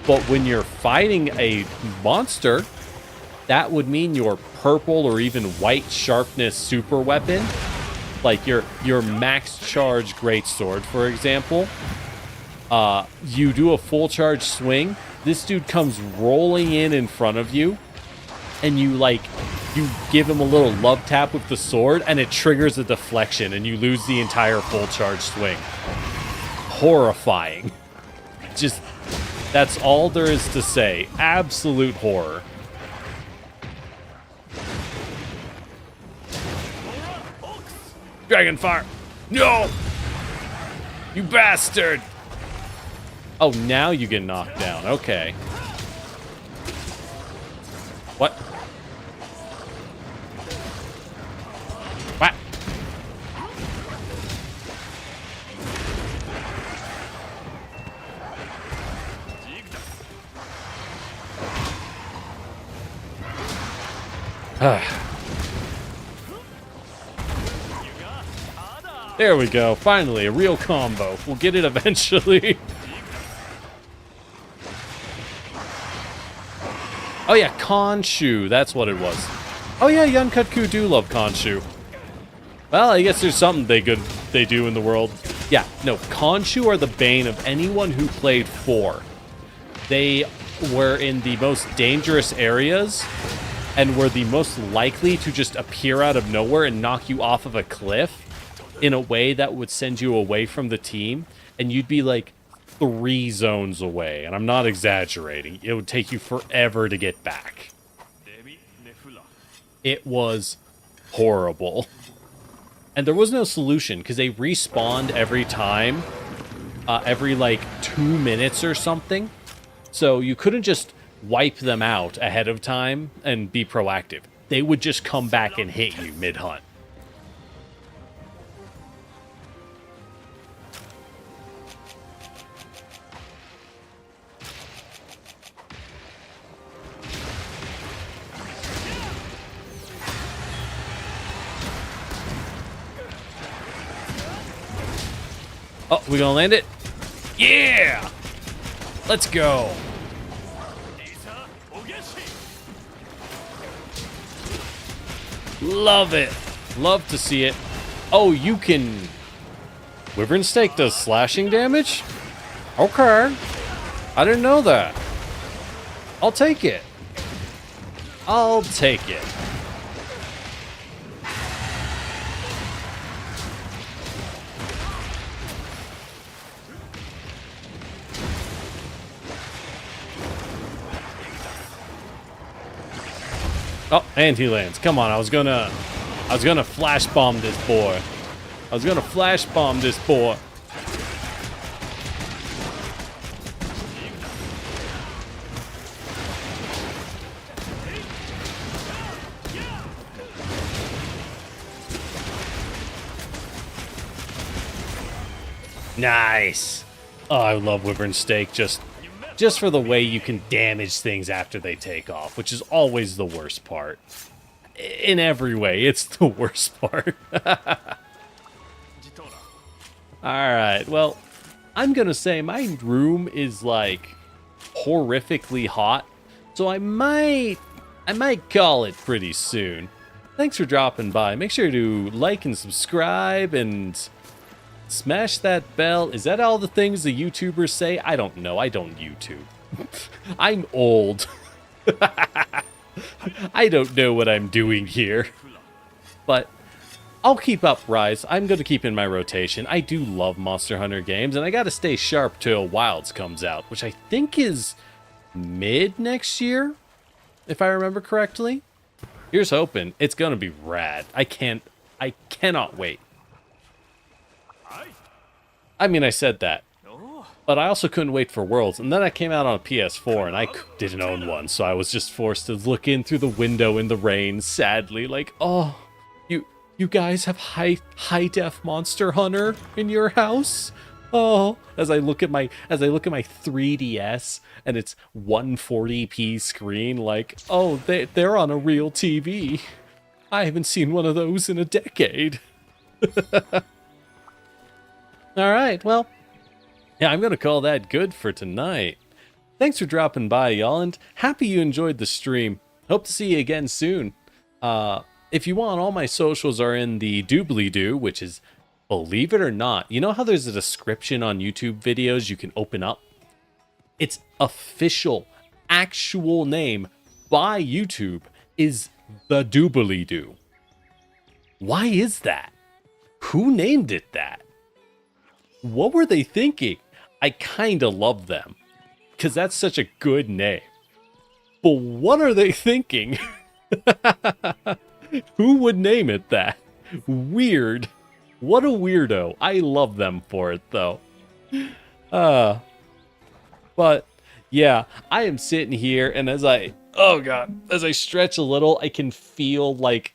But when you're fighting a monster, that would mean your purple or even white sharpness super weapon, like your max charge greatsword, for example, you do a full charge swing, this dude comes rolling in front of you, and you give him a little love tap with the sword, and it triggers a deflection, and you lose the entire full charge swing. Horrifying. Just, that's all there is to say. Absolute horror. Dragonfire! No! You bastard! Oh, now you get knocked down. Okay. What? What? There we go. Finally, a real combo. We'll get it eventually. Oh yeah, Khonshu. That's what it was. Oh yeah, Yunkutku do love Khonshu. Well, I guess there's something they do in the world. Yeah, no, Khonshu are the bane of anyone who played 4. They were in the most dangerous areas and were the most likely to just appear out of nowhere and knock you off of a cliff in a way that would send you away from the team, and you'd be like 3 zones away, and I'm not exaggerating. It would take you forever to get back. It was horrible. And there was no solution, because they respawned every time, every like 2 minutes or something. So you couldn't just wipe them out ahead of time and be proactive. They would just come back and hit you mid-hunt. Oh, we gonna land it? Yeah! Let's go. Love it. Love to see it. Oh, you can... Wyvern Stake does slashing damage? Okay. I didn't know that. I'll take it. I'll take it. Oh, and he lands. Come on, I was gonna flash bomb this boy. I was gonna flash bomb this boy. Nice. Oh, I love Wyvern Stake just for the way you can damage things after they take off, which is always the worst part. In every way, it's the worst part. Alright, well, I'm gonna say my room is, like, horrifically hot, so I might call it pretty soon. Thanks for dropping by. Make sure to like and subscribe and smash that bell. Is that all the things the YouTubers say? I don't know. I don't YouTube. I'm old. I don't know what I'm doing here. But I'll keep up Rise. I'm going to keep in my rotation. I do love Monster Hunter games, and I got to stay sharp till Wilds comes out, which I think is mid next year, if I remember correctly. Here's hoping. It's going to be rad. I cannot wait. I mean, I said that, but I also couldn't wait for Worlds, and then I came out on a PS4, and I didn't own one, so I was just forced to look in through the window in the rain, sadly, like, oh, you guys have high def Monster Hunter in your house? Oh, as I look at my 3DS and its 140p screen, like, oh, they're on a real TV. I haven't seen one of those in a decade. All right, well, yeah, I'm gonna call that good for tonight. Thanks for dropping by, y'all, and happy you enjoyed the stream. Hope to see you again soon. If you want, all my socials are in the doobly-doo, which is, believe it or not, you know how there's a description on YouTube videos you can open up? Its official, actual name by YouTube is the doobly-doo. Why is that? Who named it that? What were they thinking? I kinda love them, because that's such a good name. But what are they thinking? Who would name it that? Weird. What a weirdo. I love them for it, though. But, yeah, I am sitting here, and as I stretch a little, I can feel like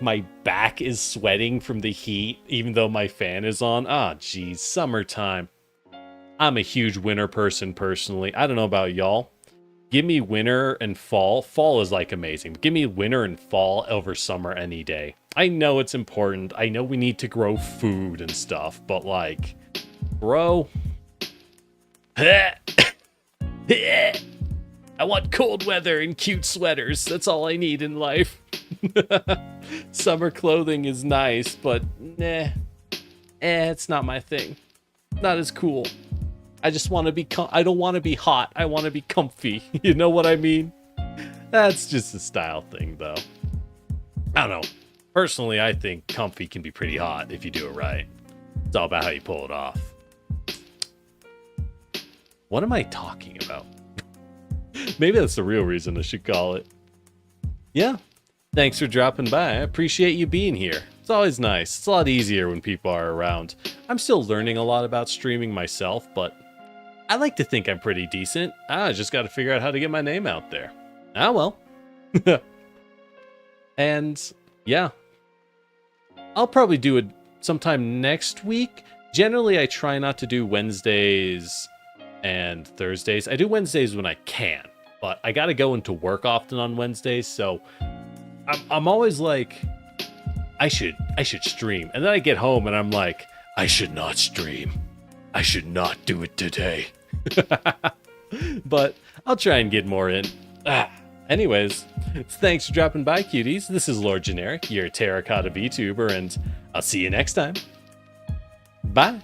my back is sweating from the heat, even though my fan is on. Ah, geez, summertime. I'm a huge winter person, personally. I don't know about y'all. Give me winter and fall. Fall is, like, amazing. Give me winter and fall over summer any day. I know it's important. I know we need to grow food and stuff, but, like, bro. I want cold weather and cute sweaters. That's all I need in life. Summer clothing is nice, but nah. It's not my thing. Not as cool. I just want to be I don't want to be hot. I want to be comfy. You know what I mean? That's just a style thing, though. I don't know. Personally, I think comfy can be pretty hot if you do it right. It's all about how you pull it off. What am I talking about? Maybe that's the real reason I should call it. Yeah. Thanks for dropping by. I appreciate you being here. It's always nice. It's a lot easier when people are around. I'm still learning a lot about streaming myself, but I like to think I'm pretty decent. I just got to figure out how to get my name out there. Ah, well. And, yeah. I'll probably do it sometime next week. Generally, I try not to do Wednesdays and Thursdays. I do Wednesdays when I can, but I got to go into work often on Wednesdays, so I'm always like, I should stream. And then I get home and I'm like, I should not stream. I should not do it today. But I'll try and get more in. Anyways, thanks for dropping by, cuties. This is Lord Generic, your Terracotta Vtuber, and I'll see you next time. Bye.